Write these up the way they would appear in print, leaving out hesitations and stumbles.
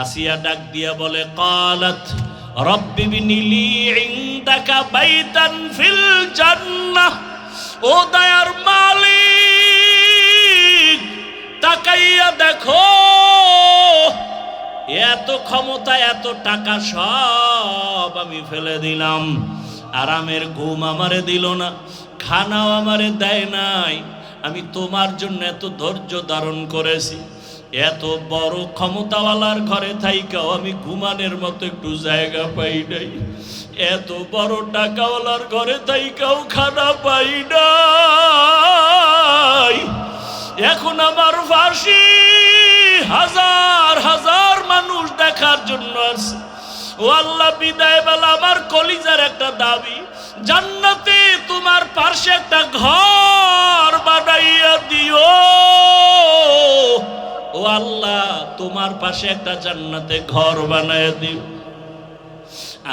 আসিয়া ডাক দিয়া বলে ক্বালাত রব্বি বিনিলি ইনদাকা বাইতান ফিল জান্নাহ। ও দয়ার মালিক, তাকাইয়া দেখো, এত ক্ষমতা এত টাকা সব আমি ফেলে দিলাম, আরামের ঘুম আমারে দিল না, খানাও আমারে দেয় নাই, আমি তোমার জন্য এত ধৈর্য ধারণ করেছি, এত বড় ক্ষমতাওয়ালার ঘরে থাইকাও আমি ঘুমানের মতো একটু জায়গা পাই নাই, এত বড় টাকাওয়ালার ঘরে থাইকাও খানা পাই নাই, এখন আমার ফাঁসি হাজার হাজার মানুষ দেখার জন্য আছে। ও আল্লাহ, বিদায় বেলা আমার কলিজার একটা দাবি, জান্নাতে তোমার পাশে একটা ঘর বানাইয়া দিও। ও আল্লাহ, তোমার পাশে একটা জান্নাতে ঘর বানাইয়া দিও।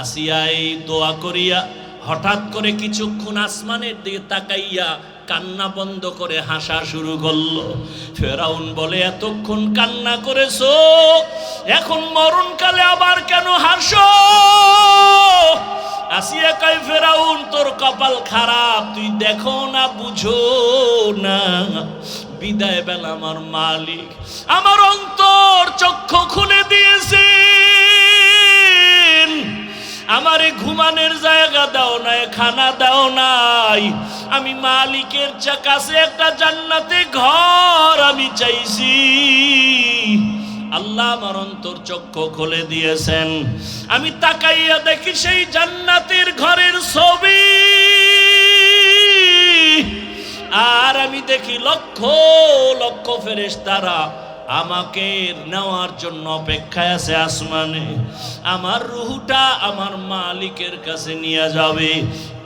আসিয়া এই দোয়া করিয়া হঠাৎ করে কিছুক্ষণ আসমানের দিকে তাকাইয়া কান্না বন্ধ করে হাসা শুরু করলো। ফেরাউন বলে, এতক্ষণ কান্না করেছো, এখন মরণকালে আবার কেন হাসো? আসিয়া কয়, ফেরাউন তোর কপাল খারাপ, তুই দেখো না, বুঝো না, বিদায় বেলা আমার মালিক আমার অন্তর চক্ষু খুলে দিয়েছেন, আমারে ঘুমানোর জায়গা দাও নাই, খানা দাও নাই, আমি মালিকের কাছে একটা জান্নাতে ঘর আমি চাইছি। আল্লাহ আমার অন্তর চক্ষু খুলে দিয়েছেন, আমি তাকাইয়া দেখি সেই জান্নাতের ঘরের ছবি, আর আমি দেখি লক্ষ লক্ষ ফেরেশতারা আমাকে নেওয়ার জন্য অপেক্ষায় আছে আসমানে। আমার রুহটা আমার মালিকের কাছে নিয়ে যাবে,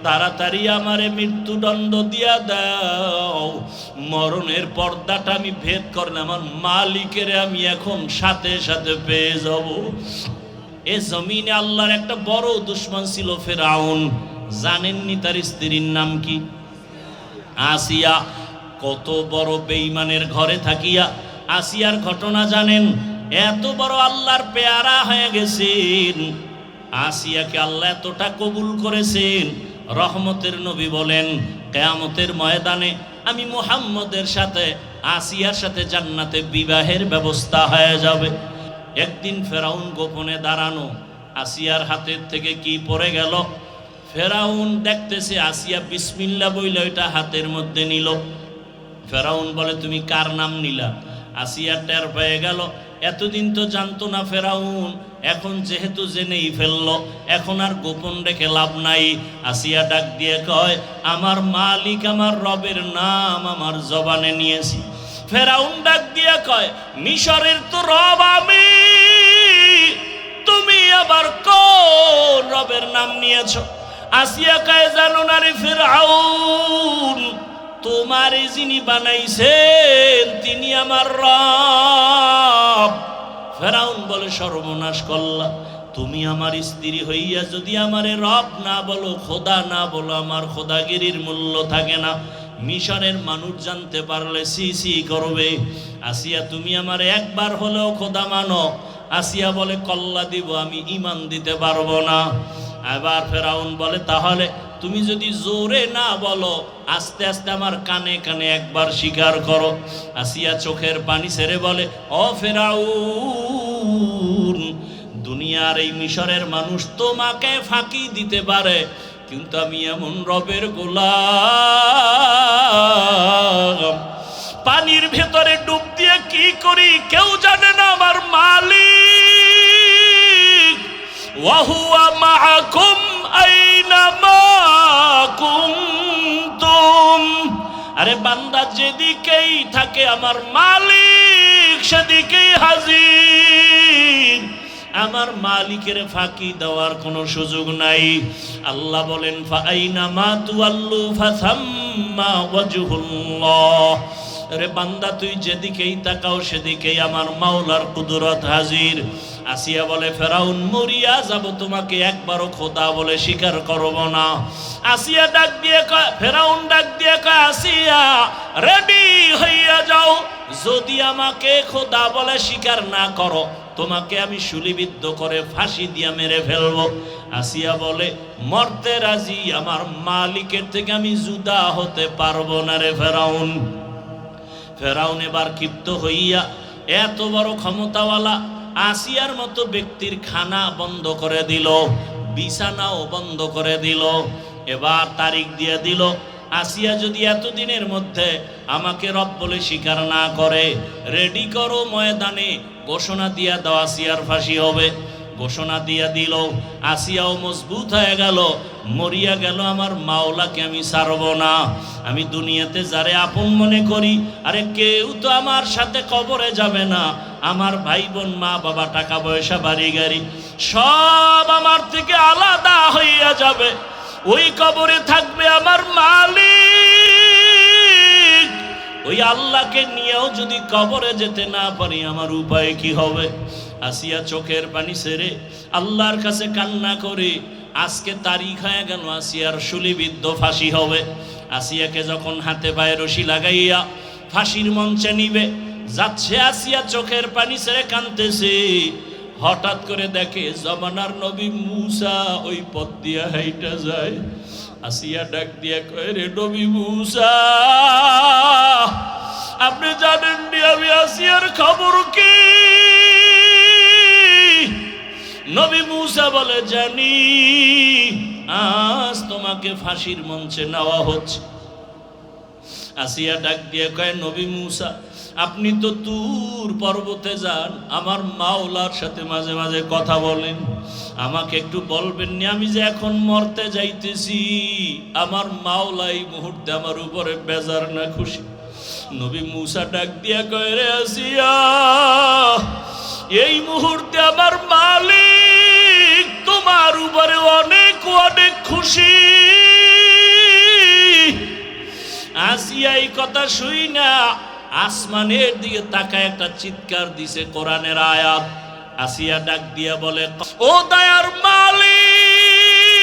তাড়াতাড়ি আমারে মৃত্যুদণ্ড দিয়া দাও, মরণের পর্দাটা আমি ভেদ করলে আমার মালিকের আমি এখন সাথে সাথে পেয়ে যাব। এ জমিনে আল্লাহর একটা বড় দুশমন ছিল ফেরাউন, জানেননি তার স্ত্রীর নাম কি? আসিয়া। কত বড় বেঈমানের ঘরে থাকিয়া আসিয়ার ঘটনা জানেন? এত বড় আল্লাহর পেয়ারা হয়ে গেছেন, আসিয়াকে আল্লাহ এতটা কবুল করেছেন, রহমতের নবী বলেন কিয়ামতের ময়দানে আমি মুহাম্মদের সাথে আসিয়ার সাথে জান্নাতে বিবাহের ব্যবস্থা হয়ে যাবে। একদিন ফেরাউন গোপনে দাঁড়ানো, আসিয়ার হাতের থেকে কি পড়ে গেল, ফেরাউন দেখতেছে, আসিয়া বিসমিল্লাহ বইলে ওইটা হাতের মধ্যে নিল। ফেরাউন বলে, তুমি কার নাম নিলা? আসিয়া টের পেয়ে গেল, এতদিন তো জানতো না ফেরাউন, এখন যেহেতু জেনেই ফেললো, এখন আর গোপন রেখে লাভ নাই। আসিয়া ডাক দিয়ে কয়, আমার মালিক আমার রবের নাম আমার জবানে নিয়েছি। ফেরাউন ডাক দিয়ে কয়, মিশরের তো রব আমি, তুমি আবার কোন রবের নাম নিয়েছো? আসিয়া কয়, জানো না রে ফেরাউন, তোমারে যিনি বানাইছেন তিনি আমার রব। ফেরাউন বলে, সর্বনাশ করলা, তুমি আমার স্ত্রী হইয়া যদি আমারে রব না বলো, খোদা না বলো, আমার খোদাগিরির মূল্য থাকে না, মিশরের মানুষ জানতে পারলে সি সি করবে। আসিয়া, তুমি আমারে একবার হলেও খোদা মানো। আসিয়া বলে, কল্লা দিব, আমি ঈমান দিতে পারবো না। এবার ফেরাউন বলে, তাহলে তুমি যদি জোরে না বলো, আস্তে আস্তে আমার কানে কানে একবার স্বীকার করো। আসিয়া চোখের পানি ছেড়ে বলে, ও ফেরাউন, দুনিয়ার এই মিশরের মানুষ তোমাকে ফাঁকি দিতে পারে, কিন্তু আমি এমন রবের গোলাম, পানির ভেতরে ডুব দিয়ে কি করি কেউ জানে না, আমার মালিক ওয়াহুয়া মাআকুম আইনামা কুনতুম। আরে বান্দা যেদিকেই থাকে আমার মালিক সেদিকেই হাজির, আমার মালিকের ফাঁকি দেওয়ার কোনো সুযোগ নাই। আল্লাহ বলেন, ফাআইনামা তুওয়াল্লু ফাসাম্মা ওয়াজহুল্লাহ। আরে বান্দা তুই যেদিকেই তাকাও সেদিকেই আমার মাওলার কুদরত হাজির। আসিয়া বলে, ফেরাউন মরিয়া যাব, তোমাকে একবারও খোদা বলে স্বীকার করব না। আসিয়া ডাক দিয়ে কয়, ফেরাউন ডাক দিয়ে কয়, আসিয়া রেডি হইয়া যাও, যদি আমাকে খোদা বলে স্বীকার না করো তোমাকে আমি শুলিবিদ্ধ করে ফাঁসি দিয়া মেরে ফেলবো। আসিয়া বলে, মরতে রাজি, আমার মালিকের থেকে আমি জুদা হতে পারবো না রে ফেরাউন। ফেরাউন এবার ক্ষিপ্ত হইয়া, এত বড় ক্ষমতাওয়ালা আসিয়ার মতো ব্যক্তির খানা বন্ধ করে দিল, বিছানাও বন্ধ করে দিল। এবার তারিখ দিয়ে দিল, আসিয়া যদি এতদিনের মধ্যে আমাকে রব বলে স্বীকার না করে, রেডি করো, ময়দানে ঘোষণা দিয়া দাও আসিয়ার ফাঁসি হবে। ঘোষণা দিয়া দিল, আসিয়াও মজবুত হয়ে গেল, মরিয়া গেল, আমার মাওলাকে আমি ছাড়ব না। আমি দুনিয়াতে যারে আপন মনে করি, আরে কেউ তো আমার সাথে কবরে যাবে না। আমার ভাই বোন, মা বাবা, টাকা পয়সা, বাড়ি গাড়ি সব আমার থেকে আলাদা হইয়া যাবে। ওই কবরে থাকবে আমার মালিক। ওই আল্লাহকে নিয়েও যদি কবরে যেতে না পারি, আমার উপায় কি হবে? আসিয়া চোখের পানি ছেড়ে আল্লাহর কাছে কান্না করে, আজকে তারিখ হয়ে গেল, আসিয়ার শুলিবিদ্ধ ফাঁসি হবে। আসিয়াকে যখন হাতে পায়ে রশি লাগাইয়া ফাঁসির মঞ্চে নিবে যাচ্ছে, আসিয়া চোখের পানি ছেড়ে কাঁদতেছে। হঠাৎ করে দেখে জমানার নবী মূসা ওই পথ দিয়া হাইটা যায়। আসিয়া ডাক দিয়া কয়, রে নবী মূসা, আপনি জানেন নি আমি আসিয়ার খবর কি? নবী মূসা বলে, জানি, আজ তোমাকে ফাঁসির মঞ্চে নেওয়া হচ্ছে। আসিয়া ডাক দিয়ে কয়, নবী মূসা, আপনি তো তুর পর্বতে যান, আমার মাওলার সাথে মাঝে মাঝে কথা বলেন, আমাকে একটু বলবেন না, আমি যে এখন মরতে যাইতেছি, আমার মাওলা এই মুহূর্তে আমার উপরে বেজার না খুশি? নবী মূসা ডাক দিয়া কয়, রে আসিয়া, এই মুহূর্তে আমার মালিক তোমার উপরে অনেক অনেক খুশি। আসিয়া এই কথা শুই না আসমানের দিকে তাকায় একটা চিৎকার দিছে, কোরআনের আয়াত। আসিয়া ডাক দিয়া বলে, ও দয়ার মালিক,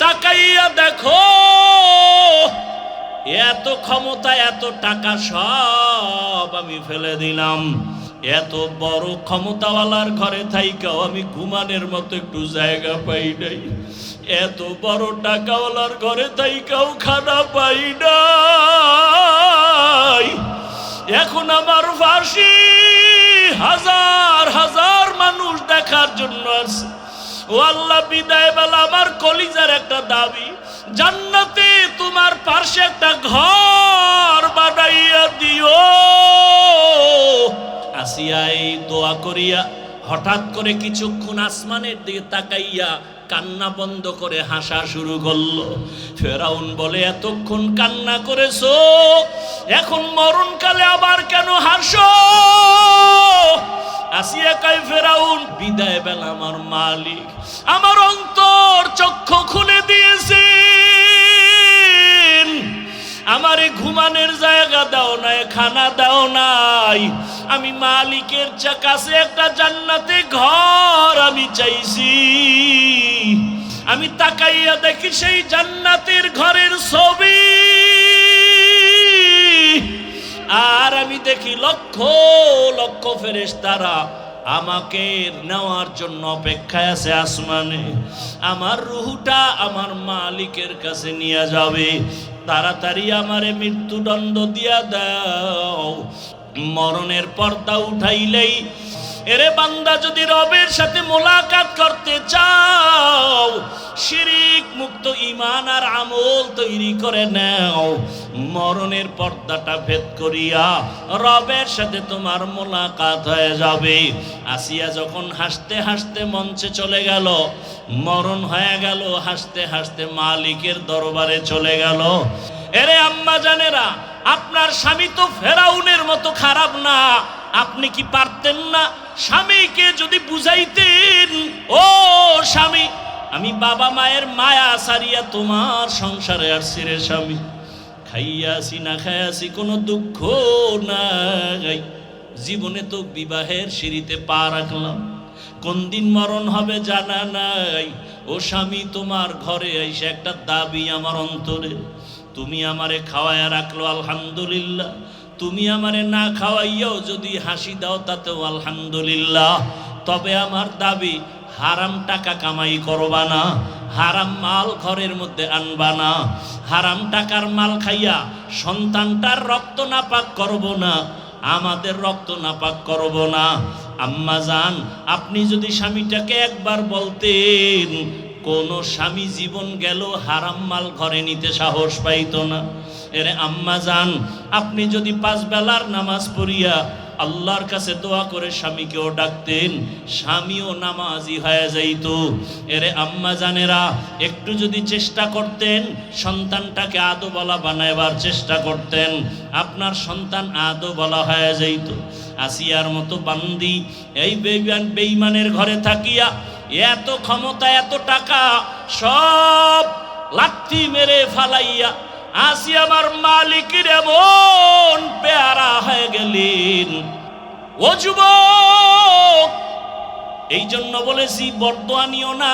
তাকাইয়া দেখো, এত ক্ষমতা, এত টাকা সব আমি ফেলে দিলাম। এত বড় ক্ষমতাওয়ালার ঘরে থাইকাও আমি ঘুমানের মতো একটু জায়গা পাই নাই। এত বড় টাকাওয়ালার ঘরে থাইকাও খানা পাই নাই। এখন আমার ফাঁসি হাজার হাজার মানুষ দেখার জন্য আছে। ও আল্লাহ, বিদায় বেলা আমার কলিজার একটা দাবি, জান্নাতে তোমার পাশে একটা ঘর বানাইয়া দিও। আসিয়া এই দোয়া করিয়া হঠাৎ করে কিছুক্ষণ আসমানের দিকে তাকাইয়া কান্না বন্ধ করে হাসা শুরু করলো। ফেরাউন বলে, এতক্ষণ কান্না করেছো, এখন মরণকালে আবার কেন হাসো? আসিয়া কয়, ফেরাউন, বিদায় বেলা আমার মালিক আমার অন্তর চক্ষু খুলে দিয়েছেন, আমারে ঘুমানোর জায়গা দাও নাই, খানা দাও নাই। আমি মালিকের কাছে একটা জান্নাতে ঘর আমি চাইছি। আমি তাকাইয়া দেখি সেই জান্নাতের ঘরের ছবি, আর আমি দেখি লক্ষ লক্ষ ফেরেশতারা আমাকে নেওয়ার জন্য অপেক্ষায় আছে আসমানে। আমার রুহটা আমার মালিকের কাছে নিয়ে যাবে, তাড়াতাড়ি আমারে মৃত্যুদণ্ড দিয়া দাও। মরণের পর্দা উঠাইলেই, এরে বান্দা, যদি রবের সাথে মোলাকাত করতে চাও, শিরিক মুক্ত ঈমান আর আমল তৈরি করে নাও। মরণের পর্দাটা ভেদ করিয়া রবের সাথে তোমার মোলাকাত হয়ে যাবে। আসিয়া যখন হাসতে হাসতে মঞ্চে চলে গেল, মরণ হয়ে গেল, হাসতে হাসতে মালিকের দরবারে চলে গেল। এরে আম্মা জানেরা, আপনার স্বামী তো ফেরাউনের মতো খারাপ না। আপনি কি পারতেন না স্বামীকে যদি বুঝাইতেন, ও স্বামী, আমি বাবা মায়ের মায়া সারিয়া তোমার সংসারে আসছি রে স্বামী, খাইয়াছি না খাইয়াছি কোনো দুঃখ নাই, জীবনে তো বিবাহের সিঁড়িতে পা রাখলাম, কোন দিন মরণ হবে জানা নাই। ও স্বামী, তোমার ঘরে এসে একটা দাবি আমার অন্তরে, তুমি আমারে খাওয়ায়া রাখলো আলহামদুলিল্লাহ, তুমি আমারে না খাওয়াইয়াও যদি হাসি দাও তাতেও আলহামদুলিল্লাহ, তবে আমার দাবি হারাম টাকা কামাই করবা না, হারাম মাল ঘরের মধ্যে আনবা না, হারাম টাকার মাল খাইয়া সন্তানটার রক্ত নাপাক করব না, আমাদের রক্ত নাপাক করব না। আম্মা জান, আপনি যদি স্বামীটাকে একবার বলতেন, কোন স্বামী জীবন গেল হারাম মাল ঘরে নিতে সাহস পাইতো না। এরে আম্মা জান, আপনি যদি 5 বেলার নামাজ পড়িয়া আল্লাহর কাছে দোয়া করে স্বামীকেও ডাকতেন, স্বামীও নামাজি হয়ে যাইত। এরে আম্মা জানেরা, একটু যদি চেষ্টা করতেন, সন্তানটাকে আদো বলা বানাইবার চেষ্টা করতেন, আপনার সন্তান আদো বলা হয়ে যাইত। আসিয়ার মতো বান্দি এই বেঈমানের ঘরে থাকিয়া এত ক্ষমতা, এত টাকা সব লাথি মেরে ফালাইয়া আসি আমার মালিকের এমন পেয়ারা হয়ে গেলেন। ও যুবক, এই জন্য বলেছি বরদোয়া নিও না।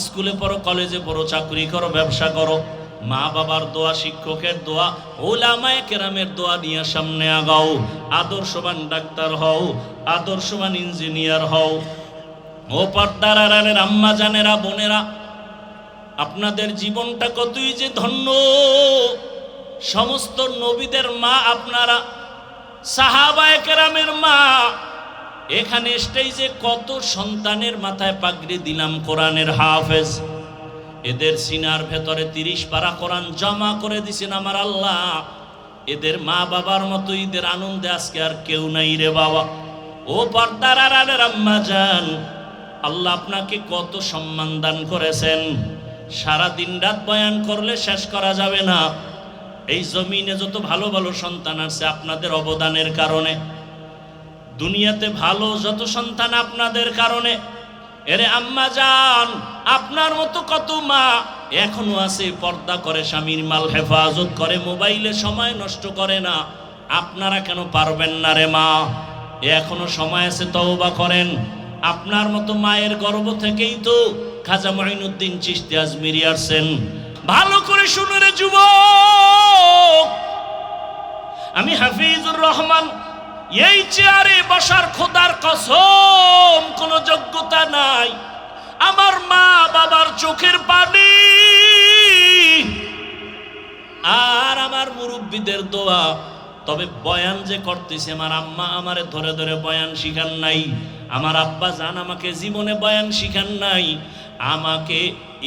স্কুলে পড়ো, কলেজে পড়ো, চাকরি করো, ব্যবসা করো, মা বাবার দোয়া, শিক্ষকের দোয়া, ওলামায়ে কেরামের দোয়া নিয়ে সামনে আগাও। আদর্শবান ডাক্তার হও, আদর্শবান ইঞ্জিনিয়ার হও। ও পর্দার আড়ালের আম্মা জানেরা, বোনেরা, আপনাদের জীবনটা কতই যে ধন্য। সমস্ত নবীদের মা আপনারা, সাহাবায়ে কেরামের মা। এখানে স্টেজে কত সন্তানের মাথায় পাগড়ি দিলাম কোরআনের হাফেজ, এদের সিনার ভেতরে 30 পারা কোরআন জমা করে দিছেন আমার আল্লাহ। এদের মা বাবার মতো ঈদের আনন্দে আজকে আর কেউ নাই রে বাবা। ও পর্দার আড়ালের আম্মা জান, আল্লাহ আপনাকে কত সম্মান দান করেছেন। সারা দিন রাত বয়ান করলে শেষ করা যাবে না। এই জমিনে যত ভালো ভালো সন্তান আছে আপনাদের অবদানের কারণে, দুনিয়াতে ভালো যত সন্তান আপনাদের কারণে। এরে আম্মা জান, আপনার মতো কত মা এখনো আছে, পর্দা করে, স্বামীর মাল হেফাজত করে, মোবাইলে সময় নষ্ট করে না। আপনারা কেন পারবেন না রে মা? এখনো সময় আছে, তওবা করেন। আপনার মতো মায়ের গর্ভ থেকেই তো খাজা মঈনুদ্দিন চিশতি আজমিরি আসছেন। ভালো করে শুনে রে যুবক, আমি হাফিজুর রহমান, এই চেয়ারে বসার খোদার কসম কোনো যোগ্যতা নাই। আমার মা বাবার চোখের পানি আর আমার মুরব্বীদের দোয়া। তবে বয়ান যে করতেছে, আমার আম্মা আমারে ধরে ধরে বয়ান শিখান নাই, আমার আব্বা জান আমাকে জীবনে বয়ান শিখান নাই। আমাকে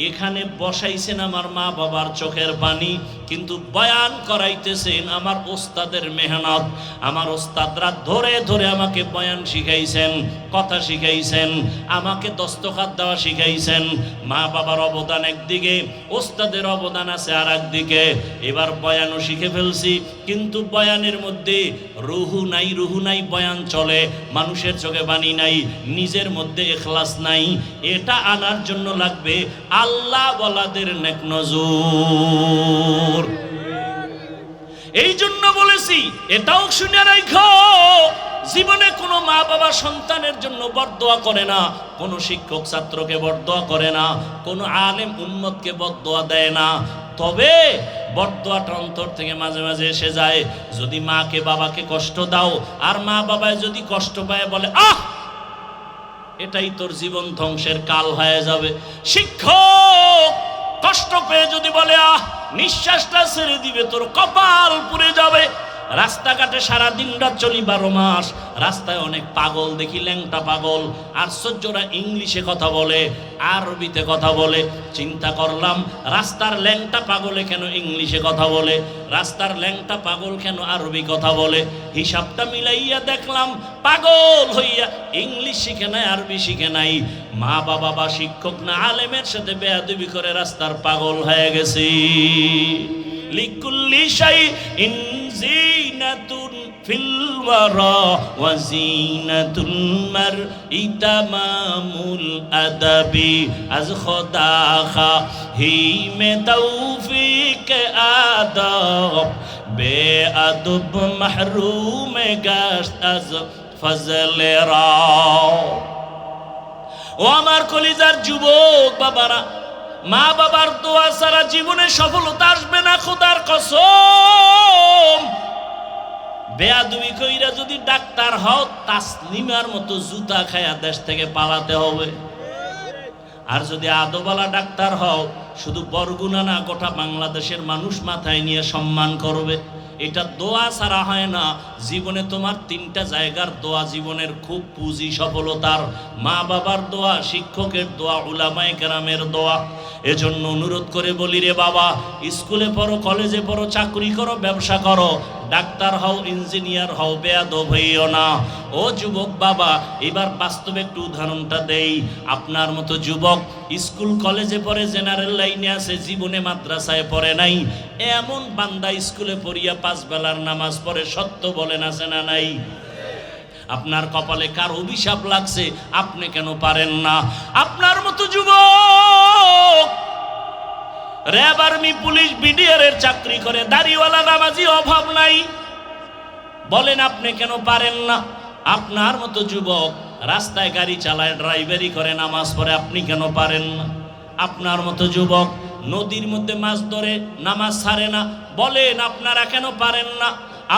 এখানে বসাইছেন আমার মা বাবার চোখের পানি, কিন্তু বয়ান করাইতেছেন আমার ওস্তাদের মেহনত। আমার ওস্তাদরা ধরে ধরে আমাকে বয়ান শিখাইছেন, কথা শিখাইছেন, আমাকে দস্তখাত দেওয়া শিখাইছেন। মা বাবার অবদান একদিকে, ওস্তাদের অবদান আছে আর একদিকে। এবার বয়ানও শিখে ফেলছি, কিন্তু বয়ানের মধ্যে রুহু নাই, রুহু নাই। বয়ান চলে, মানুষের চোখে বাণী নাই, নিজের মধ্যে ইখলাস নাই। এটা আনার জন্য লাগবে আল্লাহ ওয়ালাদের নেক নজর। এই জন্য বলেছি, এটাও শুনে রাখো, জীবনে কোনো মা বাবা সন্তানের জন্য বরদোয়া করে না, কোনো শিক্ষক ছাত্রকে বরদোয়া করে না, কোনো আলেম উম্মতকে বরদোয়া দেয় না। তবে বরদোয়াটা অন্তর থেকে মাঝে মাঝে এসে যায়। যদি মাকে বাবাকে কষ্ট দাও, আর মা বাবায় যদি কষ্ট পায়, বলে আহ, এটাই তোর জীবন ধ্বংসের কাল হয়ে যাবে। শিক্ষক কষ্ট পেয়ে যদি বলে আহ, নিঃশ্বাসটা ছেড়ে দিবে, তোর কপাল পুড়ে যাবে। রাস্তাঘাটে সারা দিন রাত চলি 12 মাস, রাস্তায় অনেক পাগল দেখি, ল্যাংটা পাগল। আশ্চর্যরা ইংলিশে কথা বলে, আরবিতে কথা বলে। চিন্তা করলাম, রাস্তার ল্যাংটা পাগলে কেন ইংলিশে কথা বলে, রাস্তার ল্যাংটা পাগল কেন আরবি কথা বলে। হিসাবটা মিলাইয়া দেখলাম, পাগল হইয়া ইংলিশ শিখে নাই, আরবি শিখে নাই। মা বাবা বা শিক্ষক না আলেমের সাথে বেয়াদবি করে রাস্তার পাগল হয়ে গেছে। লিকুল্লি শাইইন জিনাতুন ফিল ওয়ারা ওয়া জিনাতুল মারই তামামুল আদাবি আজ খোদা খাহি মে তৌফিক আদব বেআদব মাহরুম গাশত আজ ফজলে রা। ও আমার কলিজার যুবক বাবারা, মা বাবার দোয়া ছাড়া জীবনে সফলতা আসবে না, খোদার কসম। বেয়াদবি কইরা যদি ডাক্তার হও, তাসলিমার মতো জুতা খায়া দেশ থেকে পালাতে হবে। আর যদি আদবালা ডাক্তার হও, শুধু বরগুনা না, গোটা বাংলাদেশের মানুষ মাথায় নিয়ে সম্মান করবে। এটা দোয়া ছাড়া হয় না। জীবনে তোমার 3টা জায়গার দোয়া জীবনের খুব পুঁজি সফলতার: মা বাবার দোয়া, শিক্ষকের দোয়া, উলামায়ে কেরামের দোয়া। এজন্য অনুরোধ করে বলি রে বাবা, স্কুলে পড়ো, কলেজে পড়ো, চাকরি করো, ব্যবসা করো, ডাক্তার হও, ইঞ্জিনিয়ার হও, বেয়াদব হইও না। ও যুবক বাবা, এবার বাস্তবে একটু উদাহরণটা দেই। আপনার মতো যুবক স্কুল কলেজে পড়ে, জেনারেল লাইনে আছে, জীবনে মাদ্রাসায় পড়ে নাই, এমন বান্দা স্কুলে পড়িয়া 5 বেলার নামাজ পড়ে, সত্য বলেন আছে না নাই? আপনার কপালে কার অভিশাপ লাগছে, আপনি কেন পারেন না? আপনার মতো যুবক র্যাব, আর্মি, পুলিশ, বিডিআর এর চাকরি করে, দাড়িওয়ালা নামাজি অভাব নাই, বলেন আপনি কেন পারেন না? আপনার মতো যুবক রাস্তায় গাড়ি চালায়, ড্রাইভারি করে, নামাজ পড়ে, আপনি কেন পারেন না? আপনার মতো যুবক নদীর মধ্যে মাছ ধরে, নামাজ ছাড়ে না, বলেন আপনারা কেন পারেন না?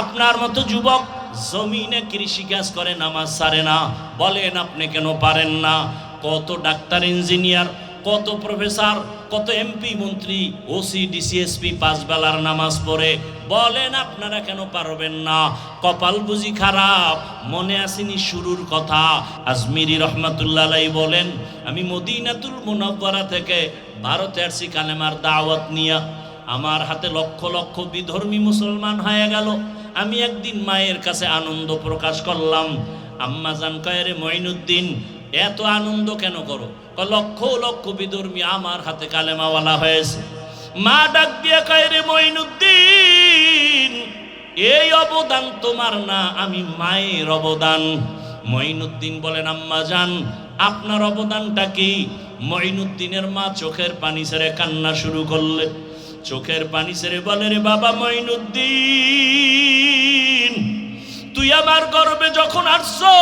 আপনার মতো যুবক জমিনে কৃষিকাজ করে, নামাজ ছাড়ে না, বলেন আপনি কেন পারেন না? কত ডাক্তার, ইঞ্জিনিয়ার, কত প্রফেসর, কত এমপি, মন্ত্রী, ওসি, ডিসিএসপি 5 বেলার নামাজ পড়ে, বলেন আপনারা কেন পারবেন না? কপাল বুঝি খারাপ? মনে আসেনি শুরুর কথা? আজমিরি রহমাতুল্লাহ আলাইহি বলেন, আমি মদিনাতুল মুনাওয়ারা থেকে ভারতে আসছি কালেমার দাওয়াত নিয়া। আমার হাতে লক্ষ লক্ষ বিধর্মী মুসলমান হয়ে গেল। আমি একদিন মায়ের কাছে আনন্দ প্রকাশ করলাম। আম্মা জান কয়, রে মঈনুদ্দিন, এত আনন্দ কেন করো? লক্ষ লক্ষ বিধর্মী আমার হাতে কালেমাওয়ালা হয়েছে। মা ডাক দিয়ে কয়, রে মঈনুদ্দিন, এই অবদান তোমার না, আমি মায়ের অবদান। মঈনুদ্দিন বলেন, আম্মা জান, আপনার অবদানটা কি? মঈনুদ্দিনের মা চোখের পানি ছেড়ে কান্না শুরু করলে। চোখের পানি ছেড়ে বলে, রে বাবা মঈনুদ্দিন, তুই আমার গর্বে যখন আসছো,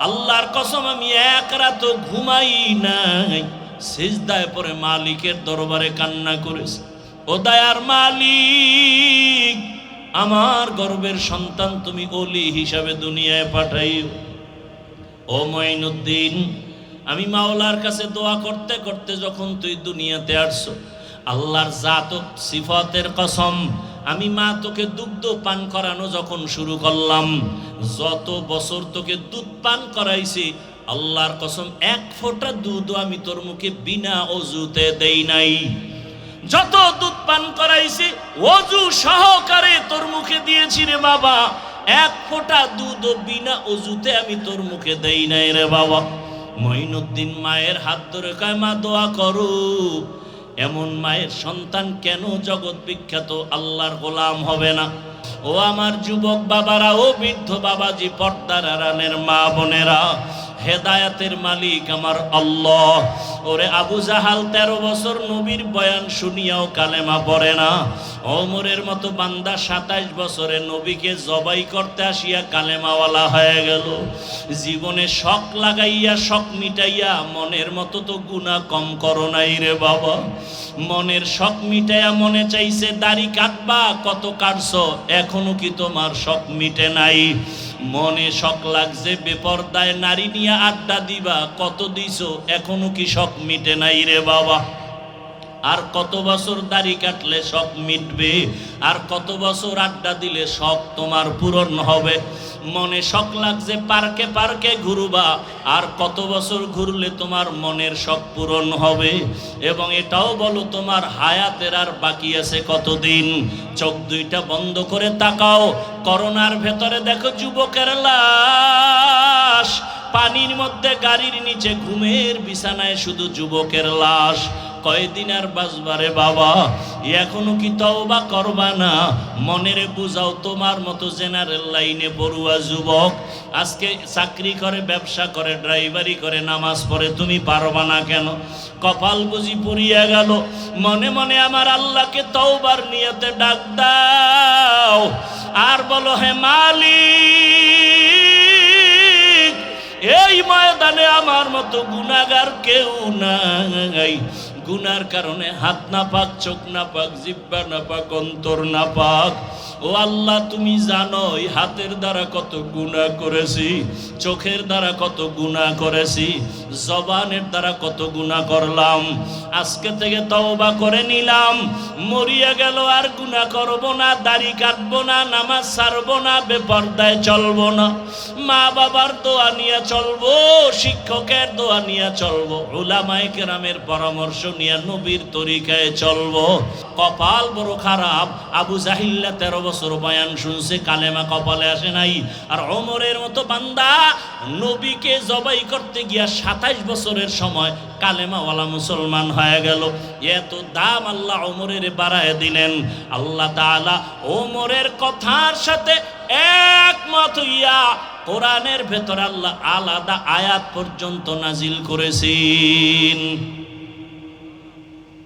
আল্লাহর কসম আমি এক রাত ঘুমাই নাই, সিজদায় পড়ে মালিকের দরবারে কান্না করেছি। ও দয়ার মালিক, আমার গর্বের সন্তান তুমি ওলি হিসাবে দুনিয়ায় পাঠাইও। ও মঈনুদ্দিন, আমি মাওলার কাছে দোয়া করতে করতে যখন তুই দুনিয়াতে আসছো, আল্লাহর জাত ও সিফাতের কসম, আমি মা তোকে দুগ্ধ পান করানো যখন শুরু করলাম, যত বছর তোকে দুধ পান করাইছি, আল্লাহর কসম 1 ফোঁটা দুধও আমি তোর মুখে বিনা অজুতে দেই নাই। যত দুধ পান করাইছি অজু সহকারে তোর মুখে দিয়েছি রে বাবা, 1 ফোঁটা দুধও বিনা অজুতে আমি তোর মুখে দেই নাই রে বাবা। মঈনুদ্দিন মায়ের হাত ধরে কয়, মা দোয়া করো, এমন মায়ের সন্তান কেন জগৎ বিখ্যাত আল্লাহর গোলাম হবে না? ও আমার যুবক বাবারা, ও বৃদ্ধ বাবাজি, পর্দার আড়ালের মা বোনেরা, হেদায়াতের মালিক আমার আল্লাহ। ওরে আবু জাহাল 13 বছর নবীর বয়ান শুনিয়াও কালেমা পড়ে না। ওমরের মতো বান্দা 27 বছরে নবীকে জবাই করতে আসিয়া কালেমাওয়ালা হয়ে গেল। জীবনে শখ লাগাইয়া, শখ মিটাইয়া, মনের মতো তো গুনাহ কম করো নাই রে বাবা। মনের শখ মিটাইয়া মনে চাইছে দাড়ি কাটবা, কত কাটছো, এখনো কি তোমার শখ মিটে নাই? মনে শখ লাগছে বেপরদায় নারী নিয়ে আড্ডা দিবা, কত দিছো, এখনো কি শখ মিটে নাই রে বাবা? আর কত বছর দাড়ি কাটলে শখ মিটবে? আর কত বছর আড্ডা দিলে শখ তোমার পূরণ হবে? মনে শখ লাগছে পার্কে পার্কে ঘুরবা, আর কত বছর ঘুরলে তোমার মনের শখ পূরণ হবে? এবং এটাও বলো, তোমার হায়াতের আর বাকি আছে কতদিন? চোখ দুইটা বন্ধ করে তাকাও, করোনার ভেতরে দেখো যুবকের লাশ, পানির মধ্যে, গাড়ির নিচে, ঘুমের বিছানায় শুধু যুবকের লাশ। কয়দিন আর বাঁচবারে বাবা? এখনো কি তওবা করবা না? মনেরে বুঝাও, তোমার মতো জেনারেল লাইনে পড়ুয়া যুবক আজকে চাকরি করে, ব্যবসা করে, ড্রাইভারি করে, নামাজ পড়ে, তুমি পারবা না কেন? কপাল বুঝি পুড়িয়া গেল। মনে মনে আমার আল্লাহকে তওবার নিয়তে ডাক দাও, আর বলো, হে মালিক, এই ময়দানে আমার মতো গুনাহগার কেউ নাই। গুনার কারণে হাত না পাক, চোখ না পাক, জিহ্বা না পাক, অন্তর না পাক। ও আল্লাহ তুমি জানো এই হাতের দ্বারা কত গুনাহ করেছি, চোখের দ্বারা কত গুনাহ করেছি, জবানের দ্বারা কত গুনাহ করলাম। আজকে থেকে তওবা করে নিলাম, মরিয়া গেল আর গুনাহ করব না, দাড়ি কাটবো না, নামাজ ছাড়বো না, বেপরদায় চলবো না, মা বাবার দোয়া নিয়ে চলবো, শিক্ষকের দোয়া নিয়ে চলবো, উলামায়ে কেরামের পরামর্শ নিয়ে নবীর তরিকায় চলবো। কপাল বড় খারাপ, আবু জাহিল্লা 13 বছর বয়ান শুনছে, কালেমা কপালে আসে নাই। আর ওমরের মতো বান্দা নবীকে জবাই করতে গিয়া 27 বছরের সময় কালেমাওয়ালা মুসলমান হয়ে গেল। এত দাম আল্লাহ ওমরের বাড়ায় দিলেন। আল্লাহ তাআলা ওমরের কথার সাথে একমত হইয়া কোরআনের ভেতর আল্লাহ আলাদা আয়াত পর্যন্ত নাজিল করেছেন।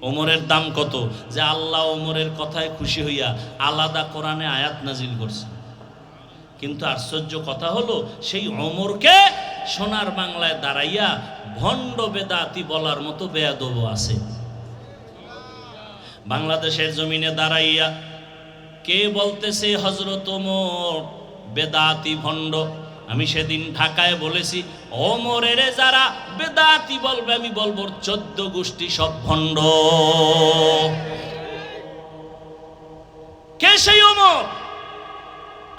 ওমরের দাম কত যে আল্লাহ ওমরের কথায় খুশি হইয়া আলাদা কোরআনে আয়াত নাজিল করছে। কিন্তু আশ্চর্য কথা হলো, সেই ওমরকে সোনার বাংলায় দাঁড়াইয়া ভণ্ড বেদাতি বলার মতো বেয়াদব আছে। বাংলাদেশের জমিনে দাঁড়াইয়া কে বলতেছে হযরত ওমর বেদাতি ভণ্ড? আমি সেদিন ঢাকায় বলেছি, ওমরের যারা বেদাতি বলবে আমি বলবো 14 গোষ্ঠী সব ভণ্ড। কে সেই ওমর?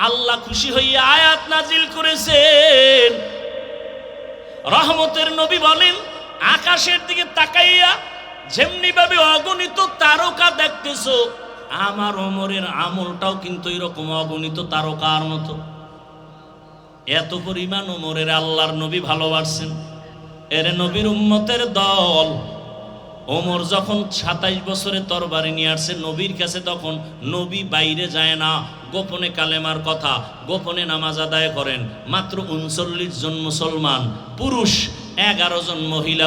আল্লাহ খুশি হইয়া আয়াত নাজিল করেছেন। রহমতের নবী বলেন, আকাশের দিকে তাকাইয়া যেমনি ভাবে অগণিত তারকা দেখতেছো, আমার ওমরের আমলটাও কিন্তু এরকম অগণিত তারকার মতো। এত পরিমাণ ওমরের আল্লাহর নবী ভালোবাসছেন। এর নবীর উম্মতের দল। ওমর যখন 27 বছরে তরবারি নিয়ে আসছে নবীর কাছে, তখন নবী বাইরে যায় না, গোপনে কালেমার কথা, গোপনে নামাজ আদায় করেন। মাত্র 39 জন মুসলমান পুরুষ, 11 জন মহিলা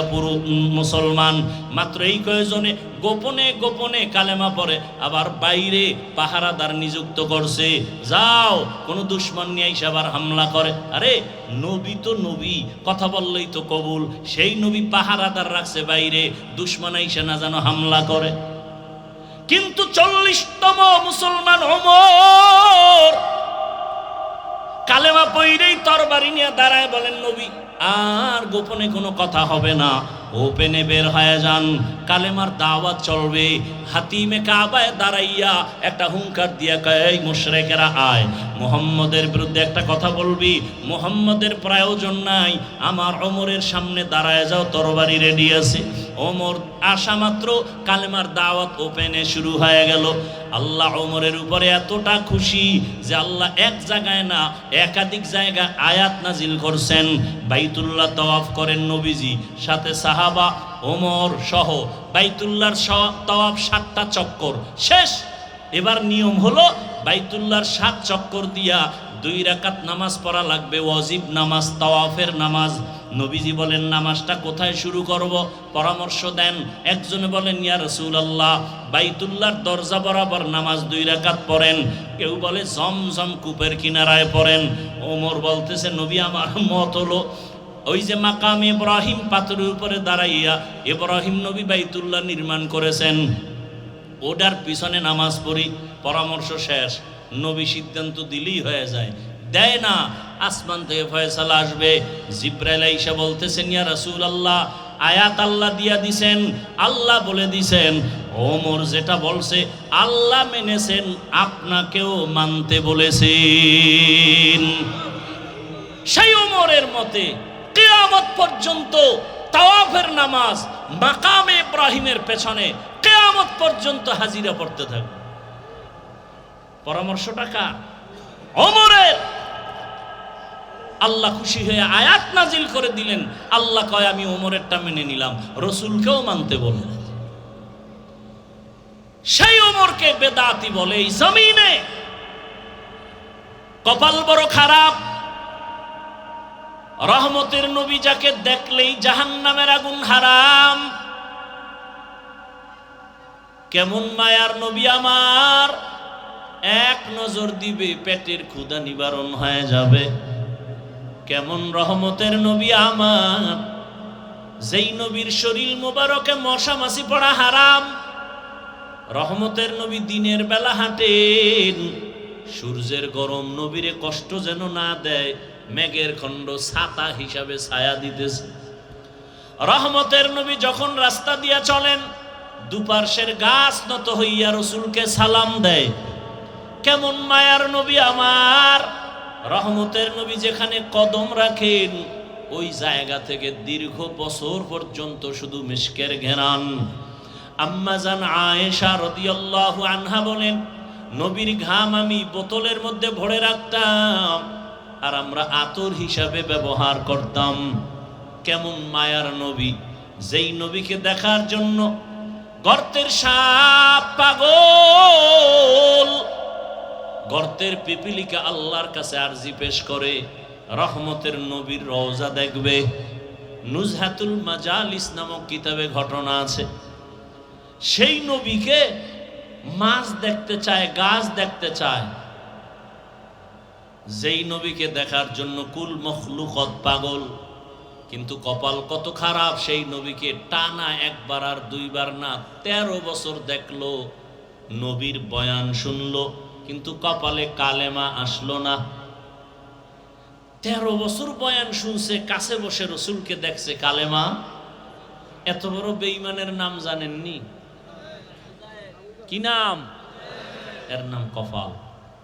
মুসলমান, মাত্র এই কয়েকজনে গোপনে গোপনে কালেমা পড়ে। আবার বাইরে পাহারাদার নিযুক্ত করছে, যাও কোনো দুশ্মন নিয়ে এসে আবার হামলা করে। আরে নবী তো নবী, কথা বললেই তো কবুল। সেই নবী পাহারাদার রাখছে বাইরে, দুশ্মন এসে না যেন হামলা করে। কিন্তু 40তম মুসলমান ওমর কালেমা পড়েই তরবারি নিয়ে দাঁড়ায় বলেন, নবী আর গোপনে কোনো কথা হবে না, ওপেনে বের হয়ে যান, কালেমার দাওয়াত চলবে। হাতিমে কাবায় দাঁড়াইয়া একটা হুঙ্কার দিয়া কয়, এই মুশরিকেরা আয়, মুহাম্মদের বিরুদ্ধে একটা কথা বলবি, মুহাম্মদের প্রয়োজন নাই, আমার ওমরের সামনে দাঁড়ায় যাও, তরবারি রেডি আছে। ওমর আসা মাত্র কালেমার দাওয়াত ওপেনে শুরু হয়ে গেল। আল্লাহ ওমরের উপরে এতটা খুশি যে আল্লাহ এক জায়গায় না একাধিক জায়গায় আয়াত নাজিল করছেন। বাইতুল্লাহ তাওয়াফ করেন নবীজি, সাথে সাহাবা ওমর সহ বাইতুল্লাহর তাওয়াফ 7টা চক্কর শেষ। এবার নিয়ম হলো বাইতুল্লাহর 7 চক্কর দিয়া 2 রাকাত নামাজ পড়া লাগবে, ওয়াজিব নামাজ, তাওয়াফের নামাজ। নবীজি বলেন, নামাজটা কোথায় শুরু করব? পরামর্শ দেন। একজনে বলেন, ইয়া রাসূলুল্লাহ বাইতুল্লাহর দরজা বরাবর নামাজ 2 রাকাত পড়েন। কেউ বলে জমজম কূপের কিনারায় পড়েন। ওমর বলতেছে, নবী আমার মত হলো ওই যে মাকাম ইব্রাহিম পাথরের উপরে দাঁড়াইয়া ইব্রাহিম নবী বাইতুল্লাহ নির্মাণ করেছেন, ওটার পিছনে নামাজ পড়ি। পরামর্শ শেষ, নবী সিদ্ধান্ত দিলেই হয়ে যায়, দেয় না। আসমান থেকে ফয়সালা আসবে। জিব্রাইল আইসা বলতেছেন, ইয়া রাসূলুল্লাহ আয়াত আল্লাহ দিয়া দিছেন, আল্লাহ বলে দিছেন ওমর যেটা বলছে আল্লাহ মেনেছেন, আপনাকেও মানতে বলেছেন। সেই ওমরের মতে কিয়ামত পর্যন্ত তাওয়াফের নামাজ মাকামে ইব্রাহিমের পেছনে কিয়ামত পর্যন্ত হাজিরা পড়তে থাকবে। পরামর্শটা কার? ওমরের। আল্লাহ খুশি হয়ে আয়াত নাজিল করে দিলেন। আল্লাহ কয়, আমি ওমরেরটা মেনে নিলাম, রসুলকেও মানতে বললেন। সেই ওমরকে বেদাতি বলে এই জমিনে। কপাল বড় খারাপ। রহমতের নবী যাকে দেখলেই জাহান্নামের আগুন হারাম। কেমন মায়ার নবী আমার, এক নজর দিবে পেটের ক্ষুধা নিবারণ হয়ে যাবে। কেমন রহমতের নবী আমার, যেই নবীর শরীর মোবারকে মশা মাছি পড়া হারাম। রহমতের নবী দিনের বেলা হাঁটেন, সূর্যের গরম নবীরে কষ্ট যেন না দেয়, মেঘের খণ্ড ছাতা হিসাবে ছায়া দিতেছে। রহমতের নবী যখন রাস্তা দিয়া চলেন, দুপার্শ্বের গাছ নত হইয়া রসুলকে সালাম দেয়। কেমন মায়ার নবী আমার! রহমতের নবী যেখানে কদম রাখেন, ওই জায়গা থেকে দীর্ঘ বছর পর্যন্ত শুধু মিশকের ঘেরান। আম্মা জান আয়েশা রাদিয়াল্লাহু আনহা বলেন, নবীর ঘাম আমি বোতলের মধ্যে ভরে রাখতাম, আর আমরা আতর হিসাবে ব্যবহার করতাম। কেমন মায়ার নবী! যেই নবীকে দেখার জন্য গর্তের সাপ পাগল, গর্তের পিপিলিকা আল্লাহর কাছে আরজি পেশ করে রহমতের নবীর রওজা দেখবে। নুজহাতুল মাজালিস নামক কিতাবে ঘটনা আছে, সেই নবীকে মাছ দেখতে চায়, গাছ দেখতে চায়। যেই নবীকে দেখার জন্য কুল মখলুকত পাগল, কিন্তু কপাল কত খারাপ, সেই নবীকে টানা একবার আর দুইবার না 13 বছর দেখলো, নবীর বয়ান শুনলো, কিন্তু কপালে কালেমা আসলো না। 13 বছর বয়ান শুনছে, কাছে বসে রসুলকে দেখছে, কালেমা। এত বড় বেঈমানের নাম জানেননি? কি নাম? এর নাম কপাল।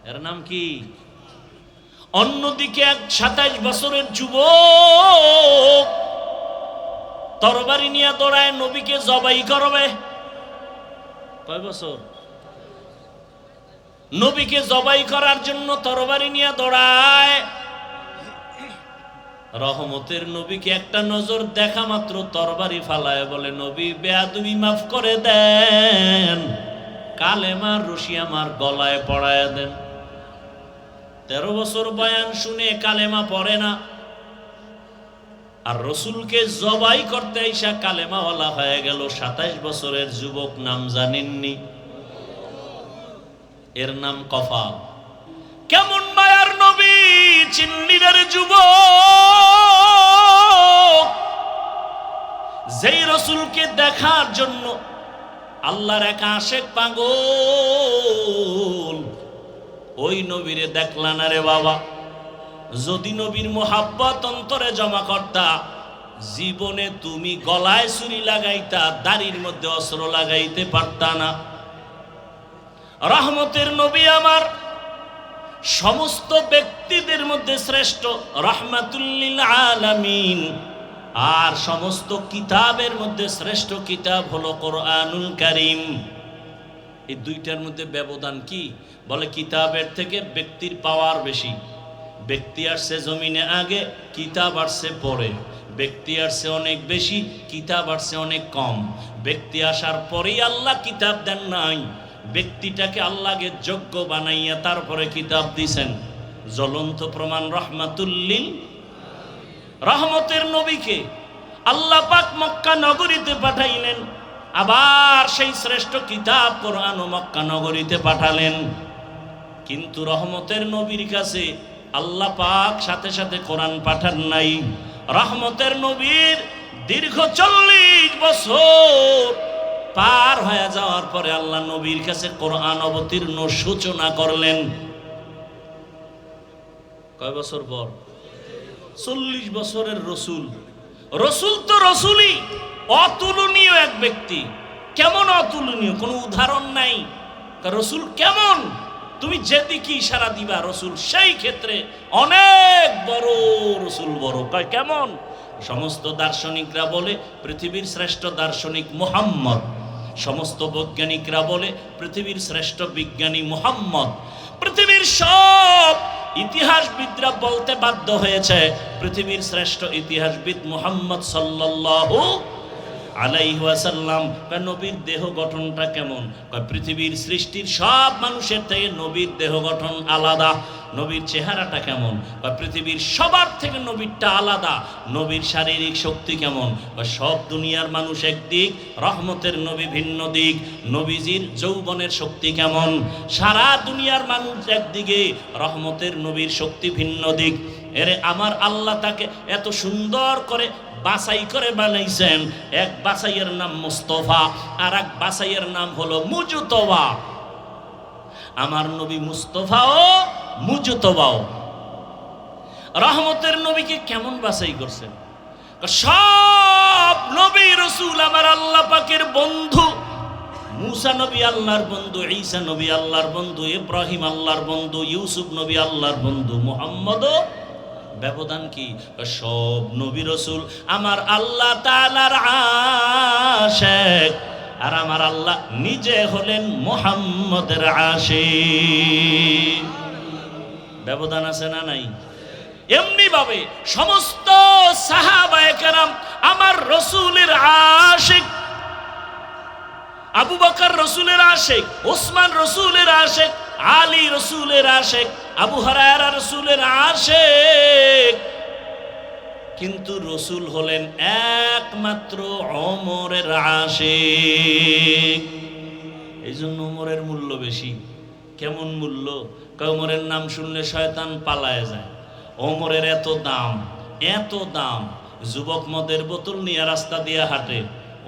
এর নাম কি? অন্যদিকে এক 27 বছরের যুবক তরবারি নিয়ে দৌড়ায় নবীকে জবাই করবে। কয় বছর? নবীকে জবাই করার জন্য তরবারি নিয়ে দৌড়ায়। রহমতের নবীকে একটা নজর দেখা মাত্র তরবারি ফালায় বলে, নবী বেয়াদবি মাফ করে দেন, কালেমার রশি আমার গলায় পড়ায় দেন। 13 বছর বয়ান শুনে কালেমা পড়ে না, আর রসুলকে জবাই করতে আইসা কালেমাওয়ালা হয়ে গেল। 27 বছরের যুবক, নাম জানেননি? এর নাম কফাল। কেমন মায়ার নবী! চিল্লিদের যুবক, যেই রসুলকে দেখার জন্য আল্লাহর এক আশেক পাগল, ওই নবীরে দেখলা না রে বাবা। যদি নবীর মোহাব্বত অন্তরে জমা করতা, জীবনে তুমি গলায় ছুরি লাগাইতা, দাড়ির মধ্যে অস্ত্র লাগাইতে পারতা না। রহমতের নবী আমার সমস্ত ব্যক্তিদের মধ্যে শ্রেষ্ঠ, রাহমাতুল লিল আলামিন। আর সমস্ত কিতাবের মধ্যে শ্রেষ্ঠ কিতাব হলো কোরআনুল কারীম। এই দুইটার মধ্যে ব্যবধান কি? বলে কিতাবের থেকে ব্যক্তির পাওয়ার বেশি। ব্যক্তি আসছে জমিনে আগে, কিতাব আসছে পরে। ব্যক্তি আসছে অনেক বেশি, কিতাব আসছে অনেক কম। ব্যক্তি আসার পরেই আল্লাহ কিতাব দেন নাই, ব্যক্তিটাকে আল্লাহকে যোগ্য বানাইয়া তারপরে কিতাব দিছেন। জ্বলন্ত প্রমাণ রাহমাতুল লিল। রহমতের নবীকে আল্লাহ পাক মক্কা নগরীতে পাঠাইলেন, আবার সেই শ্রেষ্ঠ কিতাব কোরআন ও মক্কা নগরীতে পাঠালেন। কিন্তু রহমতের নবীর কাছে আল্লাহ পাক সাথে সাথে কোরআন পাঠান নাই। রহমতের নবীর দীর্ঘ 40 বছর পার হয়ে যাওয়ার পরে আল্লাহ নবীর কাছে কোরআন অবতীর্ণ সূচনা করলেন। কয় বছর পর? 40 বছরের রসুল। রসুল তো রসুলই, অতুলনীয় এক ব্যক্তি। কেমন অতুলনীয়? কোনো উদাহরণ নাই। রসুল কেমন? তুমি যেদিকে ইশারা দিবা রসুল সেই ক্ষেত্রে অনেক বড়। রসুল বড়। কয় কেমন? সমস্ত দার্শনিকরা বলে পৃথিবীর শ্রেষ্ঠ দার্শনিক মুহাম্মদ। সমস্ত বৈজ্ঞানিকরা বলে পৃথিবীর শ্রেষ্ঠ বিজ্ঞানী মুহাম্মদ। পৃথিবীর সব ইতিহাসবিদরা বলতে বাধ্য হয়েছে পৃথিবীর শ্রেষ্ঠ ইতিহাসবিদ মুহাম্মদ সাল্লাল্লাহু আলাইহি ওয়াসাল্লাম। নবীর দেহ গঠনটা কেমন? পৃথিবীর সৃষ্টির সব মানুষের থেকে নবীর দেহ গঠন আলাদা। নবীর চেহারাটা কেমন? পৃথিবীর সবার থেকে নবীরটা আলাদা। নবীর শারীরিক শক্তি কেমন? সব দুনিয়ার মানুষ একদিক, রহমতের নবী ভিন্ন দিক। নবীজির যৌবনের শক্তি কেমন? সারা দুনিয়ার মানুষ একদিকে, রহমতের নবীর শক্তি ভিন্ন দিক। এরে আমার আল্লাহ তাকে এত সুন্দর করে বাছাই করে বানাইছেন। এক বাছাইয়ের নাম মুস্তাফা, আর এক বাছাইয়ের নাম হলো মুজতবা। আমার নবী মুস্তফাও মুজতবাও। রহমতের নবীকে কেমন বাছাই করছেন? সব নবী রাসূল আমার আল্লাহ পাকের বন্ধু। মুসা নবী আল্লাহর বন্ধু, ঈসা নবী আল্লাহর বন্ধু, ইব্রাহিম আল্লাহর বন্ধু, ইউসুফ নবী আল্লাহর বন্ধু, মুহাম্মদও ব্যবধান কি? সব নবী রাসূল আমার আল্লাহ তাআলার আশিক, আর আমার আল্লাহ নিজে হলেন মুহাম্মদের আশিক। ব্যবধান আছে না নাই? এমনি ভাবে সমস্ত সাহাবায়ে কেরাম আমার রাসূলের আশিক। আবু বকর রাসূলের আশিক, ওসমান রাসূলের আশিক, আলী রাসূলের আশিক, আবু হুরায়রা রাসূলের আশিক। কিন্তু রাসূল হলেন একমাত্র ওমরের আশিক। এইজন্য ওমরের মূল্য বেশি। কেমন মূল্য? ওমরের নাম শুনলে শয়তান পালায় যায়। ওমরের এত দাম, এত দাম। যুবক মদের বোতল নিয়ে রাস্তা দিয়ে হাঁটে,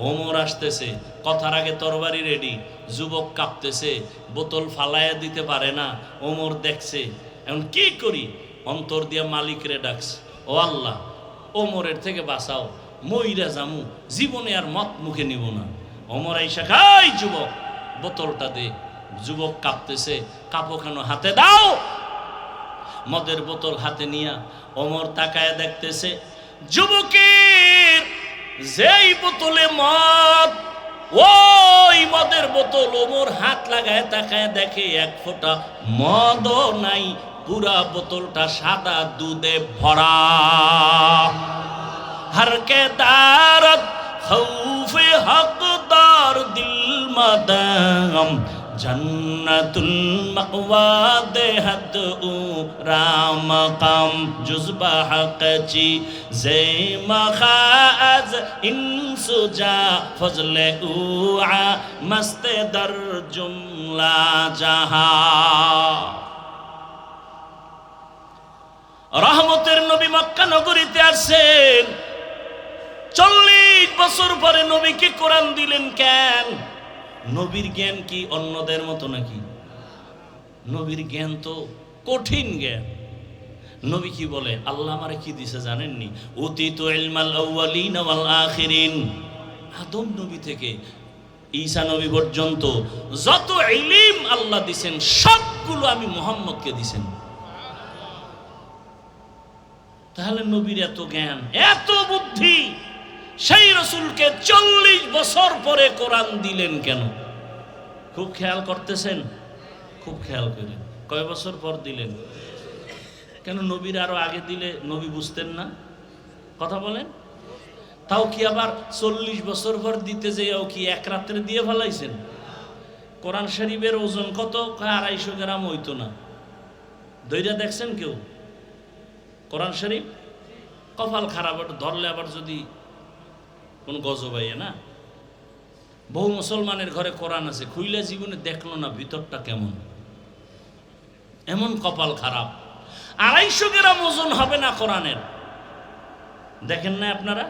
ওমর আসতেছে, কথার আগে তরবারি রেডি, যুবক কাঁপতেছে, বোতল ফালাইয়া দিতে পারে না। ওমর দেখছে, এখন কি করি? অন্তর দিয়া মালিকরে ডাকছে, ও আল্লাহ, ওমরের থেকে বাঁচাও, মইরা জামু, জীবনে আর মত মুখে নিব না। ওমর আইসা খাই, যুবক বোতলটা দে। যুবক কাঁপতেছে, কাঁপো কেন? হাতে দাও। মদের বোতল হাতে নিয়া ওমর তাকায় দেখতেছে, যুবকের যেই বোতলে মদ, ওই মদের বোতল ওমর হাত লাগায় তাকায় দেখে এক ফোঁটা মদও নাই, পুরা বোতলটা সাদা দুধে ভরা। হরকে দারত খৌফে হকদার দিল মাদাম, জন্নতুল মাওয়া দেহত উ রামকাম, জুজবা হকচি জে মখাজ ইনসুজা ফজলে উআ মস্তে দর জুমলা জাহা। রহমতের নবী মক্কা নগরীতে আসেন। 40 বছর পরে নবীকে কোরআন দিলেন কেন? নবীর জ্ঞান কি অন্যদের মতো নাকি? নবীর জ্ঞান তো কঠিন জ্ঞান। নবী কি বলে? আল্লাহ আমারে কি দিছে জানেননি? উতিতু ইলমাল আউয়ালিন ওয়াল আখিরিন। আদম নবী থেকে ঈসা নবী পর্যন্ত যত ইলম আল্লাহ দিবেন সবগুলো আমি মুহাম্মদকে দিবেন। তাহলে নবীর এত জ্ঞান, এত বুদ্ধি, সেই রাসূলকে 40 বছর পরে কোরআন দিলেন কেন? খুব খেয়াল করতেছেন? খুব খেয়াল করেন। কয় বছর পর দিলেন? কেন নবীর আরো আগে দিলে নবী বুঝতেন না? কথা বলেন। তাও কি আবার 40 বছর পর দিতে যেও কি এক রাত্রে দিয়ে ফেলাইছেন? কোরআন শরীফের ওজন কত? 250 গ্রাম হইতো না। দইরা দেখছেন কেউ কোরআন শরীফ? কপাল খারাপ, ধরলে আবার যদি কোন গজব আইয়ে না। বহু মুসলমানের ঘরে কোরআন আছে, খুইলে জীবনে দেখলো না ভিতরটা কেমন। এমন কপাল খারাপ। 250 গ্রাম ওজন হবে না কোরআনের। দেখেন না আপনারা?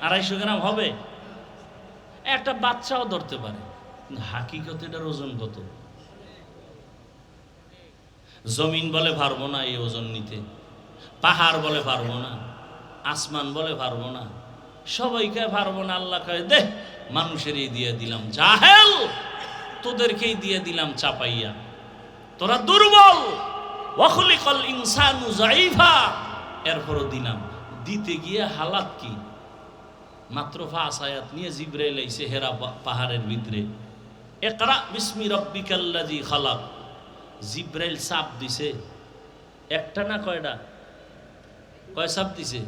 250 গ্রাম হবে? একটা বাচ্চাও ধরতে পারে। হাকিকতে এটার ওজন কত? জমিন বলে পারবো না এই ওজন নিতে, পাহাড় বলে পারবো না, আসমান বলে পারবো না, সবাইকে পারবো না। আল্লাহ কয় দে মানুষেরই দিয়ে দিলাম, জাহেল তোদেরকেই দিয়ে দিলাম চাপাইয়া, তোরা দুর্বল। ওয়াখলিকাল ইনসানু যায়ীফা, এরপরও দিলাম। দিতে গিয়ে হালাত কি? মাত্র 5 আয়াত নিয়ে জিবরাইল আইছে হেরা পাহাড়ের ভিতরে। ইকরা বিসমি রাব্বিকাল্লাযী খালাক। জিবরাইল চাপ দিছে একটা না কয়টা? কয় চাপ দিছে?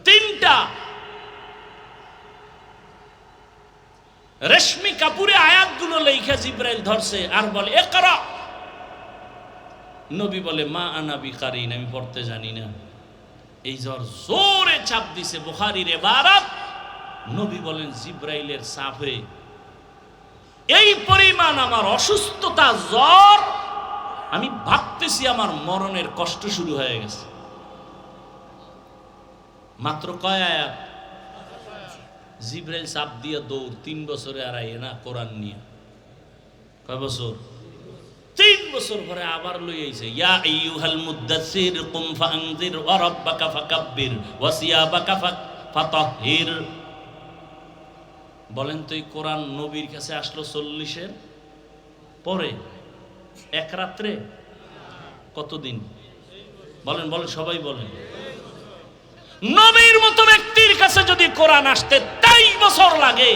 3টা। রেশমি কাপুরে আয়াতগুলো লেখা জিবরাইল ধরছে আর বলে ইকরা। নবী বলে মা আনা বিকারিন, আমি পড়তে জানি না। এই জোরে চাপ দিছে। বুখারীর ইবারত, নবী বলেন জিবরাইলের চাপে এই পরিমাণ আমার অসুস্থতা, জ্বর, আমি ভাবতেছি আমার মরণের কষ্ট শুরু হয়ে গেছে। মাত্র কয় আয়াত? জিবরাইল চাপ দিয়ে দৌড়। 3 বছরে আর আইয়ে না কোরআন নিয়ে। কয় বছর? 3 বছর পরে আবার লই আইছে, ইয়া আইয়ুহাল মুদ্দাসসির কুম ফাআনজির ওয়া রাব্বাকা ফাকাব্বির ওয়া সিয়াবাকা ফাতাহহির। বলেন তো এই কোরআন নবীর কাছে আসলো 40-এর পরে, এক রাত্রে? কতদিন? বলেন বলেন, সবাই বলেন। নবীর মতো ব্যক্তির কাছে যদি কোরআন আসতে 23 বছর লাগে,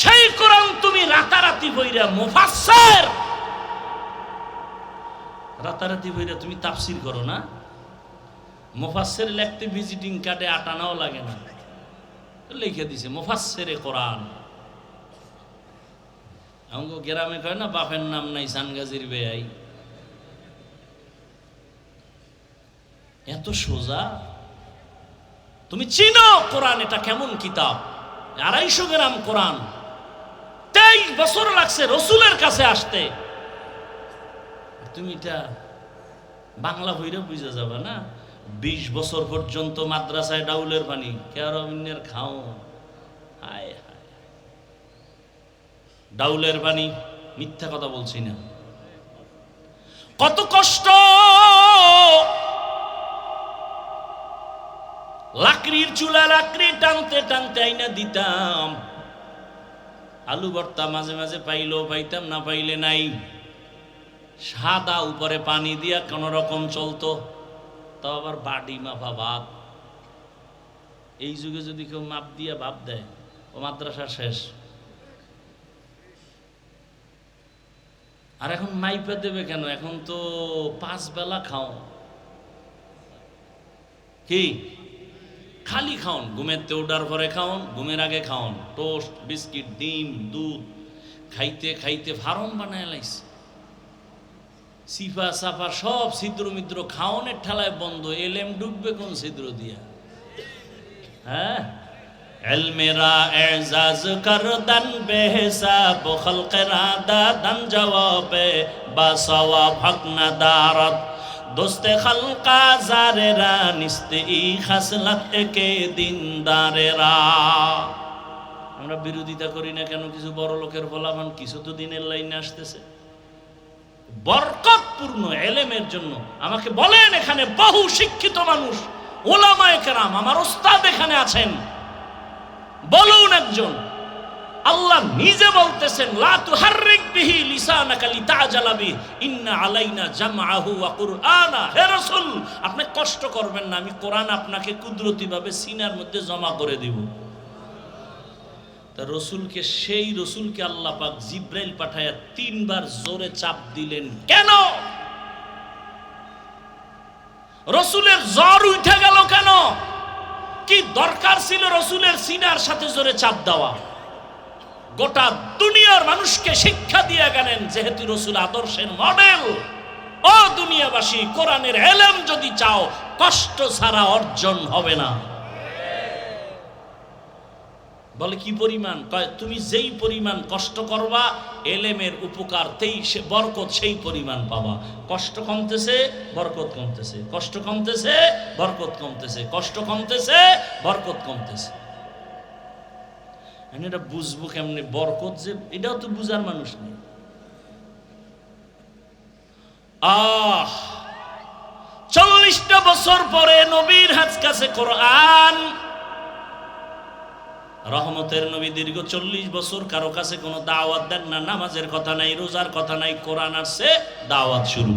সেই কোরআন তুমি রাতারাতি বইরা মুফাসসির, রাতারাতি বইরা তুমি তাফসীর করো না? মুফাসসির লিখতে ভিজিটিং কার্ডে আটানাও লাগে না, লিখে দিছে মুফাসসিরে কোরআন। আমগো গ্রামে কয় না, বাপের নাম নাই সানগাজির বেয়াই। এত সোজা। তুমি চিনো কোরআন এটা কেমন কিতাব? 250 গ্রাম কোরআন, 23 বছর লাগছে রসুলের কাছে আসতে। তুমি এটা বাংলা বইরে বুঝে যাবে না? 20 বছর পর্যন্ত মাদ্রাসায় ডাউলের পানি, কেরামিনের খাও, হায় হায়, ডাউলের পানি, মিথ্যা কথা বলছি না। কত কষ্ট, লাকড়ির চুলা, লাকড়ি টানতে টানতে আইনা দিতাম। আলু ভর্তা মাঝে মাঝে পাইলেও পাইতাম, না পাইলে নাই। সাদা উপরে পানি দিয়া কোন রকম চলতো, তাও আবার বাড়ি মাপা ভাত। এই যুগে যদি কেউ মাপ দিয়া ভাব দেয়, ও মাদ্রাসা শেষ। আর এখন মাইপা দেবে কেন? এখন তো 5 বেলা খাও, কি খালি খাওন, ঘুমেতে ওঠার পরে খাওন, ঘুমের আগে খাওন, টোস্ট, বিস্কিট, ডিম, দুধ খাইতে খাইতে ফার্ম বানায় লাইছে। সিফা সাফা সব ছিদ্র মিদ্র খাওনের ঠেলায় বন্ধ। এলেম ডুববে কোন ছিদ্র দিয়া? হ্যাঁ, এলমেরা এজাজ করদান বেহিসাব খলকেরা দাদান জবাবে বাসাওয়া ভাগনা দারাত দোস্তে খালকা জারেরা নিস্তে ই খাসলাত একে দিনদারেরা। আমরা বিরোধিতা করি না কেন? কিছু বড় লোকের ফলাফল, কিছু তো দিনের লাইনে আসতেছে বরকতপূর্ণ এলেমের জন্য। আমাকে বলেন, এখানে বহু শিক্ষিত মানুষ, ওলামায়ে কেরাম, আমার ওস্তাদ এখানে আছেন, বলুন একজন। আল্লাহ নিজে বলতেছেন, লা তুহাররিক বিহি লিসানাকা লিতাজালা বিহি ইন্না আলাইনা জামআহু ওয়া কুরআনা। হে রাসূল, আপনি কষ্ট করবেন না, আমি কোরআন আপনাকে কুদরতিভাবে সিনার মধ্যে জমা করে দিব। তা রসুলকে, সেই রসুলকে আল্লাহ পাক জিব্রাইল পাঠায়া 3 বার জোরে চাপ দিলেন। কেন? রসুলের জ্বর উঠে গেল কেন? কি দরকার ছিল রসুলের সিনার সাথে জোরে চাপ দেওয়া? গোটা দুনিয়ার মানুষকে শিক্ষা দিয়ে গেলেন, যেহেতু রসুল আদর্শের মডেল। ও দুনিয়াবাসী, কোরআনের এলেম যদি চাও, কষ্ট ছাড়া অর্জন হবে না। বলে কি পরিমাণ? তুমি যেই পরিমাণ কষ্ট করবা, এলেমের উপকার বরকত সেই পরিমাণ পাবা। কষ্ট কমতেছে, বরকত কমতেছে, কষ্ট কমতেছে, বরকত কমতেছে, কষ্ট কমতেছে, বরকত কমতেছে। এটা বুঝবো কেমনে বরকত যে? এটাও তো বুঝার মানুষ নেই। 40টা বছর পরে নবীর হাত কাছে কোরআন। রহমতের নবী দীর্ঘ 40 বছর কারো কাছে কোনো দাওয়াত দেন না। নামাজের কথা নাই, রোজার কথা নাই, কোরআন আসছে, দাওয়াত শুরু।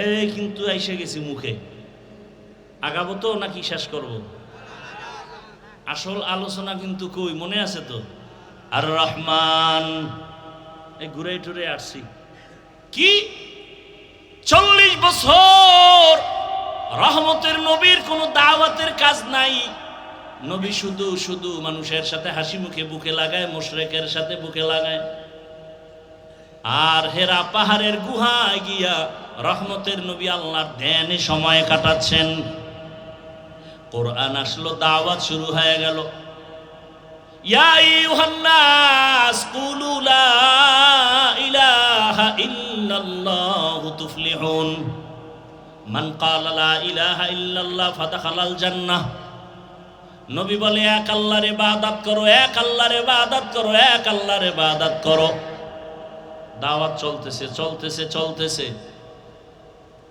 এই কিন্তু এসে গেছি মুখে, আগাবো তো নাকি শেষ করব? আসল আলোচনা কিন্তু কই মনে আছে তো? আর রহমান, এই ঘুরে টুরে আসছি কি 40 বছর রহমতের নবীর কোনো দাওয়াতের কাজ নাই। নবী শুধু শুধু মানুষের সাথে হাসি মুখে বুকে লাগায়, মুশরিকের সাথে বুকে লাগায়। আর হেরা পাহাড়ের গুহায় গিয়া রহমতের নবী আল্লাহর ধ্যানে সময় কাটাচ্ছেন। কোরআন আসলো, দাওয়াত শুরু হয়ে গেল। ইয়া আইয়ুহান নাস কুলু লা ইলাহা ইল্লাল্লাহু তুফলিহুন মান ক্বালা লা ইলাহা ইল্লাল্লাহ ফাদাখালাল জান্নাহ। নবী বলে, এক আল্লাহর ইবাদত করো, এক আল্লাহর ইবাদত করো, এক আল্লাহর ইবাদত করো। দাওয়াত চলতেছে চলতেছে চলতেছে,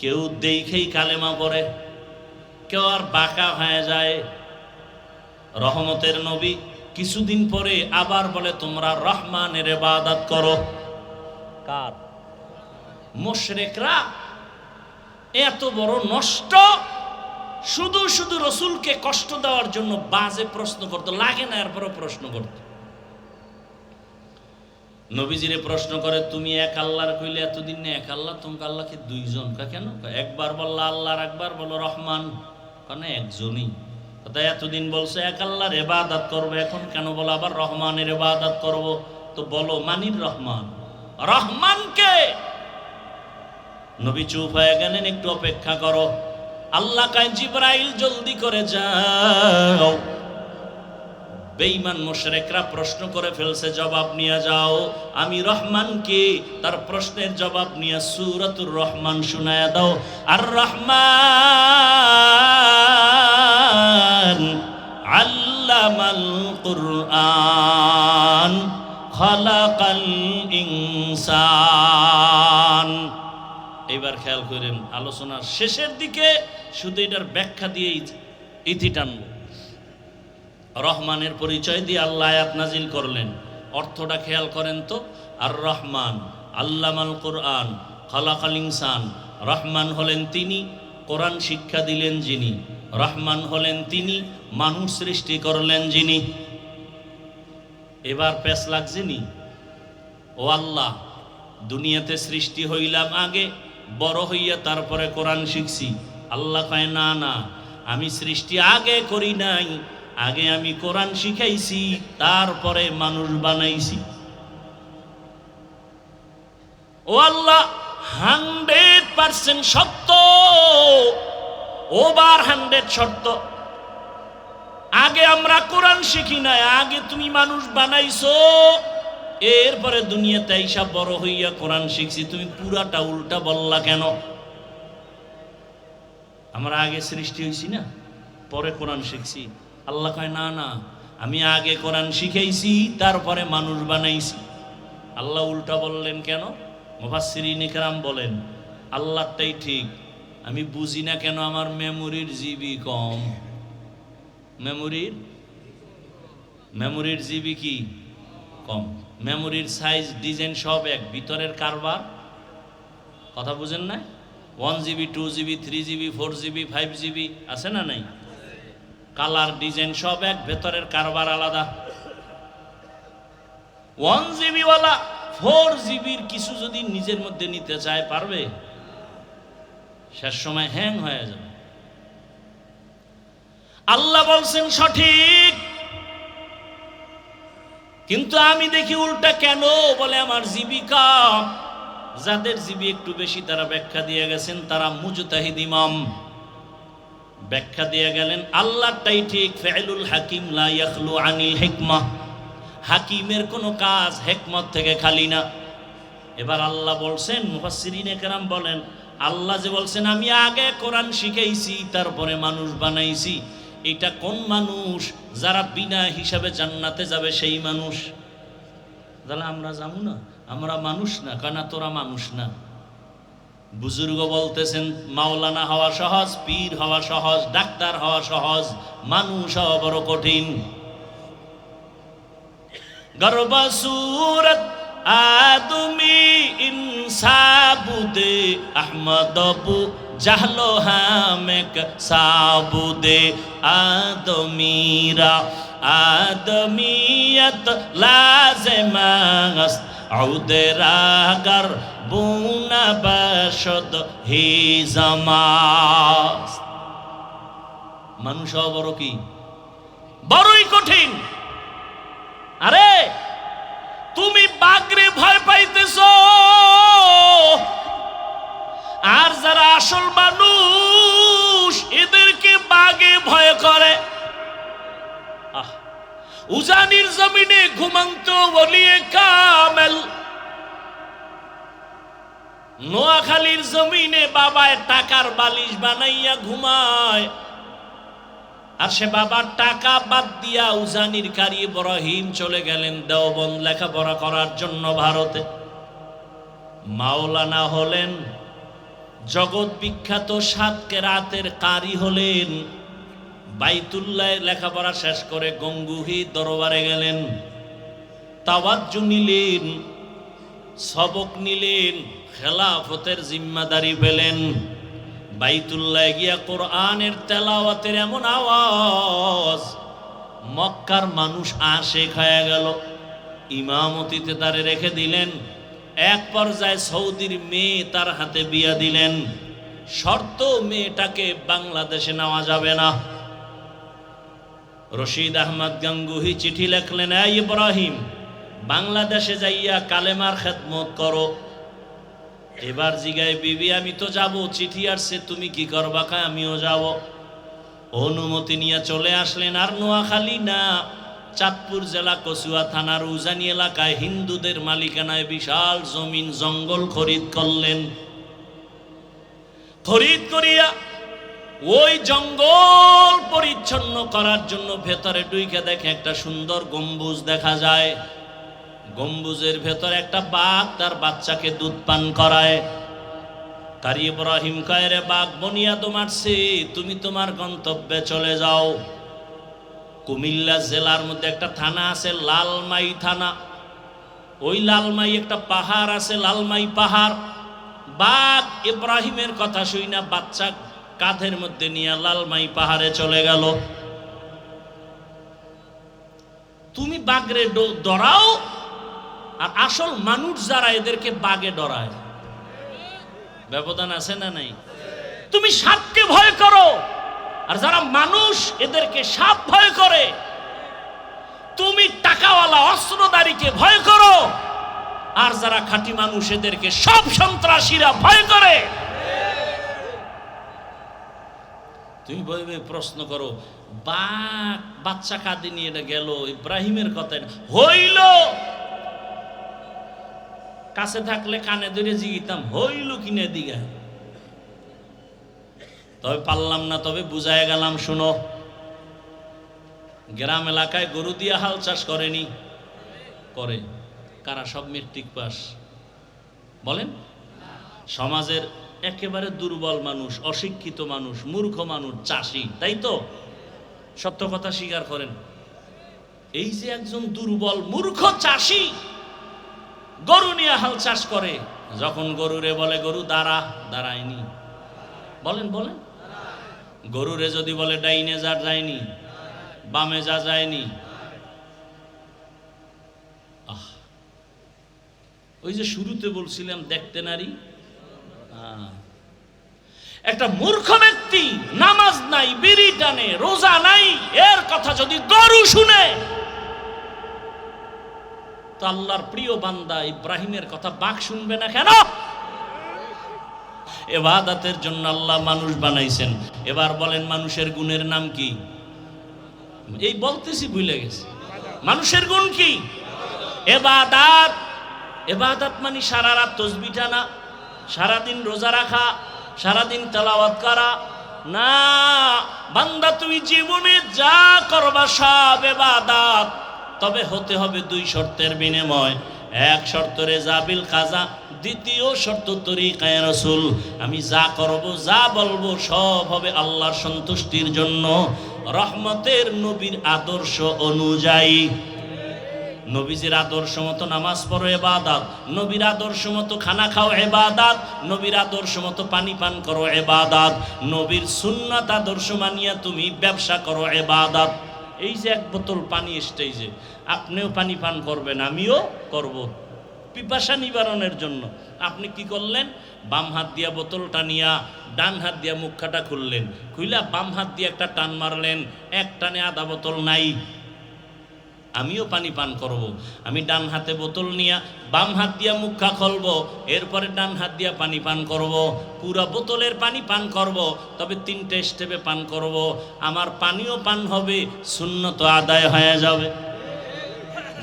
কেউ দেখেই কালেমা পড়ে, কেউ আর বাঁকা হয়ে যায়। রহমতের নবী কিছুদিন পরে আবার বলে তোমরা রহমানের ইবাদত করো। কার? মুশরিকরা এত বড় নষ্ট, শুধু শুধু রসুলকে কষ্ট দেওয়ার জন্য বাজে প্রশ্ন করতো, লাগে না এরপরও প্রশ্ন করতো। নবীজিরে প্রশ্ন করে তুমি এক আল্লাহর কইলে এতদিন না এক আল্লাহ, তোমাকে আল্লাহকে দুইজন কেন? একবার বললা আল্লাহর, একবার বলো রহমান, কেন একজনই? তাই এতদিন বলছে এক আল্লাহর ইবাদত করবো, এখন কেন বলো আবার রহমানের ইবাদত করব? তো বলো মানির রহমান, রহমানকে। নবী চুপ হয়ে গেলেন, একটু অপেক্ষা করো। আল্লাহ কয় জিবরাইল জলদি করে যাও, বেঈমান মুশরিকরা প্রশ্ন করে ফেলছে, জবাব নিয়ে যাও। আমি রহমানকে তার প্রশ্নের জবাব নিয়ে সূরাতুর রহমান শোনায়া দাও। আর রহমান আল্লামাল কুরআন খালাকাল ইনসান। এবার খেয়াল করেন, আলোচনার শেষের দিকে শুধু এটার ব্যাখ্যা দিয়ে ইতি টানব। রহমানের পরিচয় দিয়ে আল্লাহ আয়াত নাজিল করলেন, অর্থটা খেয়াল করেন তো। আর রহমান আল্লামাল কুরআন খালাকাল ইনসান, রহমান হলেন তিনি, কোরআন শিক্ষা দিলেন যিনি। রহমান হলেন তিনি, মানুষ সৃষ্টি করলেন যিনি। এবার পেশ লাগছে নি, ও আল্লাহ দুনিয়াতে সৃষ্টি হইলাম আগে, বড় হইয়া তারপরে কোরআন শিখছি। আল্লাহ কয় না না, আমি সৃষ্টি আগে করি নাই, আগে আমি কোরআন শিখাইছি, তারপরে মানুষ বানাইছি। ও আল্লাহ 100% সত্য, ওভার 100 সত্য। আগে আমরা কোরআন শিখি নাই, আগে তুমি মানুষ বানাইছো, এরপরে দুনিয়াতে আইসা বড় হইয়া কোরআন শিখছি। তুমি পুরাটা উল্টা বললা কেন? আমরা আগে সৃষ্টি হইছি না, পরে কোরআন শিখছি। আল্লাহ কয় না না, আমি আগে কোরআন শিখাইছি, তারপরে মানুষ বানাইছি। আল্লাহ উল্টা বললেন কেন? মুফাসসিরিন ইকরাম বলেন আল্লাহটাই ঠিক, আমি বুঝি না কেন আমার মেমোরির জিবি কম। মেমোরির জিবি কি কম? মেমোরির সাইজ ডিজাইন সব এক, ভিতরের কারবার কথা বুঝেন না? 1GB 2GB 3GB 4GB 5GB আছে না নাই? কালার ডিজাইন সব এক, ভেতরের কারবার আলাদা। 1GB ওয়ালা 4GBর কিছু যদি নিজের মধ্যে নিতে চায় পারবে? শেষ সময় হ্যাং হয়ে যাবে। আল্লাহ বলছেন সঠিক, কিন্তু আমি দেখি উল্টা কেন? বলে আমার জীবিকা। যাদের জীবী একটু বেশি তারা ব্যাখ্যা দিয়ে গেছেন, তারা মুজতাহিদ ইমাম ব্যাখ্যা দিয়ে গেলেন আল্লাহটাই ঠিক। ফিআলুল হাকিম লা ইয়াখলু আনিল হিকমা, হাকিমের কোনো কাজ হিকমত থেকে খালি না। এবার আল্লাহ বলছেন, মুফাসসিরিনে কেরাম বলেন আল্লাহ যে বলছেন আমি আগে কোরআন শিখাইছি তারপরে মানুষ বানাইছি, এটা কোন মানুষ? যারা বিনা হিসাবে জান্নাতে যাবে সেই মানুষ। তাহলে আমরা যাবো না, আমরা মানুষ না, কেন তোরা মানুষ না? বুজুর্গ বলতেছেন মাওলানা হওয়া সহজ, পীর হওয়া সহজ, ডাক্তার হওয়া সহজ, মানুষ হওয়া বড় কঠিন। গর্বা সুরত আদমি ইনসাবুদে আহমদবু জাহলো হামেক সাবুদে আদমিরা আদমিয়ত লাজেমাস আউদেরাগার বুনা বাসদ হি জামাস। মানুষ হওয়া বড় কি? বড়ই কঠিন। আরে তুমি বাঘরে ভয় পাইতেছ, আর যারা আসল মানুষ এদেরকে বাঘে ভয় করে। উজানির জমিনে ঘুমন্ত ওলিয়ে কামেল, নোয়াখালীর জমিনে বাবায় টাকার বালিশ বানাইয়া ঘুমায়, আর সে বাবার টাকা বাদ দিয়া উজানির কারি ইব্রাহিম চলে গেলেন দেওবন্দ লেখাপড়া করার জন্য ভারতে। মাওলানা হলেন, জগৎ বিখ্যাত 7 কেরাতের কারি হলেন। বাইতুল্লাহ লেখাপড়া শেষ করে গঙ্গুহি দরবারে গেলেন, তাওয়াজ্জু নিলেন, সবক নিলেন, খেলাফতের জিম্মাদারি পেলেন। বাইতুল্লাহ গিয়া কোরআনের তেলাওয়াতের এমন আওয়াজ, মক্কার মানুষ আশেক হয়ে গেল। ইমামতিতে তারে রেখে দিলেন। এক পর্যায়ে সৌদির মেয়ে তার হাতে বিয়া দিলেন। শর্ত, মেয়েটাকে বাংলাদেশে নেওয়া যাবে না। রশিদ আহমদ গাঙ্গুহি চিঠি লেখলেন, এই ইব্রাহিম, বাংলাদেশে যাইয়া কালেমার খেদমত করো। এবার জিগায়, বিবি আমি তো যাব, চিঠি আসছে, তুমি কি করবা? খায় আমিও যাব। অনুমতি নিয়ে চলে আসলেন। আর নোয়াখালী না, চাঁদপুর জেলা কচুয়া থানার উজানি এলাকায় হিন্দুদের মালিকানায় বিশাল জমিন জঙ্গল খরিদ করলেন। খরিদ করিয়া ওই জঙ্গল পরিচ্ছন্ন করার জন্য ভেতরে ঢুকে দেখে একটা সুন্দর গম্বুজ দেখা যায়। গম্বুজের ভেতরে একটা বাঘ তার বাচ্চাকে দুধ পান করায়। কারি ইব্রাহিম কয়, রে বাঘ বনিয়াদ মারছে, তুমি তোমার গন্তব্যে চলে যাও। কুমিল্লা জেলার মধ্যে একটা থানা আছে, লালমাই থানা। ওই লালমাই একটা পাহাড় আছে, লালমাই পাহাড়। বাঘ ইব্রাহিমের কথা শুই না বাচ্চা কাঁধের মধ্যে নিয়ে লালমাই পাহাড়ে চলে গেল। তুমি বাঘরে ডরাও, আর আসল মানুষ যারা এদেরকে বাঘে ডরায়, ব্যবধান আছে না নাই? তুমি সাপকে ভয় করো, আর যারা মানুষ এদেরকে সাপ ভয় করে। তুমি টাকাওয়ালা অস্ত্রধারীকে ভয় করো, আর যারা খাঁটি মানুষ এদেরকে সব সন্ত্রাসীরা ভয় করে। তুমি বলবে, প্রশ্ন করো, বাঘ বাচ্চা কাঁদে নিয়ে গেল, ইব্রাহিমের কথা হইল। কাছে থাকলে কানে ধরে জিগিতাম, হইল কিনে দিগা। তবে পারলাম না, তবে বুঝায় গেলাম। শুনো, গ্রাম এলাকায় গরু দিয়ে হাল চাষ করেনি? করে। কারা? সব মেট্রিক পাস। বলেন, সমাজের একেবারে দুর্বল মানুষ, অশিক্ষিত মানুষ, মূর্খ মানুষ, চাষি, তাই তো? সত্য কথা স্বীকার করেন। এই যে একজন দুর্বল মূর্খ চাষি গরু নিয়ে হাল চাষ করে, যখন গরুরে বলে গরু দাঁড়া, দাঁড়ায়নি। বলেন বলেন, গরুরে যদি বলে ডাইনে যা, যায়নি, বামে যা, যায়নি। ওই যে শুরুতে বলছিলাম দেখতে নারী। একটা মূর্খ ব্যক্তি নামাজ নাই, বিড়ি টানে, রোজা নাই, এর কথা যদি গরু শুনে, তো আল্লাহর প্রিয় বান্দা ইব্রাহিমের কথা বাঘ শুনবে না কেন? ইবাদতের জন্য আল্লাহ মানুষ বানাইছেন। এবার বলেন, মানুষের গুণের নাম কি? এই বলতেছি, ভুলে গেছি। মানুষের গুণ কি? ইবাদত। ইবাদত মানে সারা রাত তাসবিহ টানা, সারাদিন রোজা রাখা, সারাদিন তেলাওয়াত করা না। বান্দা তুমি জীবনে যা করবা সব ইবাদত, তবে হতে হবে 2 শর্তের বিনিময়। এক শর্ত রেজাবিল কাজা, দ্বিতীয় শর্ত তরিকায়ে রাসূল। আমি যা করব, যা বলবো সব হবে আল্লাহর সন্তুষ্টির জন্য, রহমতের নবীর আদর্শ অনুযায়ী। নবীজির আদর্শ মতো নামাজ পড়ো ইবাদত, নবীর আদর্শ মতো খানা খাও ইবাদত, নবীর আদর্শ মতো পানি পান করো ইবাদত, নবীর সুন্নাত আদর্শ মানিয়া তুমি ব্যবসা করো ইবাদত। এই যে 1 বোতল পানি স্টেজে, আপনিও পানি পান করবেন, আমিও করব, পিপাসা নিবারণের জন্য। আপনি কি করলেন? বাম হাত দিয়া বোতলটা নিয়া ডান হাত দিয়া মুখটা খুললেন, খুইলা বাম হাত দিয়ে একটা টান মারলেন, এক টানে আধা বোতল নাই। আমিও পানি পান করব। আমি ডান হাতে বোতল নিয়া বাম হাত দিয়া মুখা খুলবো, এরপরে ডান হাত দিয়া পানি পান করব। পুরা বোতলের পানি পান করব, তবে 3টে স্টেপে পান করব। আমার পানিও পান হবে, সুন্নত আদায় হয়ে যাবে।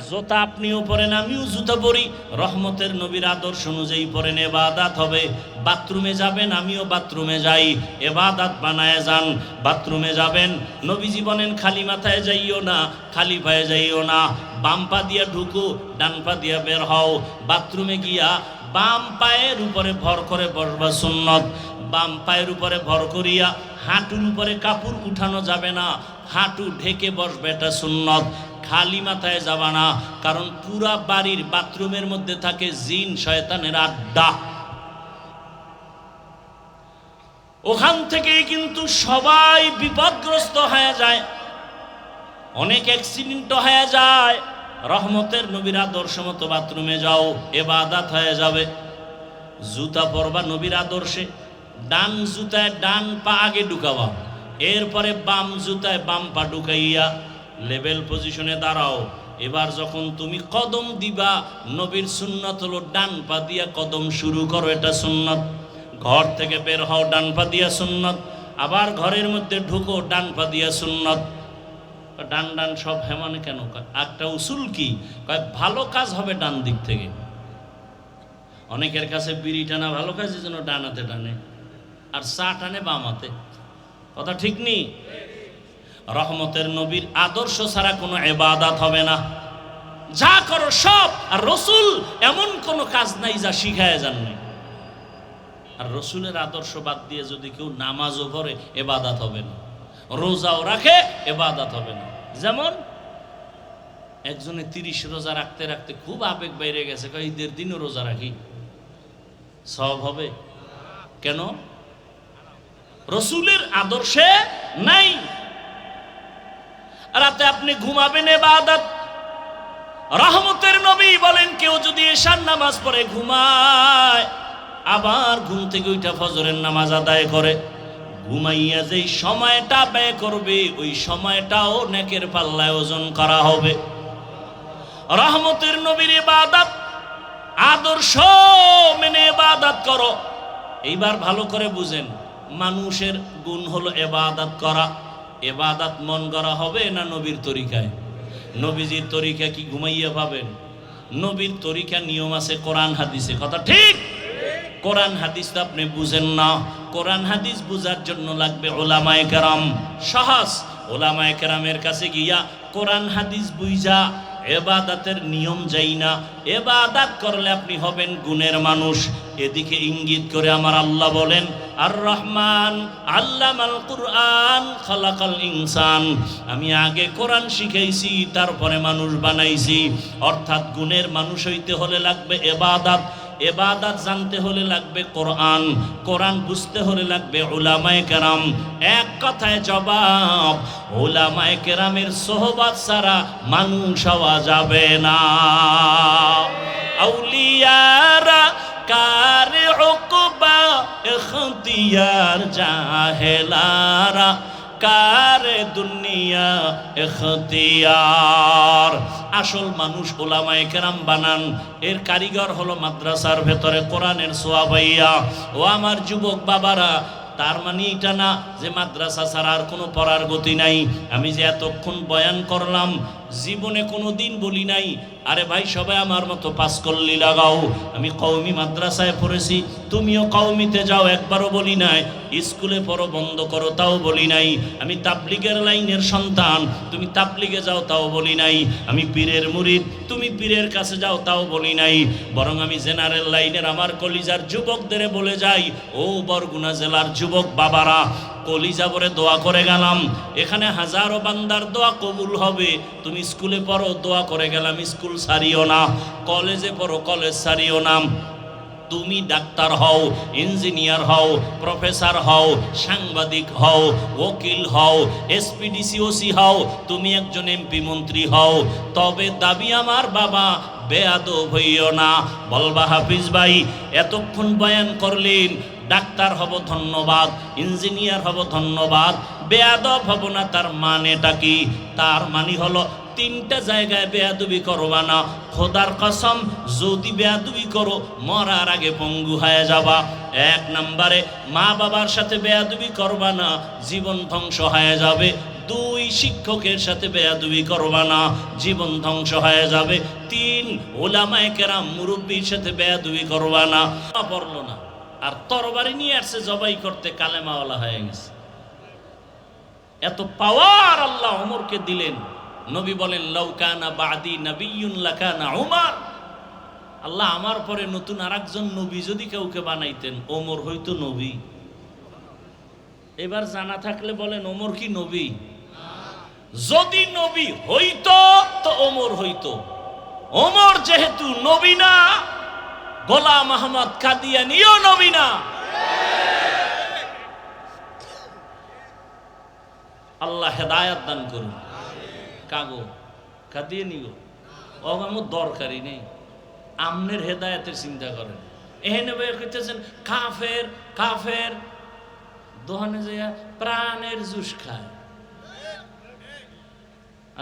জুতা আপনিও পরেন, আমিও জুতা পরি, রহমতের নবীর আদর্শ অনুযায়ী পরেন, ইবাদত হবে। বাথরুমে যাবেন, আমিও বাথরুমে যাই, ইবাদত বানায় যান। বাথরুমে যাবেন, নবীজি বলেন খালি মাথায় যাইও না, খালি পায়ে যাইও না, বাম পা দিয়া ঢুকো, ডান পা দিয়া বের হও। বাথরুমে গিয়া বাম পায়ের উপরে ভর করে বসবা সুন্নত। বাম পায়ের উপরে ভর করিয়া হাঁটুর উপরে কাপড় উঠানো যাবে না, হাঁটু ঢেকে বসবে, এটা সুন্নত। খালি মাথায় যাবা না, কারণ পুরা বাড়ির বাথরুমের মধ্যে থাকে জিন শয়তানের আড্ডা। ওখান থেকেই কিন্তু সবাই বিপদগ্রস্ত হয়ে যায়, অনেক অ্যাক্সিডেন্ট হয়ে যায়। রহমতের নবীর আদর্শ মতো বাথরুমে যাও, ইবাদত হয়ে যাবে। জুতা পরবা নবীর আদর্শে, ডান জুতায় ডান পা আগে ঢুকাবা, এরপরে বাম জুতায় বাম পা ঢুকাইয়া লেভেল পজিশনে দাঁড়াও। এবার যখন তুমি কদম দিবা, নবীর সুন্নত হলো ডান পা দিয়া কদম শুরু করো, এটা সুন্নত। ঘর থেকে বের হও ডান পা দিয়া সুন্নত, আবার ঘরের মধ্যে ঢুকো ডান পা দিয়া সুন্নত। ডান ডান সব হেমানে কেন? একটা উসুল কি কয়, ভালো কাজ হবে ডান দিক থেকে। অনেকের কাছে বিড়ি টানা ভালো কাজ, এই জন্য ডান হাতে টানে, আর চা টানে বাম হাতে। কথা ঠিক নেই? রহমতের নবীর আদর্শ ছাড়া কোনো ইবাদত হবে না, যা করো সব। আর রসুল এমন কোনো কাজ নাই যা শিখায় যান নাই। আর রসুলের আদর্শ বাদ দিয়ে যদি কেউ নামাজও পড়ে, ইবাদত হবে না। রোজাও রাখে, ইবাদত হবে না। যেমন একজনে 30 রোজা রাখতে রাখতে খুব আবেগ বাইরে গেছে, ঈদের দিনও রোজা রাখি, সব হবে কেন? রসুলের আদর্শে নাই। রাতে আপনি ঘুমাবেন, ইবাদত। রহমতের নবী বলেন, কেউ যদি এশার নামাজ পড়ে ঘুমায়, আবার ঘুম থেকে উঠা ফজরের নামাজ আদায় করে, ঘুমাইয়া যেই সময়টা ব্যয় করবে, ওই সময়টাও নেকের পাল্লায় ওজন করা হবে। রহমতের নবীর ইবাদত আদর্শ মেনে ইবাদত করো। এইবার ভালো করে বুঝেন, মানুষের গুণ হলো ইবাদত করা। ইবাদত মন করা হবে না নবীর তরিকায়? নবীজির তরিকা কি ঘুমাইয়া পাবেন? নবীর তরিকা নিয়ম আছে কোরআন হাদিসে, কথা ঠিক? কোরআন হাদিস তো আপনি বুঝেন না। কোরআন হাদিস বুঝার জন্য লাগবে ওলামায়ে কেরাম। সহজ ওলামায়ে কেরামের কাছে গিয়া কোরআন হাদিস বুঝা ইবাদতের নিয়ম যাই না। ইবাদত করলে আপনি হবেন গুণের মানুষ। এদিকে ইঙ্গিত করে আমার আল্লাহ বলেন, আর রহমান আল্লামাল কুরআন খালাকাল ইনসান। আমি আগে কোরআন শিখাইছি, তারপরে মানুষ বানাইছি। অর্থাৎ গুণের মানুষ হইতে হলে লাগবে ইবাদত, ইবাদত জানতে হলে লাগবে কোরআন, কোরআন বুঝতে হলে লাগবে উলামায়ে কেরাম। এক কথায় জবাব, উলামায়ে কেরামের সোহবত ছাড়া মানুষ হওয়া যাবে না। আউলিয়ারা কারে উকবা ইখতিয়ার, জাহেলারা কারে দুনিয়া ইখতিয়ার। আসল মানুষ উলামায়ে কেরাম বানান, এর কারিগর হলো মাদ্রাসার ভেতরে কোরআনের সোয়াবাইয়া। ও আমার যুবক বাবারা, তার মানে এটা না যে মাদ্রাসা ছাড়া আর কোনো পড়ার গতি নাই। আমি যে এতক্ষণ বয়ান করলাম, জীবনে কোনো দিন বলি নাই আরে ভাই সবাই আমার মতো পাস কল্লি লাগাও। আমি কওমি মাদ্রাসায় পড়েছি, তুমিও কওমিতে যাও, একবারও বলি নাই। স্কুলে পড়ো বন্ধ করো, তাও বলি নাই। আমি তাবলিগের লাইনের সন্তান, তুমি তাবলিগে যাও, তাও বলি নাই। আমি পীরের মুরিদ, তুমি পীরের কাছে যাও, তাও বলি নাই। বরং আমি জেনারেল লাইনের আমার কলিজার যুবকদের বলে যাই, ও বরগুনা জেলার যুবক বাবারা, কলিজা ভরে দোয়া করে গেলাম, এখানে হাজারো বান্দার দোয়া কবুল হবে। তুমি স্কুলে পড়ো, দোয়া করে গেলাম, স্কুল ছাড়িও না। কলেজে পড়ো, কলেজ ছাড়িও না। তুমি ডাক্তার হও, ইঞ্জিনিয়ার হও, প্রফেসর হও, সাংবাদিক হও, ওকিল হও, এসপিডিসিওসি হও, তুমি একজন এমপি মন্ত্রী হও, তবে দাবি আমার বাবা বেয়াদব হইও না। বলবা হাফিজ ভাই এতক্ষণ বয়ান করলেন, ডাক্তার হব ধন্যবাদ, ইঞ্জিনিয়ার হব ধন্যবাদ, বেয়াদব হব না, তার মানেটা কি? তার মানে হলো তিনটা জায়গায় বেয়াদবি করবা না। খোদার কসম, যদি বেয়াদবি করো মরার আগে পঙ্গু হয়ে যাবা। এক নম্বরে মা বাবার সাথে বেয়াদবি করবা না, জীবন ধ্বংস হয়ে যাবে। দুই, শিক্ষকের সাথে বেয়াদবি করবা না, জীবন ধ্বংস হয়ে যাবে। তিন, ওলামায়ে কেরাম মুরব্বির সাথে বেয়াদবি করবা না। পড়লো না, আর তরবারি নিয়ে আসছে জবাই করতে, কালেমাওয়ালা হয়ে গেছে। এত পাওয়ার আল্লাহ ওমরকে দিলেন। নবী বলেন, লাউ কানা বাদি নবিয়্যুন লাকানা উমর। আল্লাহ আমার পরে নতুন আরেকজন নবী যদি কাউকে বানাইতেন ওমর হইতো নবী। এবার জানা থাকলে বলেন ওমর কি নবী? যদি নবী হইতো তো ওমর হইতো। ওমর যেহেতু নবী না, গোলাম আহমদ কাদিয়ানীও নবী না। আল্লাহ হেদায়াত দান করুন। কাগো কাদিয়ানী গো ও আমার দরকারই নেই, আমনের হেদায়াতের চিন্তা করেন। এখানে বই কইতেছেন কাফের কাফের, দোহানে যাইয়া প্রাণের জুস খায়।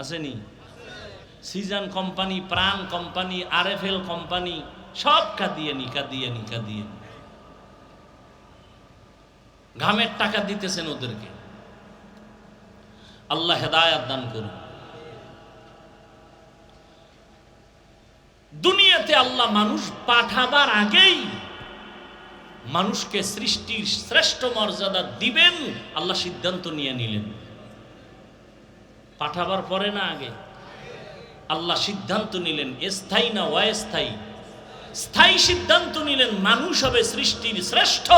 আসেনি? সিজন কোম্পানি, প্রাণ কোম্পানি, আরএফএল কোম্পানি সব কাদিয়ানি কাদিয়ানি কাদিয়ানি। ঘামের টাকা দিতেছেন ওদেরকে। আল্লাহ হেদায়াত দান করুন। দুনিয়াতে আল্লাহ মানুষ পাঠাবার আগেই মানুষকে সৃষ্টির শ্রেষ্ঠ মর্যাদা দিবেন আল্লাহ সিদ্ধান্ত নিয়ে নিলেন। পাঠাবার পরে না আগে আল্লাহ সিদ্ধান্ত নিলেন, স্থায়ী না অস্থায়ী। স্থায়ী সিদ্ধান্ত নিলেন মানুষ হবে সৃষ্টির শ্রেষ্ঠ।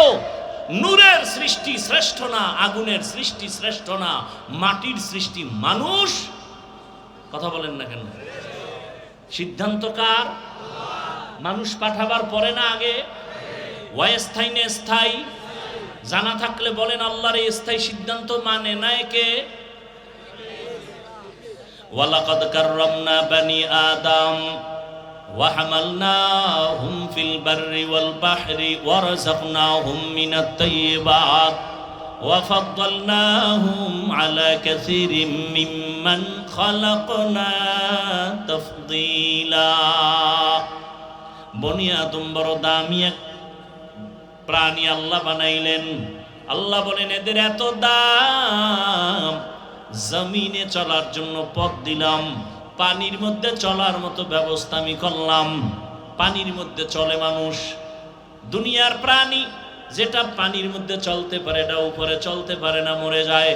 নূরের সৃষ্টি শ্রেষ্ঠ না, আগুনের সৃষ্টি শ্রেষ্ঠ না, মাটির সৃষ্টি মানুষ। কথা বলেন না কেন? সিদ্ধান্ত কার? মানুষ পাঠাবার পরে না আগে? অস্থায়ী না স্থায়ী? জানা থাকলে বলেন আল্লাহর এই স্থায়ী সিদ্ধান্ত মানে না একে? ওয়ালাকাদ কাররামনা বানি আদম ওয়া হামালনাহুম ফিল বাররি ওয়াল বাহরি ওয়া রাযাকনাহুম মিনাত তাইয়্যিবাত ওয়া ফাদ্দালনাহুম আলা কাসীরিম মিম্মান খালাকনা তাফদীলা। বনি আদম বড় দামি এক প্রাণী আল্লাহ বানাইলেন। আল্লাহ বলেন এদের এত দাম, জমিনে চলার জন্য পথ দিলাম, পানির মধ্যে চলার মতো ব্যবস্থা আমি করলাম। পানির মধ্যে চলে মানুষ। দুনিয়ার প্রাণী যেটা পানির মধ্যে চলতে পারে এটা উপরে চলতে পারে না, মরে যায়।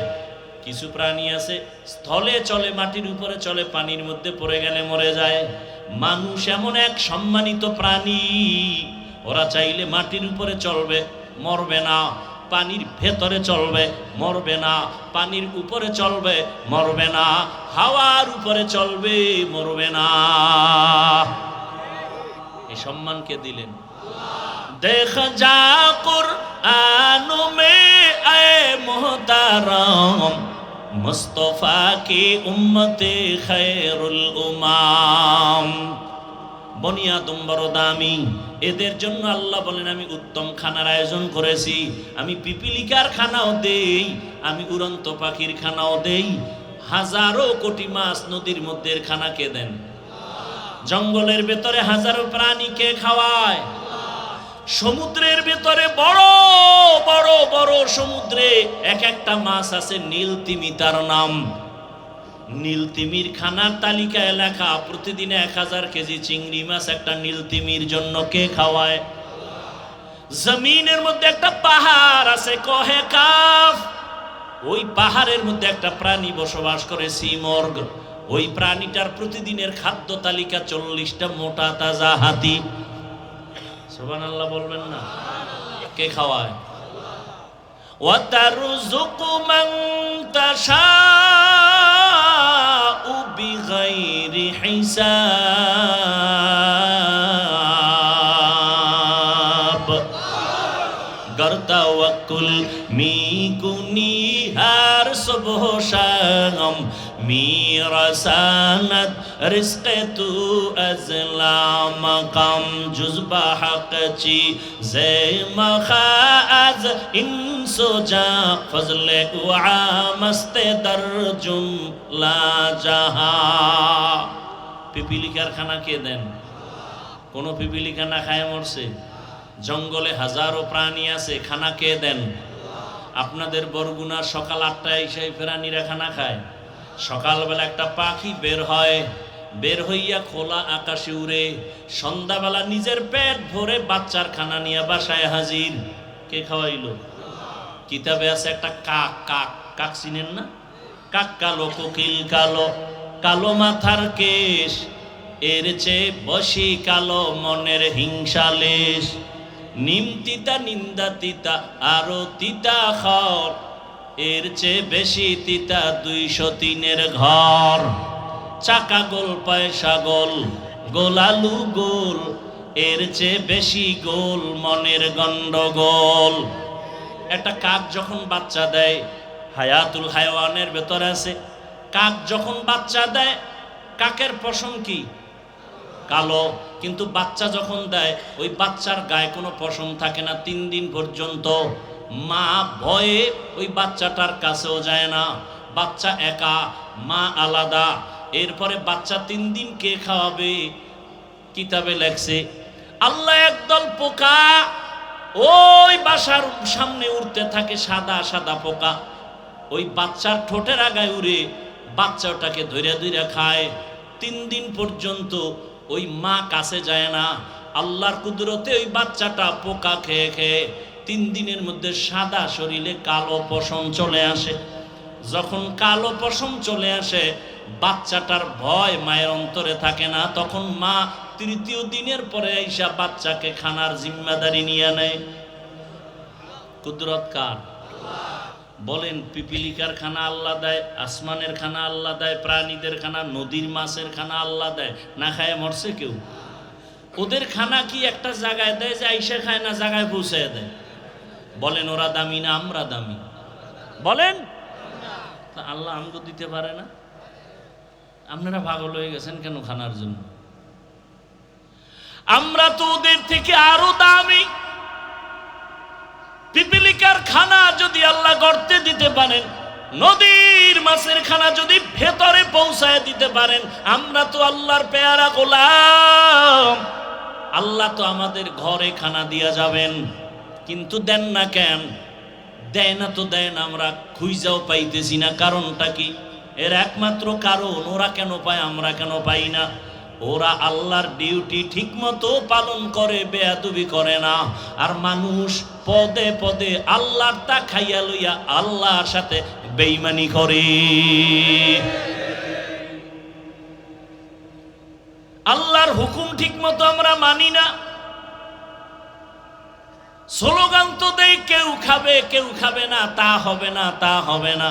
কিছু প্রাণী আছে স্থলে চলে, মাটির উপরে চলে, পানির মধ্যে পড়ে গেলে মরে যায়। মানুষ এমন এক সম্মানিত প্রাণী, ওরা চাইলে মাটির উপরে চলবে, মরবে না। পানির ভেতরে চলবে, মরবে না। পানির উপরে চলবে, মরবে না। হাওয়ার উপরে চলবে, মরবে না। এই সম্মান কে দিলেন? দেখ যা কুরআন মে আয়ে মুহতারাম মুস্তাফা কি উম্মতে খায়রুল উমাম। বনি আদম বড় দামি, এদের জন্য আল্লাহ বলেন আমি উত্তম খানার আয়োজন করেছি। আমি পিপিলিকার খানাও দেই, আমি উড়ন্ত পাখির খানাও দেই। হাজারো কোটি মাছ নদীর মধ্যে খানা কে দেন? জঙ্গলের ভেতরে হাজারো প্রাণীকে খাওয়ায়। সমুদ্রের ভেতরে বড় বড় বড় সমুদ্রে এক একটা মাছ আছে, নীল তিমি তার নাম। নীল তিমির খানার তালিকায় লেখা প্রতিদিন 1000 কেজি চিংড়ি মাছ একটা নীল তিমির জন্য কে খাওয়ায়? জমিনের মধ্যে একটা পাহাড় আছে কহে কাফ, ওই পাহাড়ের মধ্যে একটা প্রাণী বসবাস করে সিমর্গ। ওই প্রাণীটার প্রতিদিনের খাদ্য তালিকা 40টা মোটা তাজা হাতি। সুবহানাল্লাহ বলবেন না? কে খাওয়ায়? ওয়া তারযুকু মান তাশাউ বিগাইরি হিসাব। গর তাওয়াক্কুল মি কুনি হার সুবহ শাম میرساند رزق تو از لامقام جزبه حق چی زیمخا از انسو جا فضل و عامست در جملا جہا. পিপিলিকার খানা কে দেন? কোন পিপিলিকা না খায় মরছে? জঙ্গলে হাজারো প্রাণী আছে, খানা কে দেন? আপনাদের বরগুনার সকাল 8টায় সেই প্রাণীরা খানা খায়। সকালবেলা একটা পাখি বের হয়, বের হইয়া খোলা আকাশে উড়ে, সন্ধ্যাবেলা নিজের পেট ভরে বাচ্চার খানা নিয়ে বাসায় হাজির। কে খাওয়াইলো? কিতাবে আছে একটা কাক। কাক কাক চিনেন না? কাক কালো, কোকিল কালো, কালো মাথার কেশ, এর চেয়ে বসি কালো মনের হিংসালেশ। নিম তিতা নিন্দা তিতা আরো তিতা খর, এর চেয়ে বেশি তিতা 203-এর ঘর। চাকা গোল পয়সা গোল, গোলালু গোল, এর চেয়ে বেশি গোল মনের গন্ডগোল। একটা কাক যখন বাচ্চা দেয়, হায়াতুল হায়াওয়ানের ভেতরে আছে, কাক যখন বাচ্চা দেয় কাকের পশম কি? কালো। কিন্তু বাচ্চা যখন দেয় ওই বাচ্চার গায়ে কোনো পশম থাকে না 3 দিন পর্যন্ত। মা ভয়ে ওই বাচ্চাটার কাছেও যায় না, বাচ্চা একা, মা আলাদা। এরপরে বাচ্চা 3 দিন কে খাওয়াবে? কিতাবে লেখছে আল্লাহ একদল পোকা ওই বাসার সামনে উড়তে থাকে, সাদা সাদা পোকা, ওই বাচ্চার ঠোঁটের আগায় উড়ে বাচ্চা ওটাকে ধরে ধরে খায়। 3 দিন পর্যন্ত ওই মা কাছে যায় না। আল্লাহর কুদরতে ওই বাচ্চাটা পোকা খেয়ে খেয়ে 3 দিনের মধ্যে সাদা শরীরে কালো পশম চলে আসে। যখন কালো পশম চলে আসে বাচ্চাটার ভয় মায়ের অন্তরে থাকে না, তখন মা 3য় দিনের পরে আইসা বাচ্চাকে খানার জিম্মাদারি নিয়ে নেয়। কুদরত কার? বলেন, পিপিলিকার খানা আল্লাহ দেয়, আসমানের খানা আল্লাহ দেয়, প্রাণীদের খানা, নদীর মাছের খানা আল্লাহ দেয়। না খায় মরছে কেউ? ওদের খানা কি একটা জায়গায় দেয় যে আইসা খায়, না জায়গায় পৌঁছায় দেয়? বলেন, ওরা দামি না আমরা দামি? বলেন, আল্লাহ আমগো দিতে পারে না? আপনারা পাগল হয়ে গেছেন কেন খানার জন্য? আমরা তো ওদের থেকে আরো দামি। পিপিলিকার খানা যদি আল্লাহ গর্তে দিতে পারেন, নদীর মাছের খানা যদি ভেতরে পৌঁছায় দিতে পারেন, আমরা তো আল্লাহর পেয়ারা গোলাম। আল্লাহ তো আমাদের ঘরে খানা দিয়া যাবেন, কিন্তু দেন না কেন? দেয় না তো দেন, আমরা খুঁজাও পাইতেছি না। কারণটা কি? এর একমাত্র কারণ, ওরা কেন পায় আমরা কেন পাই না? ওরা আল্লাহর ডিউটি ঠিক মতো পালন করে, বেয়াদবি করে না। আর মানুষ পদে পদে আল্লাহর তা খাইয়া লইয়া আল্লাহর সাথে বেঈমানি করে। আল্লাহর হুকুম ঠিক মতো আমরা মানি না। স্লোগান তো দেই কেউ খাবে কেউ খাবে না, তা হবে না তা হবে না।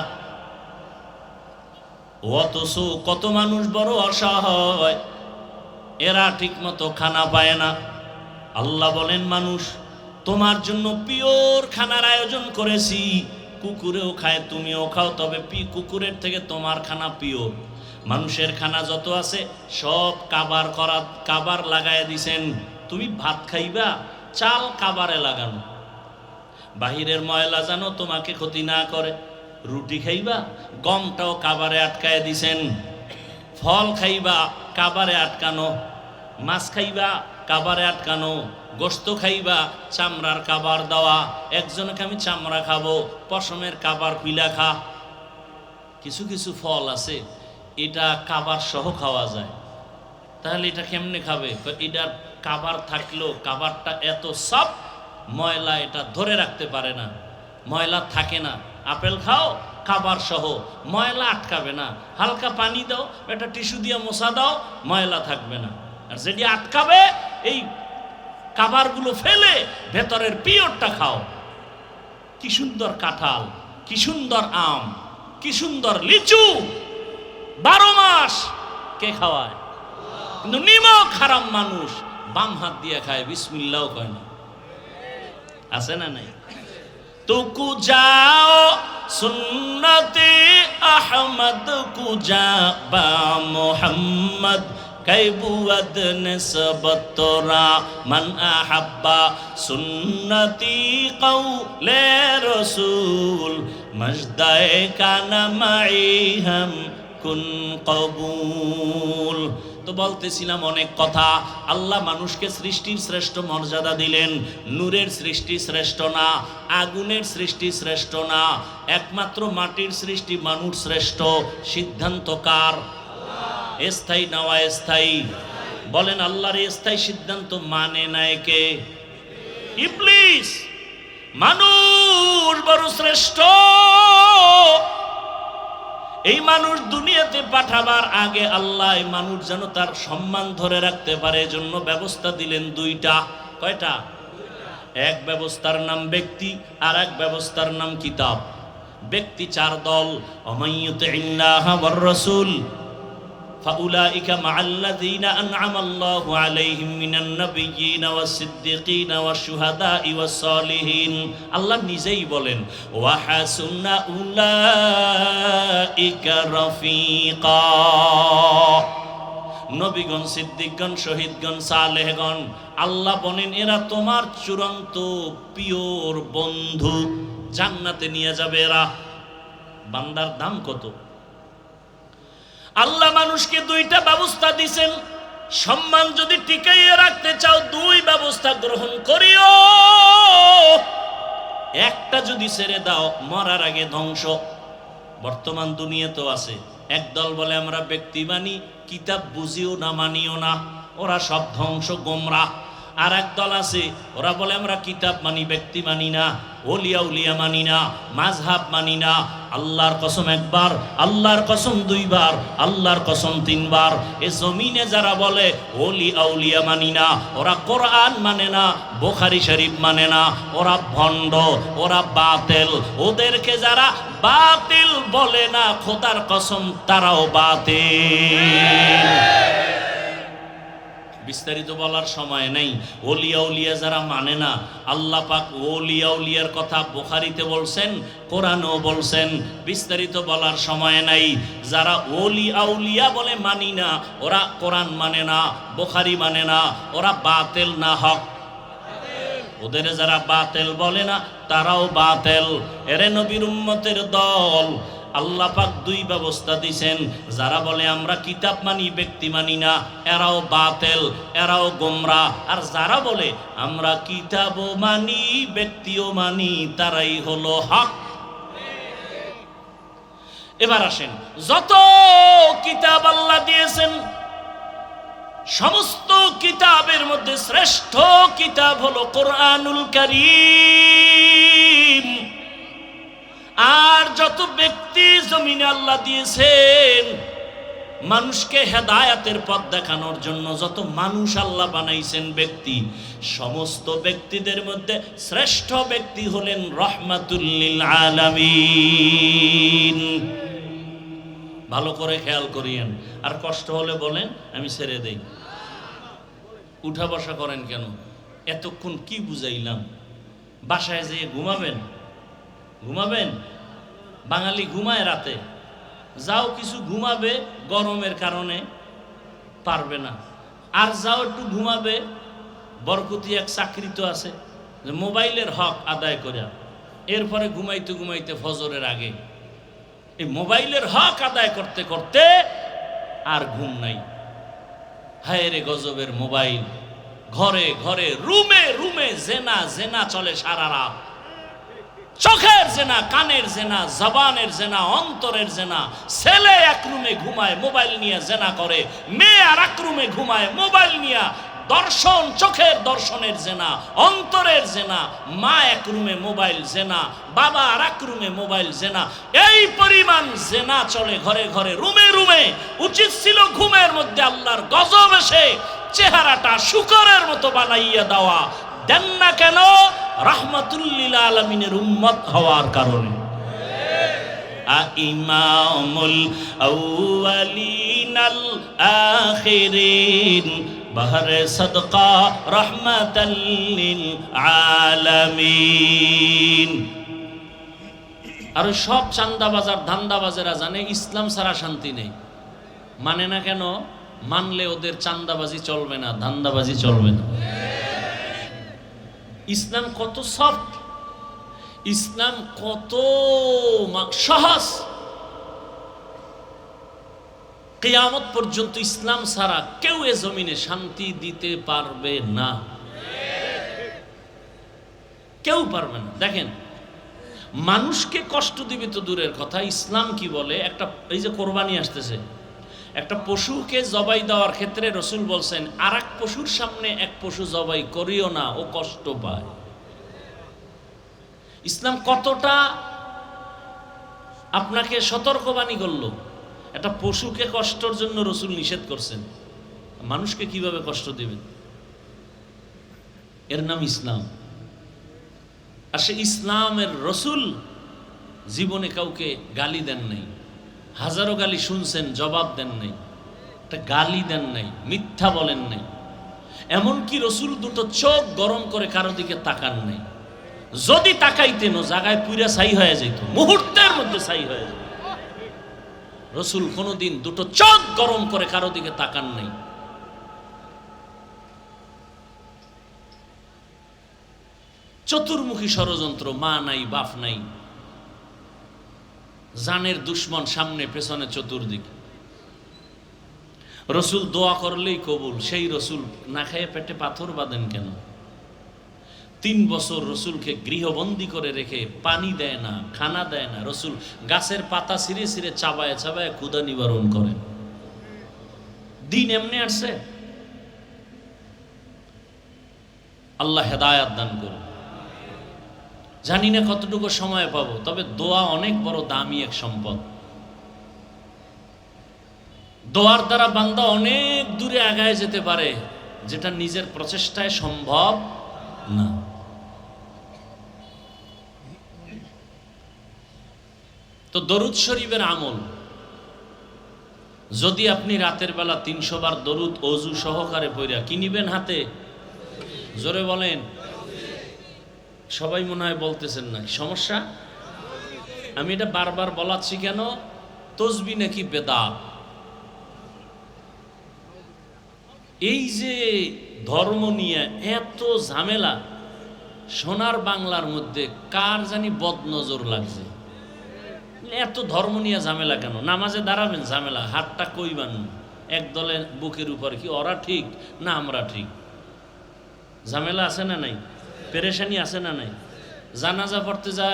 অথচ কত মানুষ বড় অসহায়, এরা ঠিক মতো খানা পায় না। আল্লাহ বলেন, মানুষ তোমার জন্য পিওর খানার আয়োজন করেছি, কুকুরেও খায় তুমিও খাও, তবে কুকুরের থেকে তোমার খানা পিওর। মানুষের খানা যত আছে সব কাবার লাগায় দিছেন। তুমি ভাত খাইবা, চাল কাবারে লাগানো। বাহিরের ময়লা জানো তোমাকে ক্ষতি না করে। রুটি খাইবা, গমটাও কাবারে আটকায় দিছেন। ফল খাইবা, কাবারে আটকানো। মাছ খাইবা, কাবারে আটকানো। গোস্ত খাইবা, চামড়ার কাবার দেওয়া। একজনকে আমি চামড়া খাবো, পশমের কাবার পিলা খা। কিছু কিছু ফল আছে এটা কাবার সহ খাওয়া যায়। তাহলে এটা কেমনে খাবে? এটার কাবার থাকলেও কাবারটা এত সব ময়লা এটা ধরে রাখতে পারে না, ময়লা থাকে না। আপেল খাও কাবার সহ, ময়লা আটকাবে না। হালকা পানি দাও, একটা টিস্যু দিয়ে মোছা দাও, ময়লা থাকবে না। আর যেটি আটকাবে এই কাবারগুলো ফেলে ভেতরের পিওরটা খাও। কি সুন্দর কাঁঠাল, কি সুন্দর আম, কি সুন্দর লিচু, 12 মাস কে খাওয়ায়? কিন্তু নিমক হারাম মানুষ বাম হাত দিয়ে খায়, বিসমিল্লাহও কয় না। আছে না নাই? তুকু যাও সুন্নতে আহমদ কুজা বা মোহাম্মদ কৈবুয়াদ নিসবতরা মান আহাব্বা সুন্নতি কওলে রাসূল মজদায়ে কানা মাই হাম কুন কবুল। তো বলতেছিলাম অনেক কথা। আল্লাহ মানুষকে সৃষ্টির শ্রেষ্ঠ মর্যাদা দিলেন। নূরের সৃষ্টি শ্রেষ্ঠ না, আগুনের সৃষ্টি শ্রেষ্ঠ না, একমাত্র মাটির সৃষ্টি মানুষ শ্রেষ্ঠ। সিদ্ধান্ত কার? স্থায়ী না অস্থায়ী? বলেন, আল্লাহর স্থায়ী সিদ্ধান্ত মানে নাই কে? ইবলিস। মানুষ বড় শ্রেষ্ঠ, এই মানুষ দুনিয়াতে পাঠাবার আগে আল্লাহ এই মানুষ যেন তার সম্মান ধরে রাখতে পারে এজন্য ব্যবস্থা দিলেন দুইটা। কয়টা? এক ব্যবস্থার নাম ব্যক্তি, আর এক ব্যবস্থার নাম কিতাব। ব্যক্তি চার দল, অমাইয়ুতিল্লাহ ওয়ার রাসূল ফাউলাইকা মাআল্লাযীনা আন'আমাল্লাহু আলাইহিম মিনান নাবিয়্যিনা ওয়াস সিদ্দীকিনা ওয়াশ শুহাদাই ওয়াস সালিহিন। আল্লাহ নিজেই বলেন ওয়া হাসুনা উলাইকা রাফিকা। নবীগণ, সিদ্দিকগণ, শহীদগণ, সালেহগণ, আল্লাহ বলেন এরা তোমার চূড়ান্ত পিওর বন্ধু, জান্নাতে নিয়ে যাবে এরা। বান্দার দাম কত! আল্লাহ মানুষকে দুইটা ব্যবস্থা দিয়েছেন, সম্মান যদি টিকাইয়ে রাখতে চাও দুই ব্যবস্থা গ্রহণ করিও। একটা যদি ছেড়ে দাও মরার আগে ধ্বংস। বর্তমান দুনিয়া তো আছে, একদল বলে আমরা ব্যক্তি মানি, কিতাব বুঝিও না, মানিও না, ওরা সব ধ্বংস, গোমরাহ। আর একদল আছে ওরা বলে আমরা কিতাব মানি, ব্যক্তি মানি না, ওলিয়া উলিয়া মানি না, মাযহাব মানি না। আল্লাহর কসম একবার, আল্লাহর কসম দুইবার, আল্লাহর কসম তিনবার। এ জমিনে যারা বলে ওলি আউলিয়া মানি না, ওরা কোরআন মানে না, বুখারী শরীফ মানে না, ওরা ভণ্ড, ওরা বাতিল। ওদেরকে যারা বাতিল বলে না, খোদার কসম তারাও বাতিল। বিস্তারিত বলার সময় নেই। ওলিয়া উলিয়া যারা মানে না, আল্লাহ পাক ওলিয়া উলিয়ার কথা বুখারীতে বলছেন, কোরআনেও বলছেন, বিস্তারিত বলার সময় নাই। যারা ওলি আউলিয়া বলে মানি না, ওরা কোরআন মানে না, বুখারী মানে না, ওরা বাতিল না হক। ওদের যারা বাতিল বলে না তারাও বাতিল। এরে নবীর উম্মতের দল, আল্লাহ পাক দুই ব্যবস্থা দিয়েছেন। যারা বলে আমরা কিতাব মানি, ব্যক্তি মানি না, এরাও বাতিল, এরাও গোমরাহ। আর যারা বলে আমরা কিতাবও মানি, ব্যক্তিও মানি, তারাই হলো হক। এবার আসেন, যত কিতাব আল্লাহ দিয়েছেন সমস্ত কিতাবের মধ্যে শ্রেষ্ঠ কিতাব হলো কোরআনুল কারীম। আর যত ব্যক্তি জমিনে আল্লাহ দিয়েছেন মানুষকে হেদায়েতের পথ দেখানোর জন্য, যত মানুষ আল্লাহ বানাইছেন ব্যক্তি, সমস্ত ব্যক্তিদের মধ্যে শ্রেষ্ঠ ব্যক্তি হলেন রহমাতুল লিল আলামিন। ভালো করে খেয়াল করিয়েন। আর কষ্ট হলে বলেন আমি ছেড়ে দেই। উঠা বসা করেন কেন? এতক্ষণ কি বুঝাইলাম? বাসায় যেয়ে ঘুমাবেন? ঘুমাবেন? বাঙালি ঘুমায় রাতে, যাও কিছু ঘুমাবে, গরমের কারণে পারবে না। আর যাও একটু ঘুমাবে, বরকতি এক চাকরি তো আছে যে মোবাইলের হক আদায় করে, এরপরে ঘুমাইতে ঘুমাইতে ফজরের আগে এই মোবাইলের হক আদায় করতে করতে আর ঘুম নাই। হায় রে গজবের মোবাইল! ঘরে ঘরে, রুমে রুমে জেনা, জেনা চলে সারা রাত। চোখের জেনা, কানের জেনা, জবানের জেনা, অন্তরের জেনা। ছেলে এক রুমে ঘুমায় মোবাইল নিয়ে জেনা করে, মেয়ে আর এক রুমে ঘুমায় মোবাইল নিয়ে দর্শন, চোখের দর্শনের জেনা, অন্তরের জেনা। মা এক রুমে মোবাইল জেনা, বাবা আর এক রুমে মোবাইল জেনা। এই পরিমাণ জেনা চলে ঘরে ঘরে, রুমে রুমে। উচিত ছিল ঘুমের মধ্যে আল্লাহর গজব এসে চেহারাটা শুকরের মতো বানাইয়া দেওয়া, দেন না কেন? রাহমাতুল লিল আলামিনের উম্মত হওয়ার কারণে। ইমামুল আউয়ালিনাল আখিরিন বাহরে সাদকা রাহমাতাল লিল আলামিন। আর সব চান্দাবাজার ধান্দাবাজেরা জানে ইসলাম ছাড়া শান্তি নেই। মানে না কেন? মানলে ওদের চান্দাবাজি চলবে না, ধান্দাবাজি চলবে না। ইসলাম কত সফট, ইসলাম কত সহজ। কিয়ামত পর্যন্ত ইসলাম ছাড়া কেউ এ জমিনে শান্তি দিতে পারবে না, কেউ পারবে না। দেখেন, মানুষকে কষ্ট দিবে তো দূরের কথা, ইসলাম কি বলে? একটা এই যে কোরবানি আসতেছে, একটা পশুকে জবাই দেওয়ার ক্ষেত্রে রসুল বলছেন আর এক পশুর সামনে এক পশু জবাই করিও না, ও কষ্ট পায়। ইসলাম কতটা আপনাকে সতর্কবাণী করলো। একটা পশুকে কষ্টের জন্য রসুল নিষেধ করছেন, মানুষকে কিভাবে কষ্ট দিবেন? এর নাম ইসলাম। আর সে ইসলামের রসুল জীবনে কাউকে গালি দেন নাই, হাজারো গালি শুনছেন, জবাব দেন নাই, একটা গালি দেন নাই, মিথ্যা বলেন নাই। এমনকি রসুল দুটো চোখ গরম করে কারো দিকে তাকান নাই। যদি তাকাইতেন ও জায়গায় পুরা ছাই হয়ে যেত, মুহূর্তের মধ্যে ছাই হয়ে যেত। রসুল কোনোদিন দুটো চোখ গরম করে কারো দিকে তাকান নাই। চতুর্মুখী ষড়যন্ত্র, মা নাই বাপ নাই, জানের দুশ্মন সামনে পেছনে চতুর্দিকে। রসুল দোয়া করলেই কবুল। সেই রসুল না খেয়ে পেটে পাথর বাঁধেন কেন? 3 বছর রসুলকে গৃহবন্দী করে রেখে পানি দেয় না, খানা দেয় না। রসুল গাছের পাতা ছিঁড়ে ছিঁড়ে চাবায় চাবায় ক্ষুধা নিবারণ করেন। দিন এমনি আসছে। আল্লাহ হেদায়াত দান করুন। জানি না কতটুকু সময় পাবো, তবে দোয়া অনেক বড় দামি এক সম্পদ। দোয়ার দ্বারা বান্দা অনেক দূরে আগায় যেতে পারে, যেটা নিজের প্রচেষ্টায় সম্ভব না। তো দরুদ শরীফের আমল, যদি আপনি রাতের বেলা 300 বার দরুদ অজু সহকারে পড়া, কি নিবেন হাতে? জোরে বলেন। সবাই মনে হয় বলতেছেন না, সমস্যা? আমি এটা বারবার বলাচ্ছি কেন? তসবি নাকি বেদাত। এই যে ধর্ম নিয়ে এত ঝামেলা, সোনার বাংলার মধ্যে কার জানি বদনজর লাগছে। এত ধর্ম নিয়ে ঝামেলা কেন? নামাজে দাঁড়াবেন ঝামেলা, হাতটা কইবান এক দলের বুকের উপর, কি ওরা ঠিক না আমরা ঠিক? ঝামেলা আছে না নাই? পেরেশানি আছে না নাই? জানাজা পড়তে যা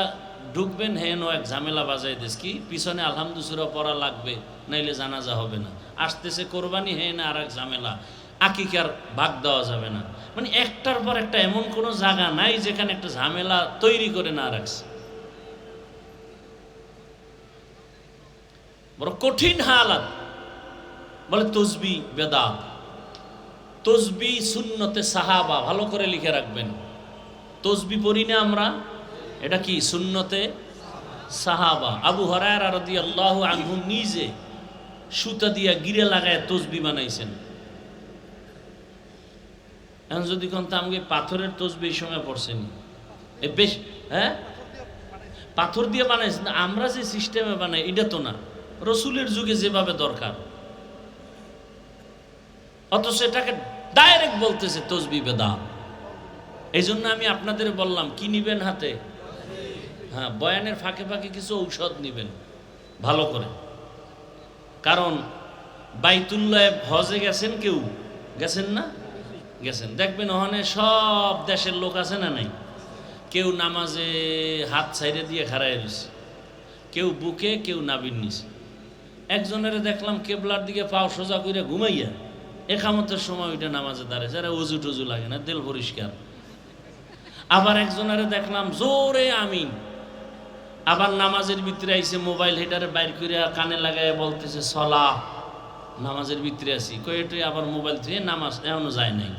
ঢুকবেন, হেন এক ঝামেলা বাজাই দিস, কি পিছনে আলহামদুলিল্লাহ পড়া লাগবে, নাইলে জানাজা হবে না। আসতেছে কোরবানি, হেন আর এক ঝামেলা, আকিকার ভাগ দেওয়া যাবে না। মানে একটার পর একটা এমন কোনো জায়গা নাই যেখানে একটা ঝামেলা তৈরি করে না রাখছে। বড় কঠিন হালাত। বলে তসবি বেদাত। তসবি সুন্নতে সাহাবা, ভালো করে লিখে রাখবেন। তসবি পড়ি না আমরা, এটা কি সুন্নতে সাহাবা। আবু হুরায়রা রাদিয়াল্লাহু আনহু নিজে সুতা দিয়া গিরে লাগায় তসবি বানাইছেন। এখন যদি কোন আমাকে পাথরের তসবি এই সময় পড়ছেন, বেশ, হ্যাঁ পাথর দিয়ে বানাইছেন। আমরা যে সিস্টেমে বানাই এটা তো না, রসুলের যুগে যেভাবে দরকার, অথচ এটাকে ডাইরেক্ট বলতেছে তসবি বেদাত। এই জন্য আমি আপনাদের বললাম, কি নিবেন হাতে? হ্যাঁ, বয়ানের ফাঁকে ফাঁকে কিছু ঔষধ নিবেন ভালো করে। কারণ বাইতুল্লাহ হজে গেছেন, কেউ গেছেন না? গেছেন। দেখবেন ওখানে সব দেশের লোক আছে না নাই? কেউ নামাজে হাত ছাইড়ে দিয়ে খাড়ায় রয়েছে, কেউ বুকে, কেউ নাবির নিচে। একজনের দেখলাম কেবলার দিকে পাও সোজা করে ঘুমাইয়া একামতের সময় ওইটা নামাজে দাঁড়ায়, যারা উজু টুজু লাগে না, দিল পরিষ্কার। আবার একজনের দেখলাম জোরে আমিন, আবার নামাজের ভিতরে আইসে মোবাইল হেটারে বাইর করে কানে লাগায় বলতেছে সলা, নামাজের ভিতরে আছি কয়েটে, আবার মোবাইল থেকে নামাজ এখনো যায় নাই।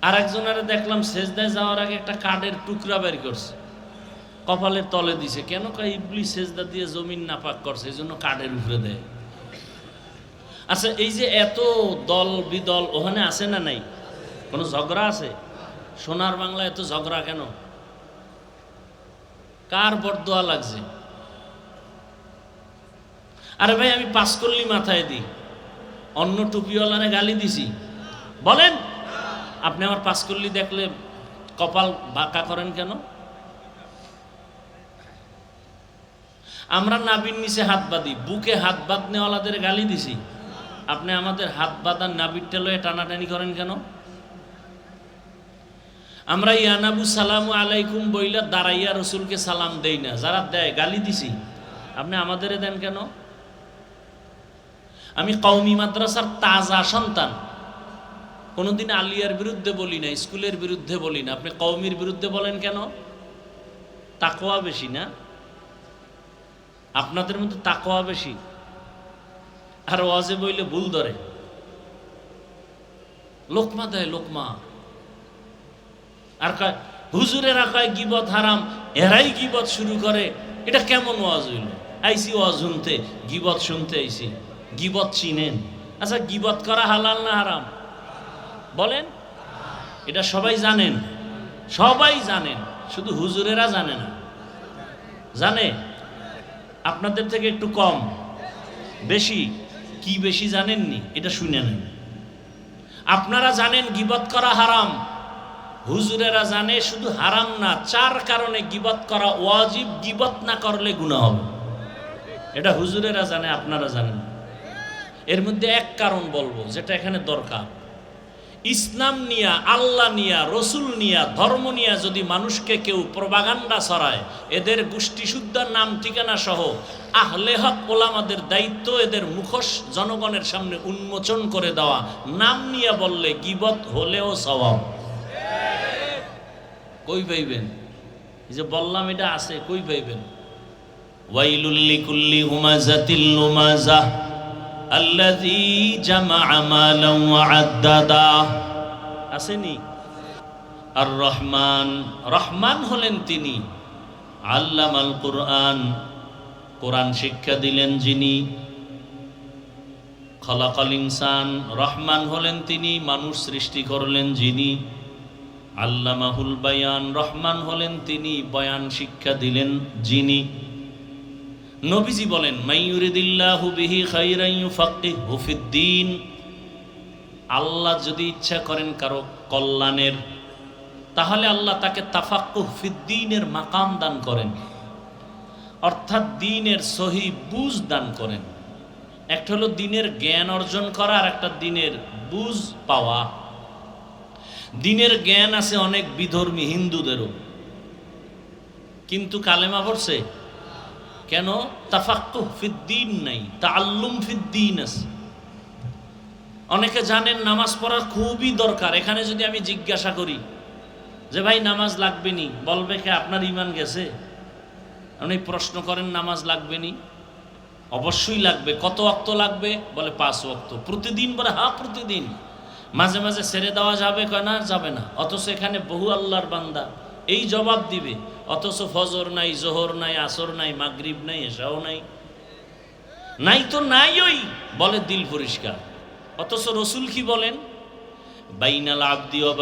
আর একজনের দেখলাম সেজদায় যাওয়ার আগে একটা কাঠের টুকরা বের করছে, কপালের তলে দিছে। কেন? ইবলিস সেজদা দিয়ে জমিন নাপাক করছে, এই জন্য কাঠের উপরে দেয়। আচ্ছা, এই যে এত দল বিদল ওখানে আছে না নাই? কোনো ঝগড়া আছে? সোনার বাংলা এত ঝগড়া কেন? কার বরদোয়া লাগছে? আরে ভাই, আমি পাঁচকল্লি মাথায় দিই, অন্য টুপিওয়ালারে গালি দিছি? বলেন, আপনি আমার পাঁচকল্লি দেখলে কপাল বাঁকা করেন কেন? আমরা নাবির নিচে হাত বাঁধি, বুকে হাত বাঁধনেওয়ালাদের গালি দিছি? আপনি আমাদের হাত বাঁধার নাবিরটা লয়ে টানাটানি করেন কেন? আমরা ইয়ানাবু সালামু আলাইকুম বইলা দাঁড়াইয়া রসুলকে সালাম দেই না, যারা দেয় গালি দিছি? আপনি আমাদের দেন কেন? আমি কওমি মাদ্রাসার তাজা সন্তান, কোনোদিন আলিয়ার বিরুদ্ধে বলি না, স্কুলের বিরুদ্ধে বলি না। আপনি কওমির বিরুদ্ধে বলেন কেন? তাকওয়া বেশি না? আপনাদের মধ্যে তাকওয়া বেশি, আর ওয়াজে বইলে ভুল ধরে, লোকমা দেয় লোকমা, আর কয় হুজুরেরা কয় গিবত হারাম, এরাই গিবত শুরু করে। এটা কেমন ওয়াজ হইল? আইসি ওয়াজ শুনতে, গিবত শুনতে আইসি। গিবত চিনেন? আচ্ছা, গিবত করা হালাল না হারাম বলেন? এটা সবাই জানেন, সবাই জানেন, শুধু হুজুরেরা জানে না। জানে? আপনাদের থেকে একটু কম, বেশি? কি বেশি জানেননি? এটা শুনে নেন। আপনারা জানেন গিবত করা হারাম, হুজুরেরা জানে শুধু হারাম না, 4 কারণে গিবত করা ওয়াজিব, গিবত না করলে গুনাহ হবে। এটা হুজুরেরা জানে, আপনারা জানেন। এর মধ্যে এক কারণ বলবো যেটা এখানে দরকার। ইসলাম নিয়া, আল্লাহ নিয়া, রসুল নিয়া, ধর্ম নিয়া যদি মানুষকে কেউ প্রপাগান্ডা ছড়ায়, এদের গোষ্ঠী শুদ্ধার নাম ঠিকানা সহ আহলে হক ওলামাদের দায়িত্ব এদের মুখোশ জনগণের সামনে উন্মোচন করে দেওয়া। নাম নিয়া বললে গিবত হলেও সওয়াব। কই পাইবেন? এই যে বললাম এটা আছে, কই পাইবেন? ওয়াইলুল লিকুল্লি হুমাযাতিল লুমাযাহ আল্লাযী জামাআ মালান ওয়া আদ্দাদা। আসেনি? আর রহমান, রহমান হলেন তিনি, আল্লামাল কুরআন, কোরআন শিক্ষা দিলেন যিনি, খলাকাল ইনসান, রহমান হলেন তিনি, মানুষ সৃষ্টি করলেন যিনি, আল্লামাহুল বায়ান, রহমান হলেন তিনি, বয়ান শিক্ষা দিলেন যিনি। নবীজি বলেন মাইয়ুরিদিল্লাহু বিহি খাইরান ইউফাক্কিহু ফিদ্দীন, আল্লাহ যদি ইচ্ছা করেন কারো কল্যাণের, তাহলে আল্লাহ তাকে তাফাক্কুহ ফিদ্দীনের মাকাম দান করেন, অর্থাৎ দ্বীনের সহি বুঝ দান করেন। একটা হলো দ্বীনের জ্ঞান অর্জন করা, আর একটা দ্বীনের বুঝ পাওয়া। দ্বীনের জ্ঞান আছে অনেক বিধর্মী হিন্দুদেরও, কিন্তু কালেমা পড়ছে কেন? তাফাক্কুহ ফিদ্দীন নাই, তাআল্লুম ফিদ্দীন আছে। অনেকে জানেন নামাজ পড়া খুবই দরকার। এখানে যদি আমি জিজ্ঞাসা করি যে ভাই নামাজ লাগবে নি, বলবে কে আপনার ঈমান গেছে? আপনি প্রশ্ন করেন নামাজ লাগবে নি? অবশ্যই লাগবে। কত ওয়াক্ত লাগবে? বলে 5 ওয়াক্ত। প্রতিদিন? বলে হ্যাঁ প্রতিদিন। মাঝে মাঝে ছেড়ে দেওয়া যাবে? কয় না যাবে না। অথচ এখানে বহু আল্লাহর বান্দা এই জবাব দিবে, অথচ ফজর নাই, জোহর নাই, আসর নাই, মাগরিব নাই, এশাও নাই, নাই তো নাই, ওই বলে দিল পরিষ্কার। অথচ রসুল কি বলেন? বাইনাল আবদি ওয়া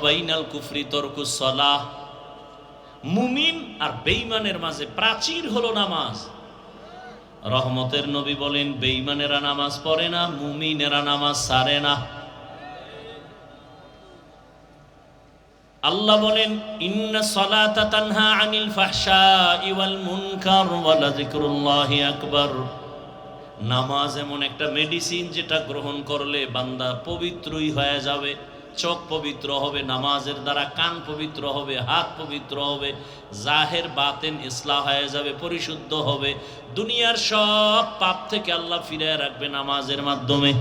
বাইনাল কুফরি তরকুস সালাহ, মুমিন আর বেঈমানের মাঝে প্রাচীর হলো নামাজ। রহমতের নবী বলেন বেঈমানেরা নামাজ পড়ে না, মুমিনেরা নামাজ ছাড়ে না। আল্লাহ বলেন ইন্না সালাতা তানহা আনিল ফাহশাই ওয়াল মুনকার ওয়া লাযিকরুল্লাহি আকবার, নামাজ এমন একটা মেডিসিন যেটা গ্রহণ করলে বান্দা পবিত্রই হয়ে যাবে। চোখ পবিত্র হবে নামাজের দ্বারা, কান পবিত্র হবে, হাত পবিত্র হবে, জাহের বাতেন ইসলাহ হয়ে যাবে, পরিশুদ্ধ হবে। দুনিয়ার সব পাপ থেকে আল্লাহ ফিরিয়ে রাখবে নামাজের মাধ্যমে।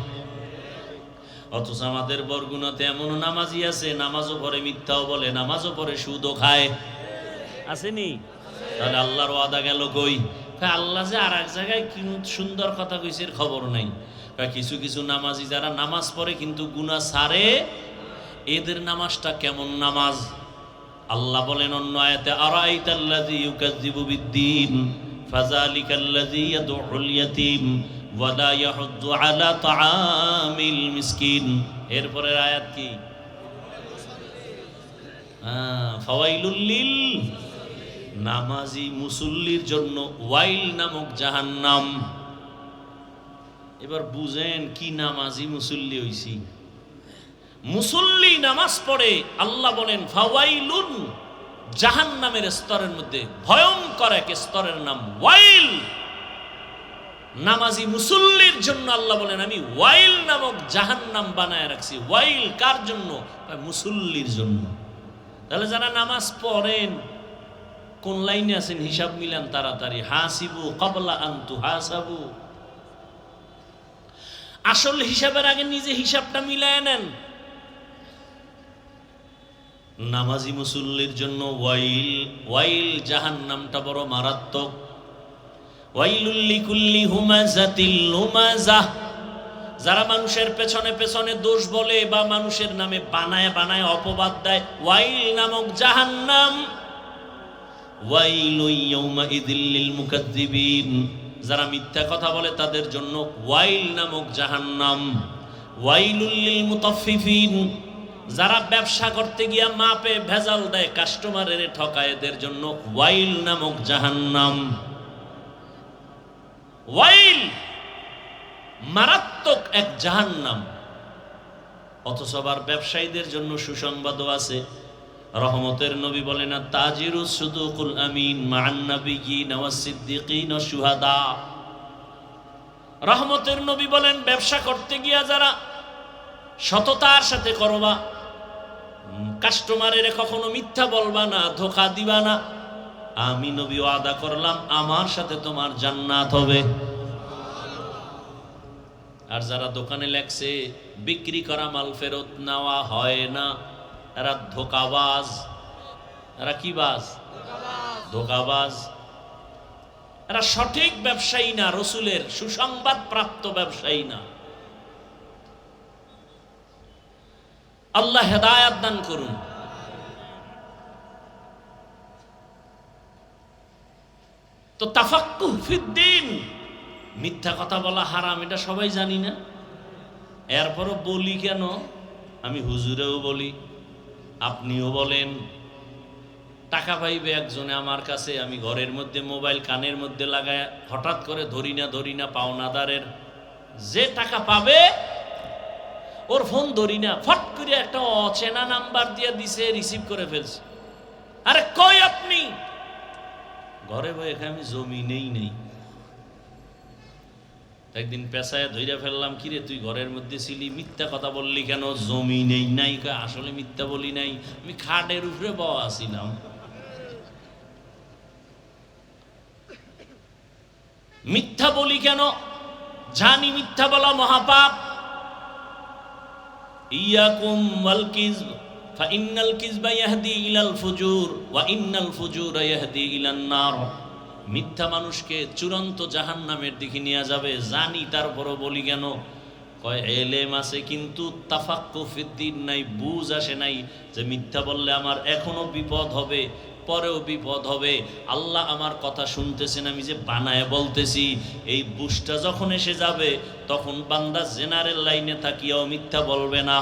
অথচ আমাদের বরগুনাতে এমন নামাজি আছে, নামাজও পড়ে, মিথ্যাও বলে, নামাজও পড়ে, সুদও খায়। আসেনি? তাহলে আল্লাহর ওয়াদা গেল কই? আল্লাহ যে আর এক জায়গায় কি সুন্দর কথা কইছে এর খবর নাই। কিছু কিছু নামাজি যারা নামাজ পড়ে কিন্তু গুনাহ ছাড়ে, এদের নামাজটা কেমন নামাজ? আল্লাহ বলেন অন্য আয়াতে আরাইতাল্লাযী ইউকাযযিবু বিদ্দীন ফাযালিকাল্লাযী ইয়াদউল ইয়াতীম ওয়া লা ইয়াহুদ্দু আলা তাআমিল মিসকিন। এরপরের আয়াত কি? ফাওয়াইলুল লিল, নামাজি মুসল্লির জন্য ওয়াইল নামক জাহান্নাম। এবার বুঝেন কি নামাজি মুসল্লি হইছি। মুসল্লি নামাজ পড়ে, আল্লাহ বলেন ফাওয়াইলুন, জাহান্নামের স্তরের মধ্যে ভয়ঙ্কর এক স্তরের নাম ওয়াইল। নামাজি মুসল্লির জন্য আল্লাহ বলেন আমি ওয়াইল নামক জাহান্নাম বানায় রাখছি। ওয়াইল কার জন্য? মুসল্লির জন্য। তাহলে যারা নামাজ পড়েন কোন লাইনে আছেন হিসাব মিলান তাড়াতাড়ি। হাসিবু ক্বাবলা আন তুহাসাবু, আসল হিসাবের আগে নিজে হিসাবটা মিলায় নেন। নামাজি মুসল্লির জন্য ওয়াইল, ওয়াইল জাহান্নামটা বড় মারাত্মক। ওয়াইলুল লিকুল্লি হুমাযাতিল লুমাযাহ, যারা মানুষের পেছনে পেছনে দোষ বলে বা মানুষের নামে বানায় বানায় অপবাদ দেয়, ওয়াইল নামক জাহান্নাম। ওয়াইলু ইয়াউমাইযিল লিল মুকাজ্জিবিন, যারা মিথ্যা কথা বলে তাদের জন্য ওয়াইল নামক জাহান্নাম। ওয়াইলুল লিল মুতাফফিফিন, যারা ব্যবসা করতে গিয়া মাপে ভেজাল দেয়, কাস্টমারের ঠকায়, এদের জন্য ওয়াইল নামক জাহান্নাম। ওয়াইল মারাত্মক এক জাহান্নাম। অথচ আবার ব্যবসায়ীদের জন্য সুসংবাদও আছে। রহমতের নবী বলেন, তাজিরু সুদুকুল আমিন মান নাবিয়িন ওয়াস সিদ্দিকিন ওয়াশ শুহাদা। রহমতের নবী বলেন, ব্যবসা করতে গিয়া যারা সততার সাথে করবা, কাস্টমারের কখনো মিথ্যা বলবা না, ধোঁকা দিবা না, আমি নবী ওয়াদা করলাম আমার সাথে তোমার জান্নাত হবে। আর যারা দোকানে লেখছে বিক্রি করা মাল ফেরত নেওয়া হয় না, এরা ধোঁকাবাজ। এরা কি বাজ? ধোঁকাবাজ। এরা সঠিক ব্যবসায়ী না, রসুলের সুসংবাদ প্রাপ্ত ব্যবসায়ী না। আল্লাহ হেদায়াত দান করুন। তো তাফাক্কুহ ফিদ্দিন, মিথ্যা কথা বলা হারাম, এটা সবাই জানি না? এরপরও বলি কেন? আমি হুজুরেও বলি, আপনিও বলেন। টাকা পাইবে একজনে আমার কাছে, আমি ঘরের মধ্যে মোবাইল কানের মধ্যে লাগায় হঠাৎ করে ধরি না পাওনাদারের যে টাকা পাবে ওর ফোন ধরি না, ফট করে একটা অচেনা নাম্বার দিয়ে দিছে, রিসিভ করে ফেলছে। আরে কই আপনি? ঘরে বই এখানে আমি জমি নেই। একদিন পেশায় ধইরা ফেললাম, কিরে তুই ঘরের মধ্যে ছিলি, মিথ্যা কথা বললি কেন? জমি নাই। আসলে মিথ্যা বলি নাই, আমি খাটের উপরে বওয়া ছিলাম। মিথ্যা বলি কেন? জানি মিথ্যা বলা মহাপাপ। ইয়াকুম ওয়াল কিযব ফাইন্নাল কিযবা ইয়াহদি ইলাল ফুজুর ওয়া ইন্নাল ফুজুরা ইয়াহদি ইলান নার। মিথ্যা মানুষকে চূড়ান্ত জাহান্নামের দিকে নিয়ে যাবে, জানি তারপরও বলি কেন? কয় এলেম আছে কিন্তু তাফাক্কুহ ফিদ্দিন নাই, বুঝ আসে নাই যে মিথ্যা বললে আমার এখনো বিপদ হবে, পরেও বিপদ হবে। আল্লাহ আমার কথা শুনতেছেন, আমি যে বানায় বলতেছি, এই বুঝটা যখন এসে যাবে তখন বান্দা জেনারেল লাইনে থাকিয়াও মিথ্যা বলবে না।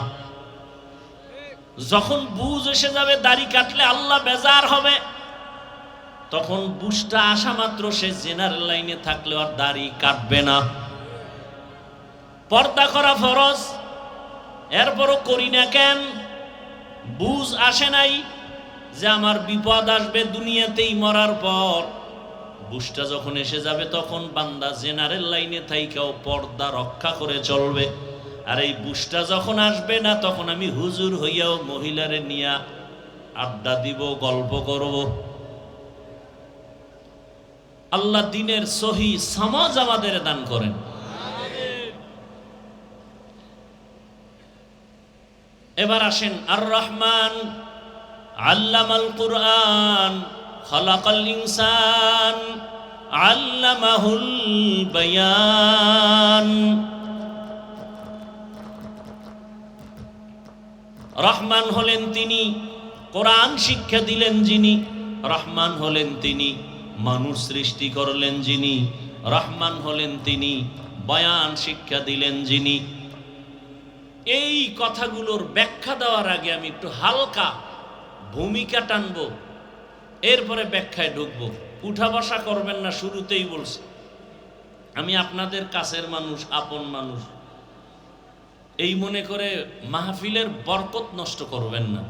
যখন বুঝ এসে যাবে, দাড়ি কাটলে আল্লাহ বেজার হবে, তখন বুঝটা আসা মাত্র সে জেনারেল লাইনে থাকলেও আর দাড়ি কাটবে না। পর্দা করা ফরজ, এরপরও করি না কেন? বুঝ আসে নাই যে আমার বিপদ আসবে দুনিয়াতেই মরার পর। বুঝটা যখন এসে যাবে তখন বান্দা জেনারেল লাইনে থাইকাও পর্দা রক্ষা করে চলবে। আর এই বুঝটা যখন আসবে না, তখন আমি হুজুর হইয়াও মহিলারে নিয়া আড্ডা দিব, গল্প করব। আল্লাহ দ্বীনের সহি সমাজ আমাদের দান করেন। এবার আসেন, আর রহমান আল্লামাল কুরআন খালাকাল ইনসান আল্লামাহুল বায়ান। রহমান হলেন তিনি, কোরআন শিক্ষা দিলেন যিনি। রহমান হলেন তিনি, মানুষ সৃষ্টি করলেন যিনি। রহমান হলেন তিনি, বয়ান শিক্ষা দিলেন যিনি। এই কথাগুলোর ব্যাখ্যা দেওয়ার আগে আমি একটু হালকা ভূমিকা টানবো, এরপরে ব্যাখ্যায় ঢুকবো। উঠা বসা করবেন না, শুরুতেই বলছি আমি আপনাদের কাছের মানুষ, আপন মানুষ, এই মনে করে মাহফিলের বরকত নষ্ট করবেন না।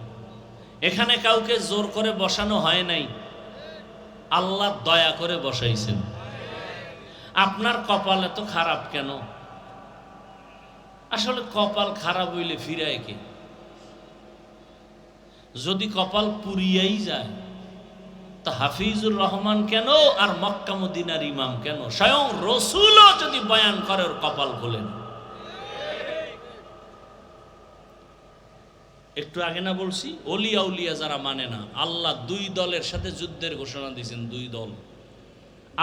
এখানে কাউকে জোর করে বসানো হয় নাই, আল্লাহ দয়া করে বসাইছেন। আপনার কপাল এত খারাপ কেন? আসলে কপাল খারাপ হইলে ফিরায় কে? যদি কপাল পুরিয়াই যায় তা হাফিজুর রহমান কেন আর মক্কা মদিনার ইমাম কেন? স্বয়ং রসুলও যদি বয়ান করে ওর কপাল খোলেন। একটু আগে না বলছি, অলিয়া উলিয়া যারা মানে না, আল্লাহ দুই দলের সাথে যুদ্ধের ঘোষণা দিয়েছেন। দুই দল,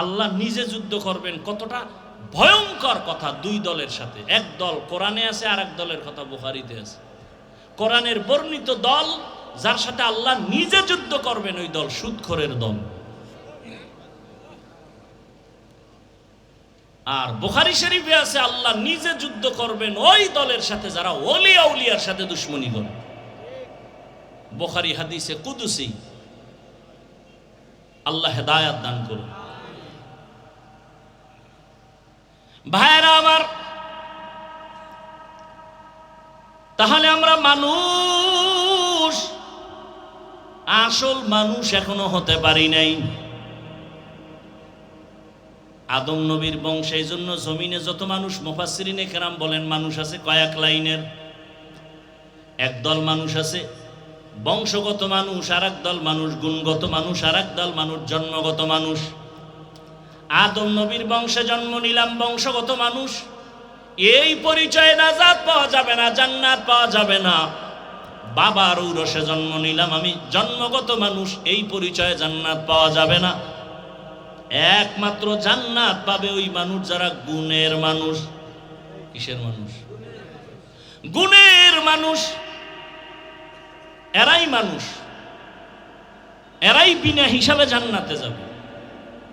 আল্লাহ নিজে যুদ্ধ করবেন, কতটা ভয়ঙ্কর কথা। দুই দলের সাথে, এক দল কোরআনে আছে আর এক দলের কথা বুখারীতে আছে। কোরআনের বর্ণিত দল যার সাথে আল্লাহ নিজে যুদ্ধ করবেন, ওই দল সুদখোরের দল। আর বুখারী শরীফে আছে আল্লাহ নিজে যুদ্ধ করবেন ওই দলের সাথে যারা ওলি আউলিয়ার সাথে দুশমনি করে। বুখারী হাদিসে কুদসি। আল্লাহ হেদায়েত দান করুন। ভাইরা আমার, তাহলে আমরা মানুষ, আসল মানুষ এখনো হতে পারি নাই। আদম নবীর বংশে, এই জন্য জমিনে যত মানুষ, মুফাসসিরিনে কেরাম বলেন মানুষ আছে কয়েক লাইনের। একদল মানুষ আছে বংশগত মানুষ, আর একদল মানুষ গুণগত মানুষ, আর একদল মানুষ জন্মগত মানুষ। আদম নবীর বংশে জন্ম নিলাম, বংশগত মানুষ, এই পরিচয়ে নাজাত পাওয়া যাবে না, জান্নাত পাওয়া যাবে না। বাবার ঔরসে জন্ম নিলাম আমি, জন্মগত মানুষ, এই পরিচয়ে জান্নাত পাওয়া যাবে না। একমাত্র জান্নাত পাবে ওই মানুষ যারা গুণের মানুষ। কিসের মানুষ? গুণের মানুষ। এরাই মানুষ, এরাই বিনা হিসাবে জান্নাতে যাবে।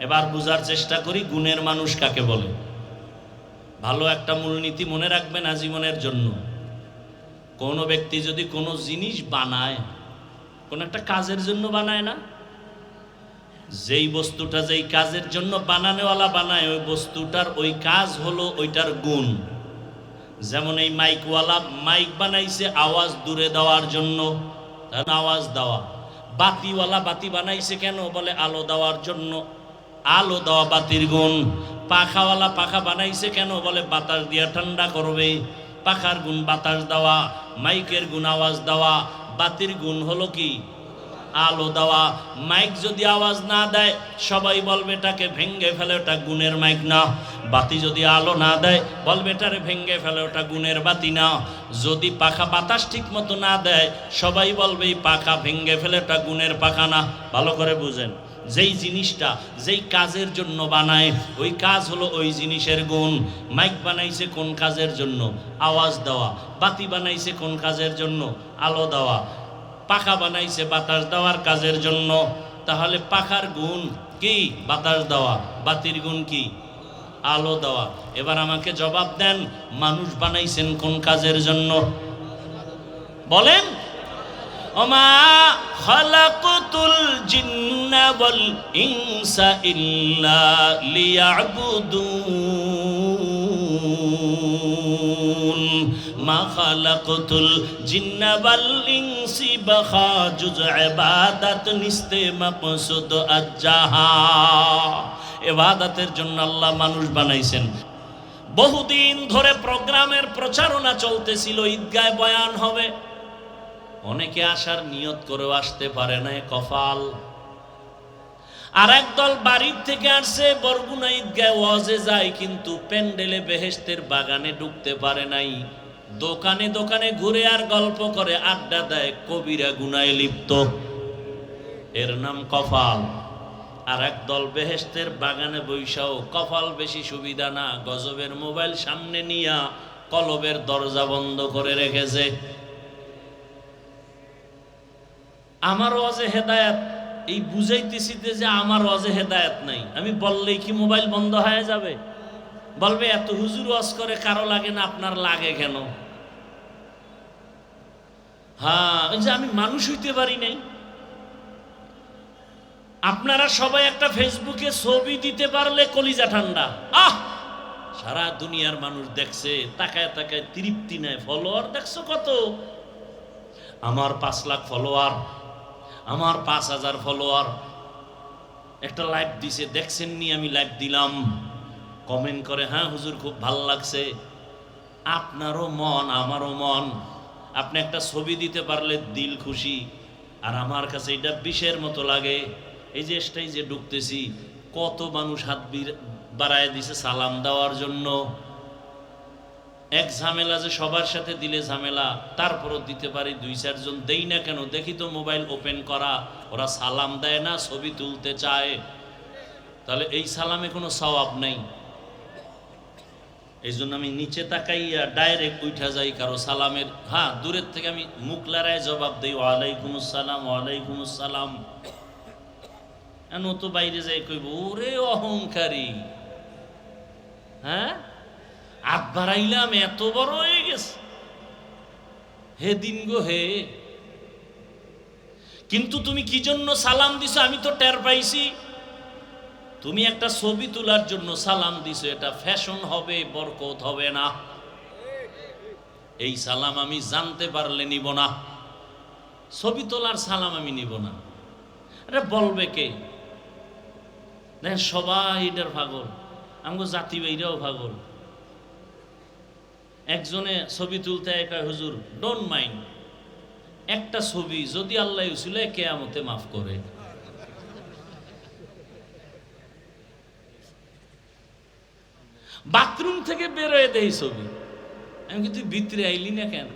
এবার বুঝার চেষ্টা করি গুণের মানুষ কাকে বলে। ভালো একটা মূলনীতি মনে রাখবেন আজীবনের জন্য। কোনো ব্যক্তি যদি কোনো জিনিস বানায়, কোন একটা কাজের জন্য বানায় না, যেই বস্তুটা যেই কাজের জন্য বানানোওয়ালা বানায়, ওই বস্তুটার ওই কাজ হলো ওইটার গুণ। যেমন এই মাইকওয়ালা মাইক বানাইছে আওয়াজ দূরে দেওয়ার জন্য, আওয়াজ দেওয়া। বাতিওয়ালা বাতি বানাইছে কেন? বলে আলো দেওয়ার জন্য, আলো দেওয়া বাতির গুণ। পাখাওয়ালা পাখা বানাইছে কেন? বলে বাতাস দিয়া ঠান্ডা করবে, পাখার গুণ বাতাস দেওয়া। মাইকের গুণ আওয়াজ দেওয়া, বাতির গুণ হলো কি? আলো দেওয়া। মাইক যদি আওয়াজ না দেয় সবাই বলবে এটাকে ভেঙ্গে ফেলে, ওটা গুণের মাইক না। বাতি যদি আলো না দেয় বলবে এটারে ভেঙ্গে ফেলে, ওটা গুণের বাতি না। যদি পাখা বাতাস ঠিক মতো না দেয় সবাই বলবে এই পাখা ভেঙ্গে ফেলে, ওটা গুণের পাখা না। ভালো করে বুঝেন, যেই জিনিসটা যেই কাজের জন্য বানায় ওই কাজ হলো ওই জিনিসের গুণ। মাইক বানাইছে কোন কাজের জন্য? আওয়াজ দেওয়া। বাতি বানাইছে কোন কাজের জন্য? আলো দেওয়া। পাখা বানাইছে বাতাস দেওয়ার কাজের জন্য। তাহলে পাখার গুণ কি? বাতাস দেওয়া। বাতির গুণ কি? আলো দেওয়া। এবার আমাকে জবাব দেন, মানুষ বানাইছেন কোন কাজের জন্য? বলেন। ওমা খালাকতুল জিন্না ওয়াল ইনসা ইল্লা লিয়াবুদুন। মা খালাকতুল জিন্না ওয়াল ইনসি বাখাজুজ ইবাদাত নিস্তে মাকসুদ আজ্জাহা। ইবাদতের জন্য আল্লাহ মানুষ বানাইছেন। বহুদিন ধরে প্রোগ্রামের প্রচারণা চলতেছিল, ঈদগায় বয়ান হবে। অনেকে আসার নিয়ত করেও আসতে পারে না, কপাল। আর একদল বাড়ির থেকে আসছে, বরগুনা ঈদগায় ওয়াজে যায়, কিন্তু প্যান্ডেলে বেহেশতের বাগানে ঢুকতে পারে নাই। দোকানে দোকানে ঘুরে আর গল্প করে, আড্ডা দেয়, কবিরা গুনায় লিপ্ত। এর নাম কপাল। আর একদল বেহেশতের বাগানে বৈশাও, কপাল বেশি সুবিধা না, গজবের মোবাইল সামনে নিয়া কলবের দরজা বন্ধ করে রেখেছে। আমার ওয়াজে হেদায়েত, এই বুঝাইতেছি যে আমার ওয়াজে হেদায়েত নাই। আমি বললেই কি মোবাইল বন্ধ হয়ে যাবে? বলবে এত হুজুর ওয়াজ করে কারো লাগে না, আপনার লাগে কেন? হ্যাঁ, ওই যে আমি মানুষ হইতে পারি নাই। আপনারা সবাই একটা ফেসবুকে ছবি দিতে পারলে কলিজা ঠান্ডা। সারা দুনিয়ার মানুষ দেখছে, তাকায় তাকায় তৃপ্তি নেয়। ফলোয়ার দেখছো কত? আমার 5 লাখ ফলোয়ার, আমার 5000 ফলোয়ার। একটা লাইভ দিছে, দেখছেন নি? আমি লাইভ দিলাম, কমেন্ট করে হ্যাঁ হুজুর খুব ভালো লাগছে। আপনারও মন আমারও মন। আপনি একটা ছবি দিতে পারলে দিল খুশি, আর আমার কাছে এটা বিষের মতো লাগে। এই যে স্টেজে ঢুকতেছি, কত মানুষ হাত বাড়ায় দিছে সালাম দেওয়ার জন্য। এক ঝামেলা যে সবার সাথে দিলে ঝামেলা, তারপরও দিতে পারি 2-4 জন। দেই না কেন? দেখি তো মোবাইল ওপেন করা, ওরা সালাম দেয় না, ছবি তুলতে চায়। তাহলে এই সালামে কোনো সওয়াব নেই। এই জন্য আমি নিচে তাকাইয়া ডাইরেক্ট উঠা যাই কারো সালামের, হ্যাঁ দূরের থেকে আমি মুখ লড়ায় জবাব দিই ওয়ালাইকুম আসসালাম, ওয়ালাইকুম আসসালাম। তো বাইরে যাই কইব ওরে অহংকারী, হ্যাঁ হাত বাড়াইলাম এত বড় হয়ে গেছে, হে দিন গো হে। কিন্তু তুমি কি জন্য সালাম দিছো আমি তো টের পাইছি। তুমি একটা ছবি তোলার জন্য সালাম দিছো, এটা ফ্যাশন হবে, বরকত হবে না। এই সালাম আমি জানতে পারলে নিব না, ছবি তোলার সালাম আমি নিব না। আরে বলবে কে? দেখেন সবাই এটার পাগল, আমগো জাতি ভাইরাও পাগল। একজনে ছবি তুলতে একা, হুজুর ডোন্ট মাইন্ড, একটা ছবি যদি আল্লাহ উসিলে কিয়ামতে মাফ করে। বাথরুম থেকে বেরোয় দেই ছবি, আমি কি তুই ভিতরে আইলি না কেন?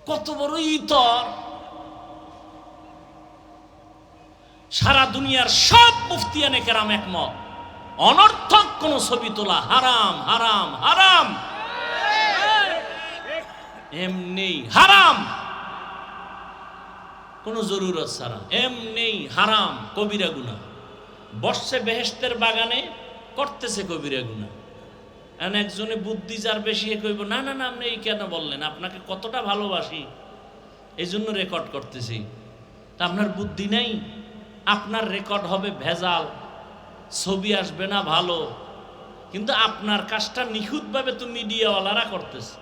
কত বড় ইতর! সারা দুনিয়ার সব মুফতিয়ানে কেরাম একমত, অনর্থক কোন ছবি তোলা হারাম, হারাম, হারাম, এমনি হারাম, কোন জরুরত ছাড়া এমনি হারাম, কবিরা গুনাহ। বসছে বেহেশতের বাগানে, করতেছে কবিরা গুনাহ। আর একজনে বুদ্ধি যার বেশি কইব না না না আপনি এই কেন বললেন, আপনাকে কতটা ভালোবাসি এই জন্য রেকর্ড করতেছি। তা আপনার বুদ্ধি নেই, আপনার রেকর্ড হবে ভেজাল, ছবি আসবে না ভালো, কিন্তু আপনার কাজটা নিখুঁতভাবে তো মিডিয়াওয়ালারা করতেছে।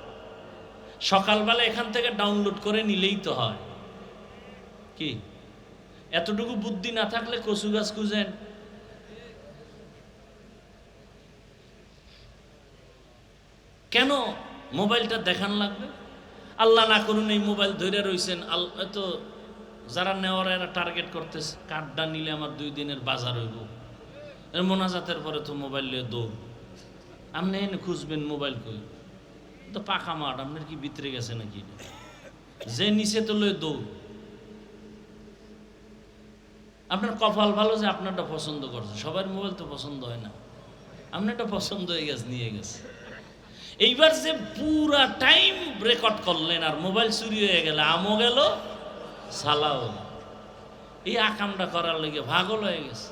সকালবেলা এখান থেকে ডাউনলোড করে নিলেই তো হয়। কি এতটুকু বুদ্ধি না থাকলে কচু গাছ খুঁজেন? কেন মোবাইলটা দেখান লাগবে? আল্লাহ না করুন এই মোবাইল ধরে রয়েছেন, তো যারা নেওয়ার এরা টার্গেট করতেছে, কার্ডটা নিলে আমার 2 দিনের বাজার হইব। মোনাজাতের পরে তো মোবাইল নিয়ে দৌড়, আপনি এনে খুঁজবেন মোবাইল কই? তো পাকা মাঠ, আপনার কি ভিতরে গেছে নাকি? যে নিচে তো লয়ে দৌড়। আপনার কপাল ভালো যে আপনারটা পছন্দ করছে, সবার মোবাইল তো পছন্দ হয় না, আপনারটা পছন্দ হয়ে গেছে, নিয়ে গেছে। এইবার যে পুরা টাইম রেকর্ড করলেন আর মোবাইল চুরি হয়ে গেল, আমও গেল সালাও, এই আকামটা করার লেগে পাগল হয়ে গেছে।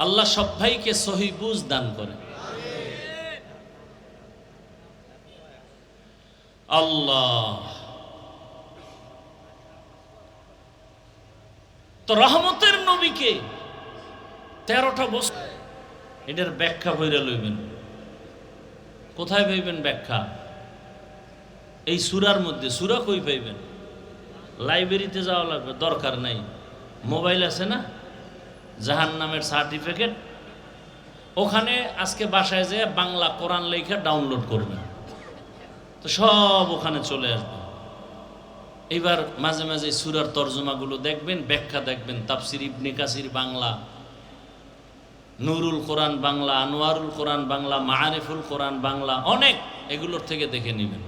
আল্লাহ সব ভাইকে সহি বুঝ দান করে। আল্লাহ তো রহমতের নবীকে 13টা বছর, এটার ব্যাখ্যা হইরা লইবেন। কোথায় পাইবেন ব্যাখ্যা? এই সূরার মধ্যে। সূরা কই পাইবেন? লাইব্রেরিতে যাওয়া লাগবে, দরকার নাই। মোবাইল আছে না, জাহান্নামের সার্টিফিকেট, ওখানে আজকে বাসায় যেয়ে বাংলা কোরআন লেখা ডাউনলোড করবেন, তো সব ওখানে চলে আসবে। এবার মাঝে মাঝে সূরার তরজমাগুলো দেখবেন, ব্যাখ্যা দেখবেন। তাফসির ইবনে কাসির বাংলা, নুরুল কোরআন বাংলা, আনোয়ারুল কোরআন বাংলা, মাআরিফুল কোরআন বাংলা, অনেক এগুলোর থেকে দেখে নেবেন।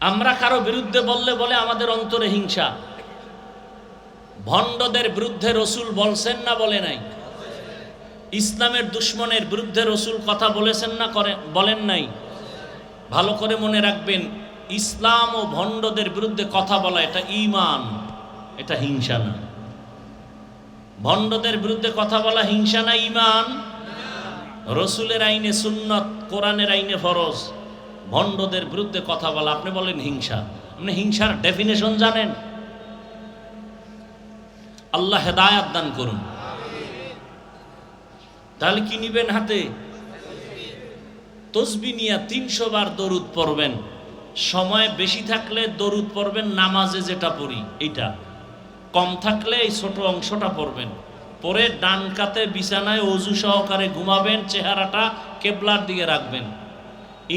আমরা কারো বিরুদ্ধে বললে বলে আমাদের অন্তরে হিংসা। ভণ্ডদের বিরুদ্ধে রসুল বলছেন না বলে নাই? ইসলামের দুশ্মনের বিরুদ্ধে রসুল কথা বলেছেন না বলেন নাই? ভালো করে মনে রাখবেন, ইসলাম ও ভণ্ডদের বিরুদ্ধে কথা বলা এটা ঈমান, এটা হিংসা না। ভণ্ডদের বিরুদ্ধে কথা বলা হিংসা না ঈমান? রসুলের আইনে সুন্নত, কোরআনের আইনে ফরজ। ভণ্ডদের বিরুদ্ধে কথা বলা আপনি বলেন হিংসা। আপনি হিংসার ডেফিনেশন জানেন? আল্লাহ হেদায়াত দান করুন। তাহলে কি নিবেন হাতে? তসবিহ নিয়ে 300 বার দরুদ পড়বেন। সময় বেশি থাকলে দরুদ পড়বেন নামাজে যেটা পড়ি এইটা, কম থাকলে এই ছোট অংশটা পড়বেন। পরে ডান কাতে বিছানায় ওযু সহকারে ঘুমাবেন, চেহারাটা কেবলার দিকে রাখবেন।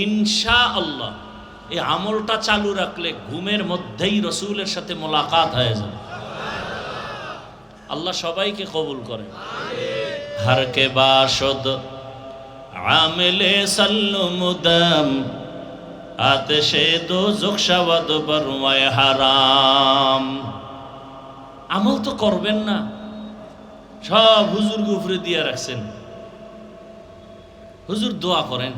ইনশাআল্লাহ এই আমলটা চালু রাখলে ঘুমের মধ্যেই রসুলের সাথে মোলাকাত হয়ে যাবে। আল্লাহ সবাইকে কবুল করেন। हर के बाशद आमिले सल्लु मुदम আতেশে দোজখ শাওয়াদ বরওয়ায় হারাম। আমল তো করবেন না, সব হুজুর গুফরে দিয়ে রাখছেন। হুজুর দোয়া করেন,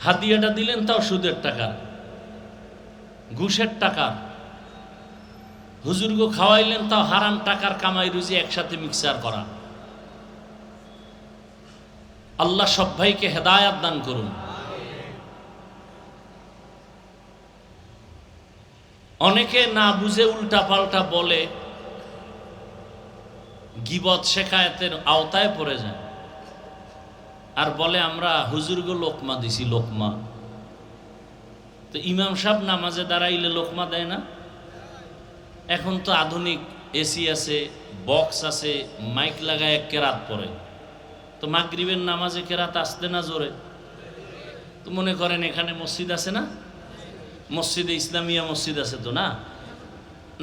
হাদিয়াটা দিলেন তাও সুদের টাকা, ঘুষের টাকা। হুজুরকে খাওয়াইলেন তাও হারাম টাকার কামাই রুজি একসাথে মিক্সার করা। আল্লাহ সব ভাইকে হেদায়াত দান করুন। অনেকে না বুঝে উল্টা পাল্টা বলে, গীবত শেখায়েতের আওতায় পড়ে যায়, আর বলে আমরা হুজুরগো লোকমা দিছি, লোকমা। তো ইমাম সাহেব নামাজে দাঁড়াইলে লোকমা দেয় না? এখন তো আধুনিক এসি আছে, বক্স আছে, মাইক লাগায় কেরাত পড়ে। তো মাগরিবের নামাজে কেরাত আসতে না জোরে? তো মনে করেন এখানে মসজিদ আছে না, মসজিদে ইসলামিয়া মসজিদ আছে তো না,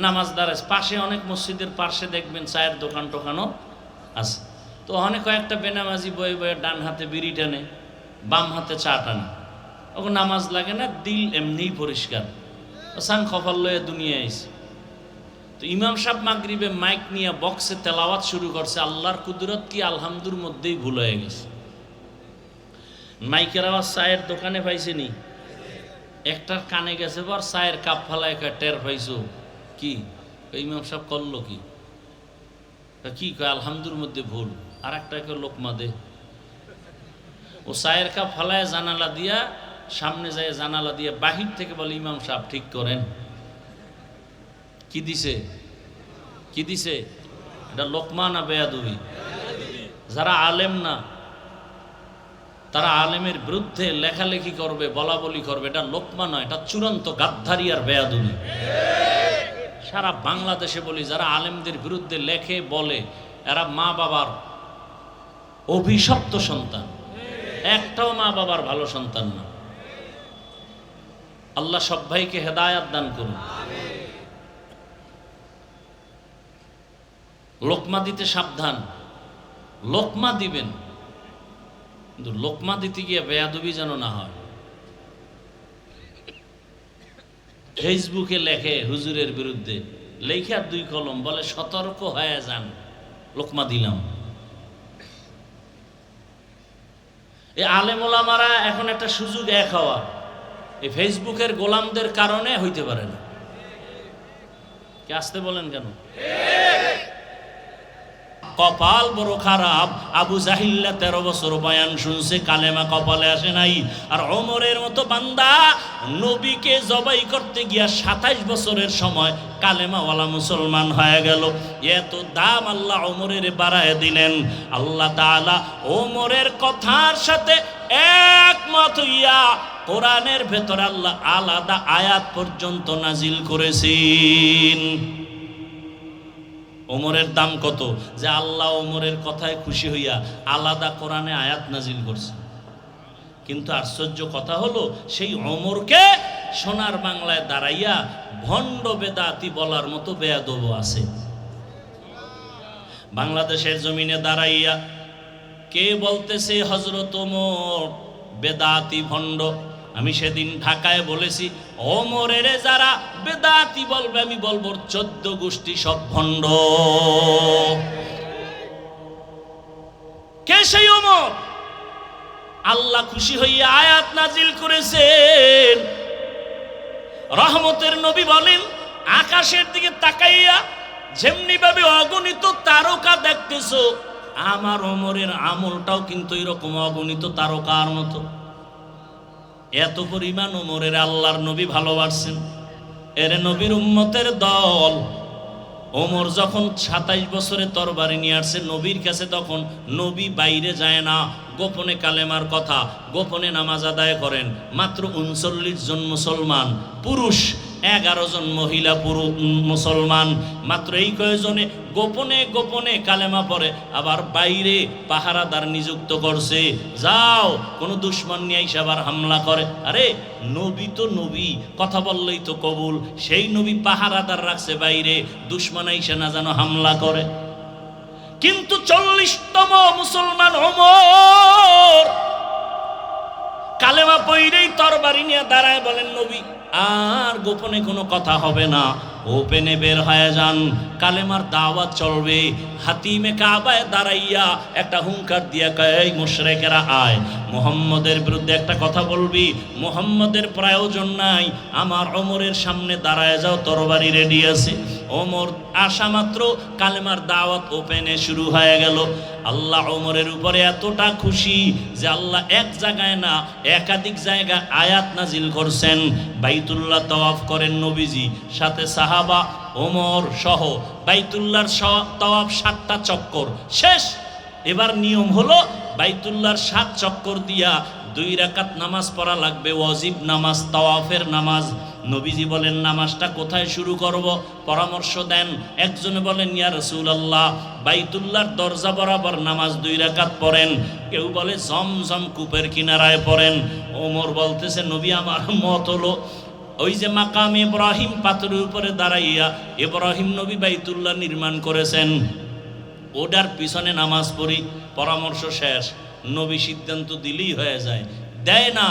নামাজ দাঁড়ায় পাশে অনেক মসজিদের পাশে দেখবেন চায়ের দোকান টোকানও আছে। তো অনেক কয়েকটা বেনামাজি বয়ে বয়ে ডান হাতে বিড়ি টানে, বাম হাতে চা টানে, ওকে নামাজ লাগে না, দিল এমনিই পরিষ্কার, সাং খফাল লয়ে দুনিয়া আইছে। তো ইমাম সাহেব মাগরিবে মাইক নিয়ে বক্সে তেলাওয়াত শুরু করছে, আল্লাহর কুদরত কি আলহামদুর মধ্যেই ভুল হয়ে গেছে। মাইকের আওয়াজ চায়ের দোকানে পাইছেনি, একটার কানে গেছে, পর চায়ের কাপ ফালায় টের পাইছো কি ইমাম সাহেব করলো কি, কি কয় আলহামদুর মধ্যে ভুল, আর একটা লোকমা দে। ও চায়ের কাপ ফালায় জানালা দিয়া সামনে যায়, জানালা দিয়ে বাহির থেকে বলে ইমাম সাহেব ঠিক করেন। কি দিছে, কি দিছে? এটা লোকমা না বেয়াদবি? যারা আলেম না তারা আলেমের বিরুদ্ধে লেখালেখি করবে, বলা বলি করবে, এটা লোকমা নয়, এটা চূড়ান্ত গাদ্দারি আর বেয়াদবি। সারা বাংলাদেশে বলি, যারা আলেমদের বিরুদ্ধে লেখে বলে এরা মা বাবার অভিশপ্ত সন্তান, একটাও মা বাবার ভালো সন্তান না। আল্লাহ সব ভাইকে হেদায়াত দান করুন। লোকমা দিতে সাবধান, লোকমা দিবেন কিন্তু লোকমা দিতে গিয়ে বেয়াদবি যেন না হয়। ফেসবুকে লেখে হুজুরের বিরুদ্ধে, লেখা 2 কলম, বলে সতর্ক হয়ে যান, লোকমা দিলাম। এই আলেম ওলামারা এখন একটা সুযোগ এক হওয়া, এই ফেসবুকের গোলামদের কারণে হইতে পারে না। কে আসতে বলেন কেন? কপাল বড় খারাপ। আবু জাহিল্লা 13 বছর বয়ান শুনছে, কালেমা কপালে আসে নাই। আর ওমরের মতো বান্দা নবীকে জবাই করতে গিয়া 27 বছরের সময় কালেমাওয়ালা মুসলমান হয়ে গেল। এত দাম আল্লাহ ওমরের বাড়ায় দিলেন। আল্লাহ তাআলা ওমরের কথার সাথে একমত হইয়া কোরআনের ভেতর আল্লাহ আলাদা আয়াত পর্যন্ত নাজিল করেছেন। ওমরের দাম কত যে আল্লাহ ওমরের কথায় খুশি হইয়া আলাদা কোরআনে আয়াত নাজিল করছে। কিন্তু আশ্চর্য কথা হলো, সেই ওমরকে সোনার বাংলায় দাঁড়াইয়া ভণ্ড বেদাতি বলার মতো বেয়াদব আছে। বাংলাদেশের জমিনে দাঁড়াইয়া কে বলতেছে হযরত ওমর বেদাতি ভণ্ড? আমি সেদিন ঢাকায় বলেছি, ওমরের যারা বেদাতি বলবে আমি বলবো 14 গোষ্ঠী সব ভণ্ড। কে সেই ওমর? আল্লাহ খুশি হইয়া আয়াত নাজিল করেছেন। রহমতের নবী বলেন, আকাশের দিকে তাকাইয়া যেমনি ভাবে অগণিত তারকা দেখতেছো, আমার ওমরের আমলটাও কিন্তু এরকম অগণিত তারকার মতো। এত পরিমাণ ওমরের আল্লাহর নবী ভালোবাসছেন। এর নবীর উম্মতের দল। ওমর যখন 27 বছরে তরবারি নিয়ে আসছে নবীর কাছে, তখন নবী বাইরে যায় না, গোপনে কালেমার কথা, গোপনে নামাজ আদায় করেন। মাত্র 39 জন মুসলমান পুরুষ, 11 জন মহিলা মুসলমান, মাত্র এই কয়েকজনে গোপনে গোপনে কালেমা পড়ে। আবার বাইরে পাহারাদার নিযুক্ত করছে, যাও কোনো দুশ্মন নিয়ে এসে আবার হামলা করে। আরে নবী তো নবী, কথা বললেই তো কবুল। সেই নবী পাহারাদার রাখছে বাইরে, দুশ্মন এসে না যেন হামলা করে। কিন্তু 40তম মুসলমান ওমর কালেমা পইরেই তরবারি নিয়ে দাঁড়ায় বলেন নবী আর গোপনে কোনো কথা হবে না, ওপেনে বের হয়ে যান, কালেমার দাওয়াত চলবে। হাতিমে কাবায় দাঁড়াইয়া একটা হুঙ্কার দিয়া কয়, এই মুশরিকেরা আয়, মুহাম্মদের বিরুদ্ধে একটা কথা বলবি, মুহাম্মদের প্রয়োজন নাই, আমার ওমরের সামনে দাঁড়ায় যাও, তরবারি রেডি আছে। ওমর আসা মাত্র কালেমার দাওয়াত ওপেনে শুরু হয়ে গেল। আল্লাহ ওমরের উপরে এতটা খুশি যে আল্লাহ এক জায়গায় না একাধিক জায়গায় আয়াত নাজিল করছেন। বাইতুল্লাহ তাওয়াফ করেন নবীজি, সাথে সাহাবা ওমর সহ বাইতুল্লাহর তাওয়াফ 7টা চক্কর শেষ। এবার নিয়ম হলো বাইতুল্লাহর 7 চক্কর দিয়া 2 রাকাত নামাজ পড়া লাগবে, ওয়াজিব নামাজ, তাওয়াফের নামাজ। নবীজি বলেন নামাজটা কোথায় শুরু করব? পরামর্শ দেন। একজনে বলেন ইয়া রাসূলুল্লাহ বাইতুল্লাহর দরজা বরাবর নামাজ 2 রাকাত পড়েন, কেউ বলে জমজম কূপের কিনারায় পড়েন। ওমর বলতেছে নবী আমার মত হলো ওই যে মাকাম ইব্রাহিম পাথরের উপরে দাঁড়াইয়া ইব্রাহিম নবী বাইতুল্লাহ নির্মাণ করেছেন, ওটার পিছনে নামাজ পড়ি। পরামর্শ শেষ, নবী সিদ্ধান্ত দিলেই হয়ে যায়, দেয় না।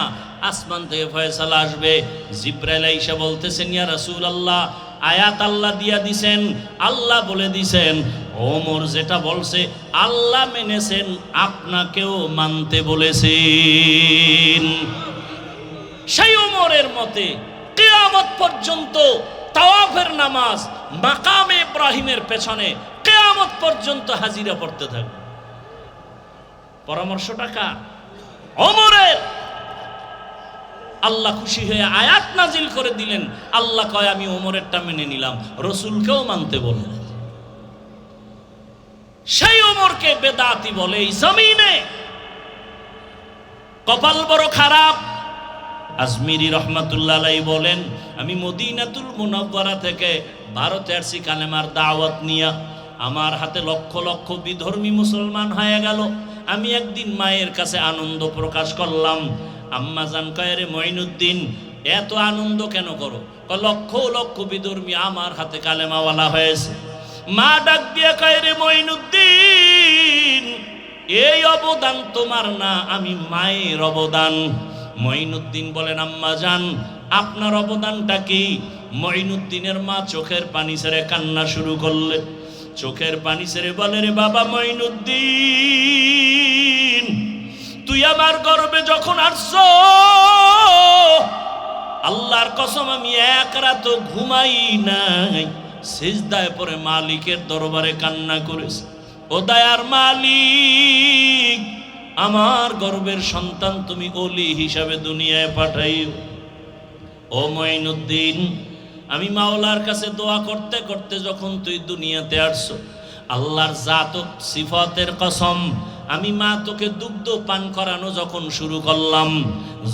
আসমান থেকে ফয়সালা আসবে। জিবরাইল আইসা বলতেছেন ইয়া রাসূলুল্লাহ আয়াত আল্লাহ দিয়া দিছেন, আল্লাহ বলে দিছেন ওমর যেটা বলছে আল্লাহ মেনেছেন, আপনাকেও মানতে বলেছেন। সেই ওমরের মতে কিয়ামত পর্যন্ত তাওয়াফের নামাজ মাকামে ইব্রাহিমের পেছনে কিয়ামত পর্যন্ত হাজিরা পড়তে থাকবে। পরামর্শটা কার? ওমরের। আল্লাহ খুশি হয়ে আয়াত নাজিল করে দিলেন। আল্লাহ কয় আমি ওমরেরটা মেনে নিলাম, রসুলকেও মানতে বললেন। সেই ওমরকে বেদাতি বলে এই জমিনে। কপাল বড় খারাপ। আজমিরি রহমাতুল্লাহ আলাইহি বলেন আমি মদিনাতুল মুনাওয়ারা থেকে ভারতে আসছি কালেমার দাওয়াত নিয়া, আমার হাতে লক্ষ লক্ষ বিধর্মী মুসলমান হয়ে গেল। আমি একদিন মায়ের কাছে আনন্দ প্রকাশ করলাম। আম্মা জান কয় রে মঈনুদ্দিন এত আনন্দ কেন করো? লক্ষ লক্ষ বিধর্মী আমার হাতে কালেমাওয়ালা হয়েছে। মা ডাক দিয়ে কয় রে মঈনুদ্দিন এই অবদান তোমার না, আমি মায়ের অবদান। মঈনুদ্দিন বলেন আম্মা জান আপনার অবদানটা কি? মঈনুদ্দিনের মা চোখের পানি ছেড়ে কান্না শুরু করলে। চোখের পানি ছেড়ে বলে রে বাবা মঈনুদ্দিন তুই আমার গর্বে যখন আসছো আল্লাহর কসম আমি এক রাত ঘুমাই নাই, সিজদায় পড়ে মালিকের দরবারে কান্না করেছি। ও দয়ার মালিক আমার গর্বের সন্তান তুমি ওলি হিসাবে দুনিয়ায় পাঠাইও। ও মঈনুদ্দিন আমি মাওলার কাছে দোয়া করতে করতে যখন তুই দুনিয়াতে আসছো আল্লাহর জাত ও সিফাতের কসম আমি মা তোকে দুগ্ধ পান করানো যখন শুরু করলাম,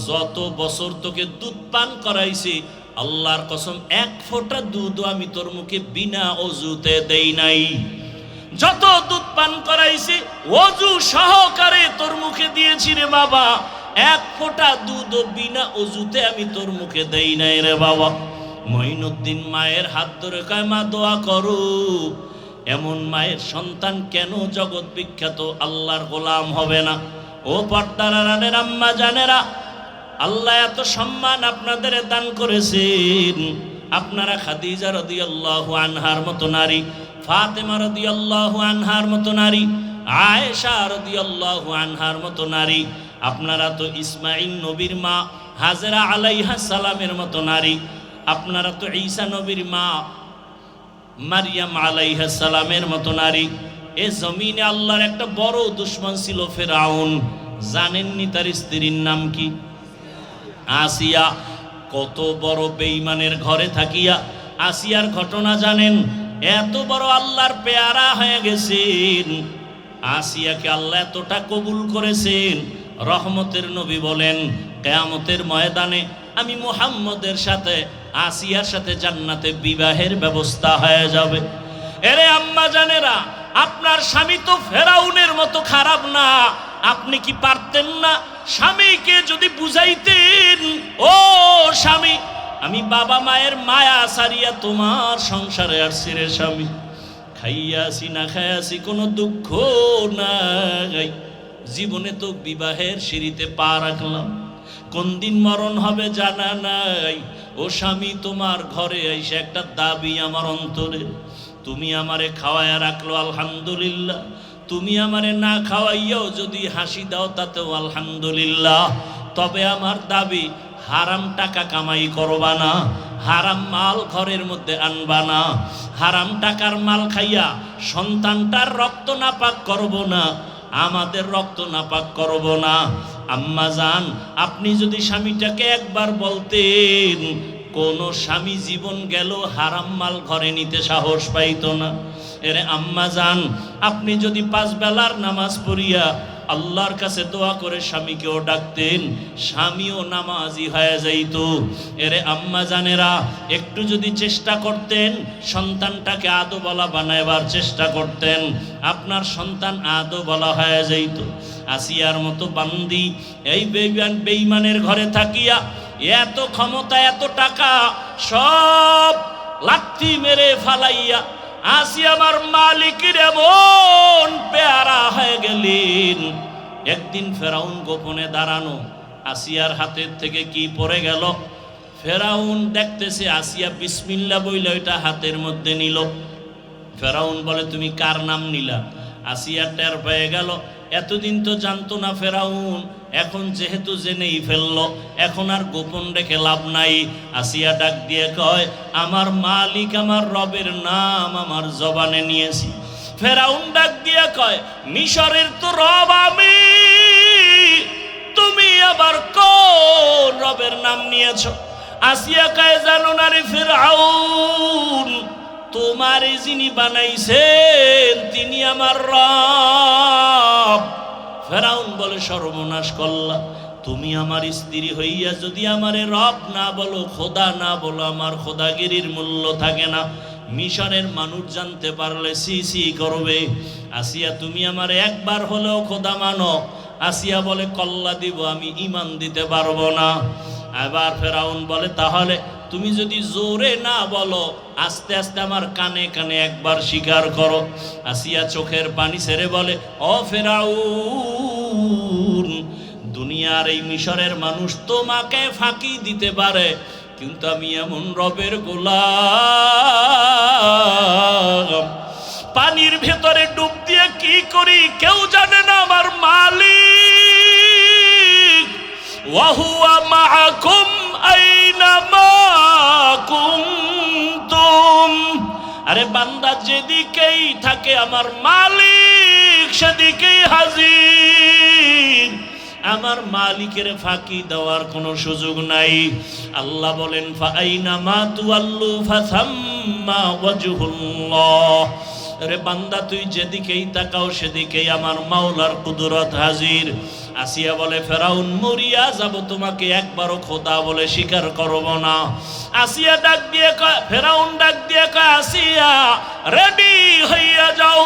যত বছর তোকে দুধ পান করাইছি আল্লাহর কসম এক ফোঁটা দুধ আমি তোর মুখে বিনা অজুতে দেই নাই। যত দুধ পান করাইছি ওযু সহকারে তোর মুখে দিয়েছি রে বাবা, এক ফোঁটা দুধ বিনা অজুতে আমি তোর মুখে দেই নাই রে বাবা। মঈনুদ্দিন মায়ের হাত ধরে কয় মা দোয়া করো, এমন মায়ের সন্তান কেন জগৎ বিখ্যাত আল্লাহর গোলাম হবে না? ও পর্দার আড়ালের আম্মা জানেরা আল্লাহ এত সম্মান আপনাদের দান করেছেন। আপনারা খাদিজা রাদিয়াল্লাহু আনহার মতো নারী, ফাতেমা রাদিয়াল্লাহু আনহার মতো নারী, আয়েশা রাদিয়াল্লাহু আনহার মতো নারী, আপনারা তো ইসমাঈল নবীর মা হাজেরা আলাইহা সালামের মতো নারী, আপনারা তো ঈসা নবীর মা মারিয়াম আলাইহা সালামের মতো নারী। এ জমিনে আল্লাহর একটা বড় দুশমন ছিল ফেরাউন। জানেননি তার স্ত্রীর নাম কি? আসিয়া। কত বড় বেঈমানের ঘরে থাকিয়া আসিয়ার ঘটনা জানেন? এত বড় আল্লাহর পেয়ারা হয়ে গেছেন। আসিয়াকে আল্লাহ এতটা কবুল করেছেন, রহমতের নবী বলেন কিয়ামতের ময়দানে আমি মুহাম্মদের সাথে আসিয়ার সাথে জান্নাতে বিবাহের ব্যবস্থা হয়ে যাবে। এরে আম্মা জানেরা আপনার স্বামী তো ফেরাউনের মতো খারাপ না, আপনি কি পারতেন না স্বামীকে যদি বুঝাইতেন ও স্বামী আমি বাবা মায়ের মায়া সারিয়া তোমার সংসারে আসছি রে স্বামী, খাইয়াছি না খাইয়াছি কোনো দুঃখ নাই, জীবনে তো বিবাহের সিঁড়িতে পা রাখলাম, কোন দিন মরণ হবে জানা নাই। ও স্বামী, তোমার ঘরে এসে একটা দাবি আমার অন্তরে, তুমি আমারে খাওয়ায়া রাখলো আলহামদুলিল্লাহ, তুমি আমারে না খাওয়াইয়াও যদি হাসি দাও তাতেও আলহামদুলিল্লাহ। তবে আমার দাবি, হারাম টাকা কামাই করবা না, হারাম মাল ঘরের মধ্যে আনবা না, হারাম টাকার মাল খাইয়া সন্তানটার রক্ত নাপাক করব না, আমাদের রক্ত নাপাক করব না। আম্মা জান, আপনি যদি স্বামীটাকে একবার বলতেন, কোন স্বামী জীবন গেল হারাম মাল ঘরে নিতে সাহস পাইতো না। এরে আম্মা জান, আপনি যদি 5 বেলার নামাজ পড়িয়া আল্লাহর কাছে দোয়া করে স্বামীকেও ডাকতেন, স্বামীও নামাজি হয়ে যাইত। এরে আম্মা জানেরা, একটু যদি চেষ্টা করতেন, সন্তানটাকে আদো বলা বানাইবার চেষ্টা করতেন, আপনার সন্তান আদো বলা হয়ে যাইত। আসিয়ার মতো বান্দি এই বেঈমানের ঘরে থাকিয়া এত ক্ষমতা, এত টাকা সব লাথি মেরে ফালাইয়া আসিয়া আমার মালিকের এমন পেয়ারা হয়ে গেলেন। একদিন ফেরাউন গোপনে দাঁড়ানো, আসিয়ার হাতের থেকে কি পড়ে গেল, ফেরাউন দেখতেছে, আসিয়া বিসমিল্লাহ বইলে ওইটা হাতের মধ্যে নিল। ফেরাউন বলে, তুমি কার নাম নিলা? আসিয়া টের পেয়ে গেল, এতদিন তো জানতো না ফেরাউন, এখন যেহেতু জেনেই ফেললো, এখন আর গোপন রেখে লাভ নাই। আসিয়া ডাক দিয়ে কয়, আমার মালিক, আমার রবের নাম আমার জবানে নিয়েছি। ফেরাউন ডাক দিয়ে কয়, মিশরের তো রব আমি, তুমি আবার কোন রবের নাম নিয়েছো? আসিয়া কয়, জানো না রে ফেরাউন, তোমারে যিনি বানাইছেন তিনি আমার রব। ফেরাউন বলে, সর্বনাশ করলা, তুমি আমার স্ত্রী হইয়া যদি আমারে রব না বলো, খোদা না বলো, আমার খোদাগিরির মূল্য থাকে না। মিশরের মানুষ জানতে পারলে সি সি করবে। আসিয়া, তুমি আমারে একবার হলেও খোদা মানো। আসিয়া বলে, কল্লা দিব, আমি ঈমান দিতে পারবো না। এবার ফেরাউন বলে, তাহলে তুমি যদি জোরে না বলো, আস্তে আস্তে আমার কানে কানে একবার স্বীকার করো। আসিয়া চোখের পানি ছেড়ে বলে, ও ফেরাউন, দুনিয়ার এই মিশরের মানুষ তোমাকে ফাঁকি দিতে পারে, কিন্তু আমি এমন রবের গোলাম, পানির ভেতরে ডুব দিয়ে কি করি কেউ জানে না। আমার মালিক, ওয়াহুয়া মাআকুম আইনামা কুনতুম। আরে বান্দা যেদিকেই থাকে আমার মালিক সেদিকেই হাজির। আমার মালিকের ফাঁকি দেওয়ার কোনো সুযোগ নাই। আল্লাহ বলেন, ফাআইনামা তুওয়াল্লু ফাসাম্মা ওয়াজহুল্লাহ। আরে বান্দা, তুই যেদিকেই তাকাও সেদিকেই আমার মাওলার কুদরত হাজির। আসিয়া বলে, ফেরাউন, মরিয়া যাব, তোমাকে একবারও খোদা বলে স্বীকার করব না। আসিয়া ডাক দিয়ে কয়, ফেরাউন ডাক দিয়ে কয়, আসিয়া রেডি হইয়া যাও,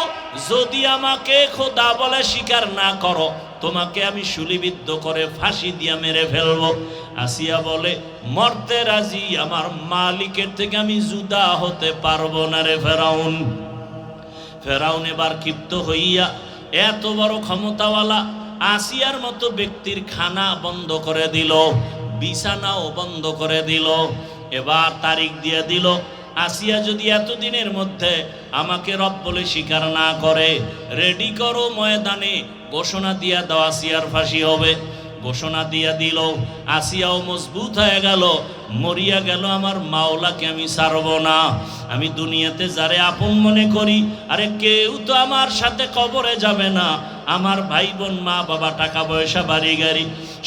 যদি আমাকে খোদা বলে স্বীকার না করো, তোমাকে আমি শুলিবিদ্ধ করে ফাঁসি দিয়া মেরে ফেলবো। আসিয়া বলে, মরতে রাজি, আমার মালিকের থেকে আমি জুদা হতে পারবো না রে ফেরাউন। ফেরাউন এবার ক্ষিপ্ত হইয়া, এত বড় ক্ষমতাওয়ালা আসিয়ার মতো ব্যক্তির খানা বন্ধ করে দিল, বিছানাও বন্ধ করে দিল। এবার তারিখ দিয়ে দিল, আসিয়া যদি এতদিনের মধ্যে আমাকে রব বলে স্বীকার না করে, রেডি করো, ময়দানে ঘোষণা দিয়া দাও, আসিয়ার ফাঁসি হবে। ঘোষণা দিয়া দিল। আসিয়াও মজবুত হয়ে গেল, মরিয়া গেল, আমার মাওলাকে আমি ছাড়ব না। আমি দুনিয়াতে যারে আপন মনে করি, আরে কেউ তো আমার সাথে কবরে যাবে না। আমার ভাই বোন, মা বাবা, টাকা পয়সা, বাড়ি গাড়ি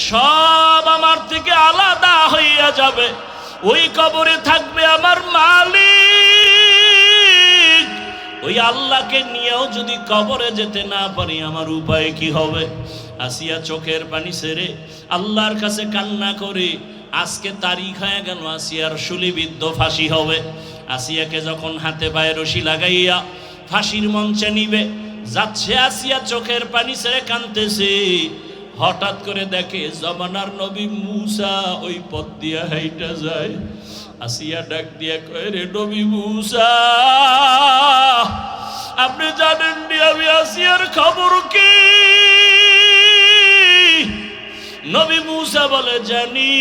সব আমার থেকে আলাদা হইয়া যাবে। ওই কবরে থাকবে আমার মালিক। ওই আল্লাহকে নিয়েও যদি কবরে যেতে না পারি, আমার উপায় কি হবে? আসিয়া চোখের পানি ছেড়ে আল্লাহর কাছে কান্না করে, আজকে তারিখ হয়ে গেল, আসিয়ার শুলিবিদ্ধ ফাঁসি হবে। আসিয়াকে যখন হাতে পায়ে রশি লাগাইয়া ফাঁসির মঞ্চে নিবে যাচ্ছে, আসিয়া চোখের পানি ছেড়ে কাঁদতেছে। হঠাৎ করে দেখে জমানার নবী মুসা ওই পথ দিয়া হাইটা যায়। আসিয়া ডাক দিয়া কয়, রে নবী মুসা, আপনি জানেন নি আমি আসিয়ার খবর কি? নবী মূসা বলে, জানি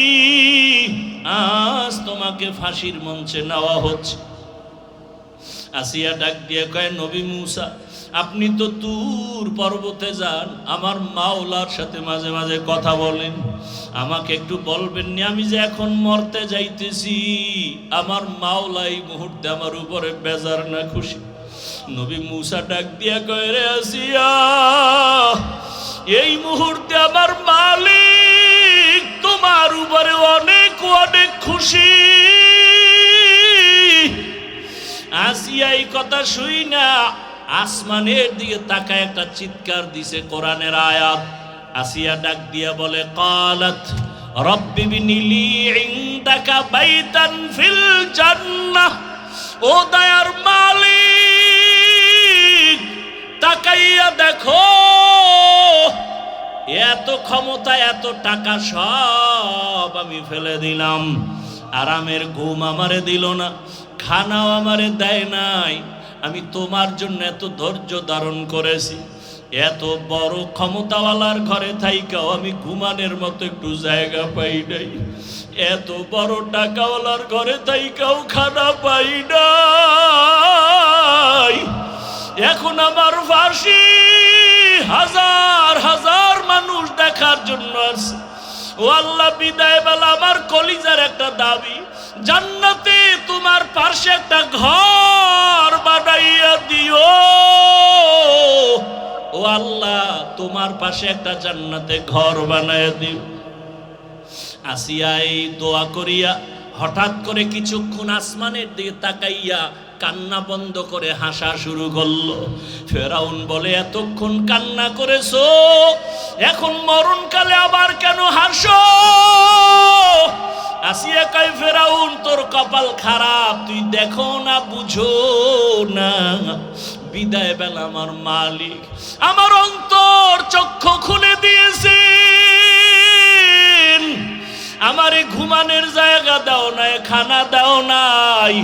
আজ তোমাকে ফাঁসির মঞ্চে নেওয়া হচ্ছে। আসিয়া ডাক দিয়ে কয়, নবী মূসা, আপনি তো তুর পর্বতে যান, আমার মাওলার সাথে মাঝে মাঝে কথা বলেন, আমাকে একটু বলবেন না আমি যে এখন মরতে যাইতেছি, আমার মাওলা এই মুহূর্তে আমার উপরে বেজার না খুশি? নবী মূসা ডাক দিয়া কয়, রে আসিয়া, এই মুহূর্তে আমার মালিক তোমার উপরে অনেক অনেক খুশি। আসিয়া এই কথা শুই না আসমানের দিকে তাকায় একটা চিৎকার দিছে, কোরআনের আয়াত। আসিয়া ডাক দিয়া বলে, কালাত রব্বি বিনিলি ইনদাকা বাইতান ফিল জান্নাহ। ও দয়ার মালিক, তাকাইয়া দেখো, এত ক্ষমতা এত টাকা সব আমি ফেলে দিলাম, আরামের ঘুম আমারে দিল না, খানাও আমারে দেয় নাই, আমি তোমার জন্য এত ধৈর্য ধারণ করেছি, এত বড় ক্ষমতাওয়ালার ঘরে থাইকাও আমি ঘুমানের মতো একটু জায়গা পাই নাই, এত বড় টাকাওয়ালার ঘরে থাইকাও খানা পাই নাই, এখন আমার ফাঁসি হাজার হাজার মানুষ দেখার জন্য আছে। ও আল্লাহ, বিদায় বেলা আমার কলিজার একটা দাবি, জান্নাতে তোমার পাশে একটা ঘর বানাইয়া দিও। ও আল্লাহ, তোমার পাশে একটা জান্নাতে ঘর বানাইয়া দিও। আসিয়া এই দোয়া করিয়া হঠাৎ করে কিছুক্ষণ আসমানের দিকে তাকাইয়া কান্না বন্ধ করে হাসা শুরু করলো। ফেরাউন বলে, এতক্ষণ কান্না করেছো, এখন মরণকালে আবার কেন হাসো? আসিয়া কয়, ফেরাউন তোর কপাল খারাপ, তুই দেখো না, বুঝো না, বিদায় বেলা আমার মালিক আমার অন্তর চক্ষু খুলে দিয়েছেন, আমারে ঘুমানোর জায়গা দাও নাই, খানা দাও নাই,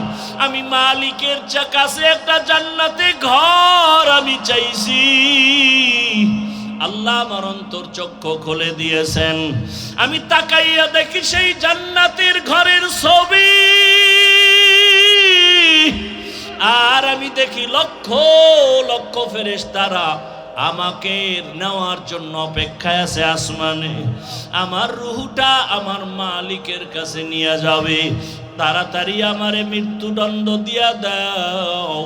আমি মালিকের কাছে একটা জান্নাতে ঘর আমি চাইছি। আল্লাহ আমার অন্তর চক্ষু খুলে দিয়েছেন, আমি তাকাইয়া দেখি সেই জান্নাতের ঘরের ছবি, আর আমি দেখি লক্ষ লক্ষ ফেরেশতারা আমাকে নেওয়ার জন্য অপেক্ষায় আছে আসমানে, আমার রুহটা আমার মালিকের কাছে নিয়ে যাবে, তাড়াতাড়ি আমারে মৃত্যুদণ্ড দিয়া দাও,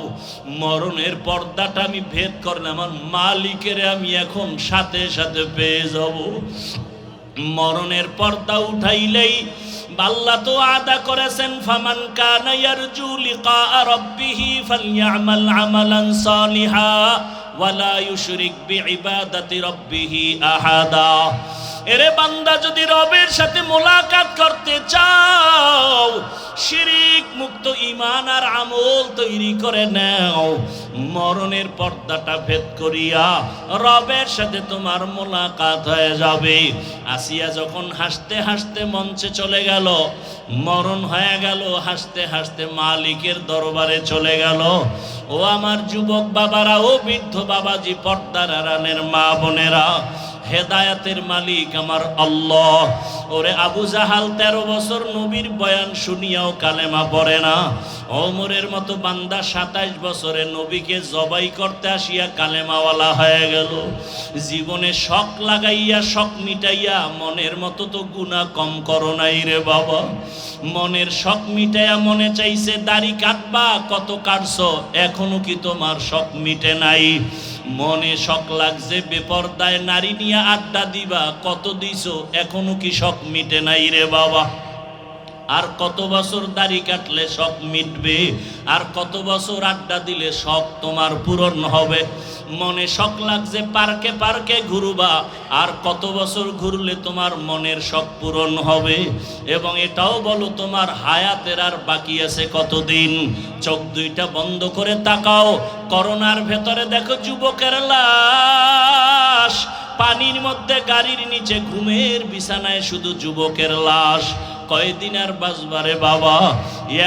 মরণের পর্দাটা আমি ভেদ করলে আমার মালিকের আমি এখন সাথে সাথে পেয়ে যাব। মরণের পর্দা উঠাইলেই আল্লাহ তো আদা করেছেন, ফামান কানা ইয়ারজু লিকা রাব্বিহি ফালইআমাল আমালান সালিহা ওয়ালা ইউশরিক বিইবাদাতি রাব্বিহি আহাদা। এরে বান্দা, যদি রবের সাথে মোলাকাত করতে চাও, শিরিক মুক্ত ঈমান আর আমল তৈরি করে নাও, মরণের পর্দাটা ভেদ করিয়া রবের সাথে তোমার মোলাকাত হয়ে যাবে। আসিয়া যখন হাসতে হাসতে মঞ্চে চলে গেল, মরণ হয়ে গেল, হাসতে হাসতে মালিকের দরবারে চলে গেল। ও আমার যুবক বাবারা, ও বৃদ্ধ বাবাজি, পর্দার আড়ালের মা বোনেরা, হেদায়াতের মালিক আমার আল্লাহ। ওরে আবু জাহাল 13 বছর নবীর বয়ান শুনিয়াও কালেমা পড়ে না, ওমরের মতো বান্দা 27 বছরে নবীকে জবাই করতে আসিয়া কালেমাওয়ালা হয়ে গেল। জীবনে শখ লাগাইয়া শখ মিটাইয়া মনের মতো তো গুনাহ কম করো নাই রে বাবা। মনের শখ মিটাইয়া মনে চাইছে দাড়ি কাটবা, কত কাটছো, এখনো কি তোমার শখ মিটে নাই? মনে শখ লাগছে বেপরদায় নারী নিয়ে আড্ডা দিবা, কত দিছো, এখনো কি শখ মিটে নাই রে বাবা? আর কত বছর দাড়ি কাটলে শখ মিটবে? আর কত বছর আড্ডা দিলে শখ তোমার পূরণ হবে? মনে শখ লাগছে পার্কে পার্কে ঘুরবা, আর কত বছর ঘুরলে তোমার মনের শখ পূরণ হবে? এবং এটাও বলো, তোমার হায়াতের আর বাকি আছে কতদিন? চোখ দুইটা বন্ধ করে তাকাও, করোনার ভেতরে দেখো যুবকের লাশ, পানির মধ্যে গাড়ির নিচে ঘুমের বিছানায় শুধু যুবকের লাশ। কয়দিন আর বাঁচবারে বাবা,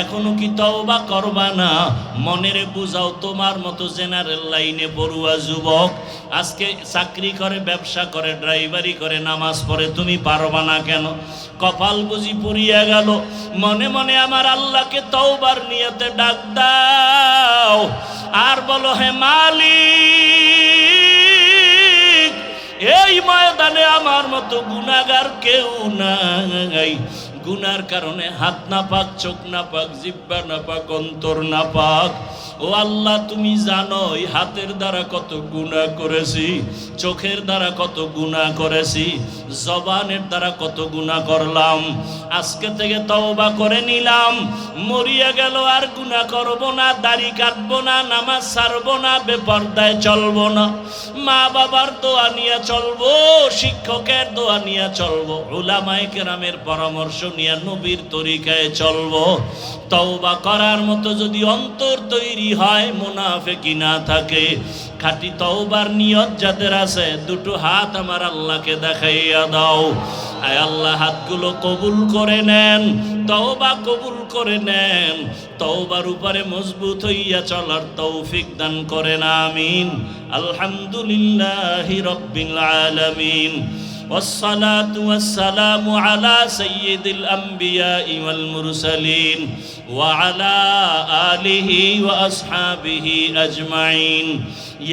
এখনো কি তওবা করবা না? মনের বুঝাও, তোমার মতো জেনারেল লাইনে পড়ুয়া যুবক আজকে চাকরি করে, ব্যবসা করে, ড্রাইভারি করে, নামাজ পড়ে, তুমি পারবা না কেন? কপাল বুঝি পুড়িয়া গেল। মনে মনে আমার আল্লাহকে তওবার নিয়তে ডাক দাও আর বলো, হে মালিক, এই ময়দানে আমার মতো গুনাহগার কেউ নাই। গুনার কারণে হাত না পাক, চোখ না পাক, জিহ্বা না পাক, অন্তর না পাক। ও আল্লাহ, তুমি জানো এই হাতের দ্বারা কত গুনাহ করেছি, চোখের দ্বারা কত গুনাহ করেছি, জবানের দ্বারা কত গুনাহ করলাম। আজকে থেকে তওবা করে নিলাম, মরিয়া গেল আর গুনাহ করব না, দাড়ি কাটবো না, নামাজ ছাড়বো না, বেপরদায় চলবো না, মা বাবার দোয়া নিয়ে চলবো, শিক্ষকের দোয়া নিয়ে চলবো, উলামায়ে কেরামের পরামর্শ নিয়ে নবীর তরিকায় চলবো। তওবা করার মতো যদি অন্তর তৈরি হয়, মুনাফিকি না থাকে, খাঁটি তওবার নিয়ত যাদের আছে, দুটো হাত আমার আল্লাহকে দেখাইয়া দাও। আয় আল্লাহ, হাতগুলো কবুল করে নেন, তওবা কবুল করে নেন, তওবার উপরে মজবুত হইয়া চলার তৌফিক দান করেন, আমিন। আলহামদুলিল্লাহি রাব্বিল আলামিন। والصلاة والسلام على سيد الأنبياء والمرسلين وعلى آله وأصحابه أجمعين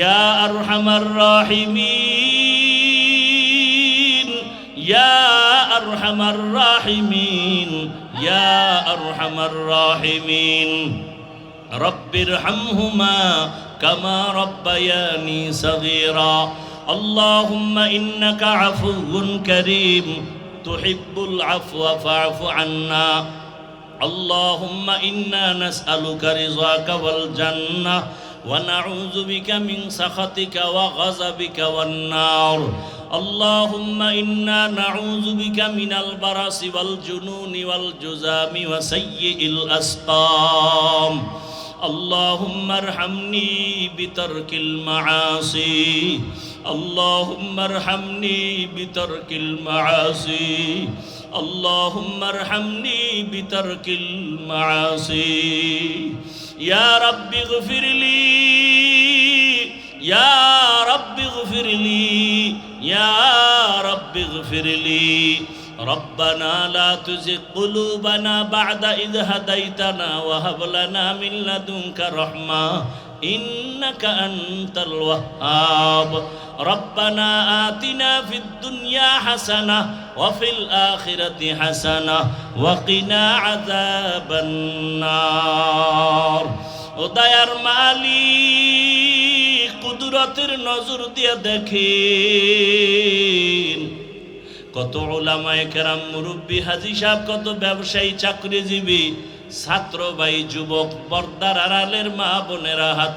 يا أرحم الراحمين يا أرحم الراحمين يا أرحم الراحمين رب ارحمهما كما ربياني صغيرا اللهم إنك عفو كريم تحب العفو فاعف عنا اللهم إنا نسألك رضاك والجنة ونعوذ بك من سخطك وغضبك والنار اللهم إنا نعوذ بك من البرص والجنون والجذام وسيء الأسقام اللهم ارحمني بترك المعاصي اللهم ارحمني بترك المعاصي اللهم ارحمني بترك المعاصي يا رب اغفر لي يا رب اغفر لي يا رب اغفر لي ربنا لا تزغ قلوبنا بعد إذ هديتنا وهب لنا من لدنك رحمة إنك أنت الوهاب ربنا آتنا في الدنيا حسنة وفي الآخرة حسنة وقنا عذاب النار উদয়ার মালিক কুদরতের নজর দিয়ে দেখেন কত উলামায়ে কেরাম, মুরব্বী, হাজী সাহেব, কত ব্যবসায়ী, চাকরিজীবী, ছাত্র ভাই, যুবক, পর্দার আড়ালের মা বোনেরা হাত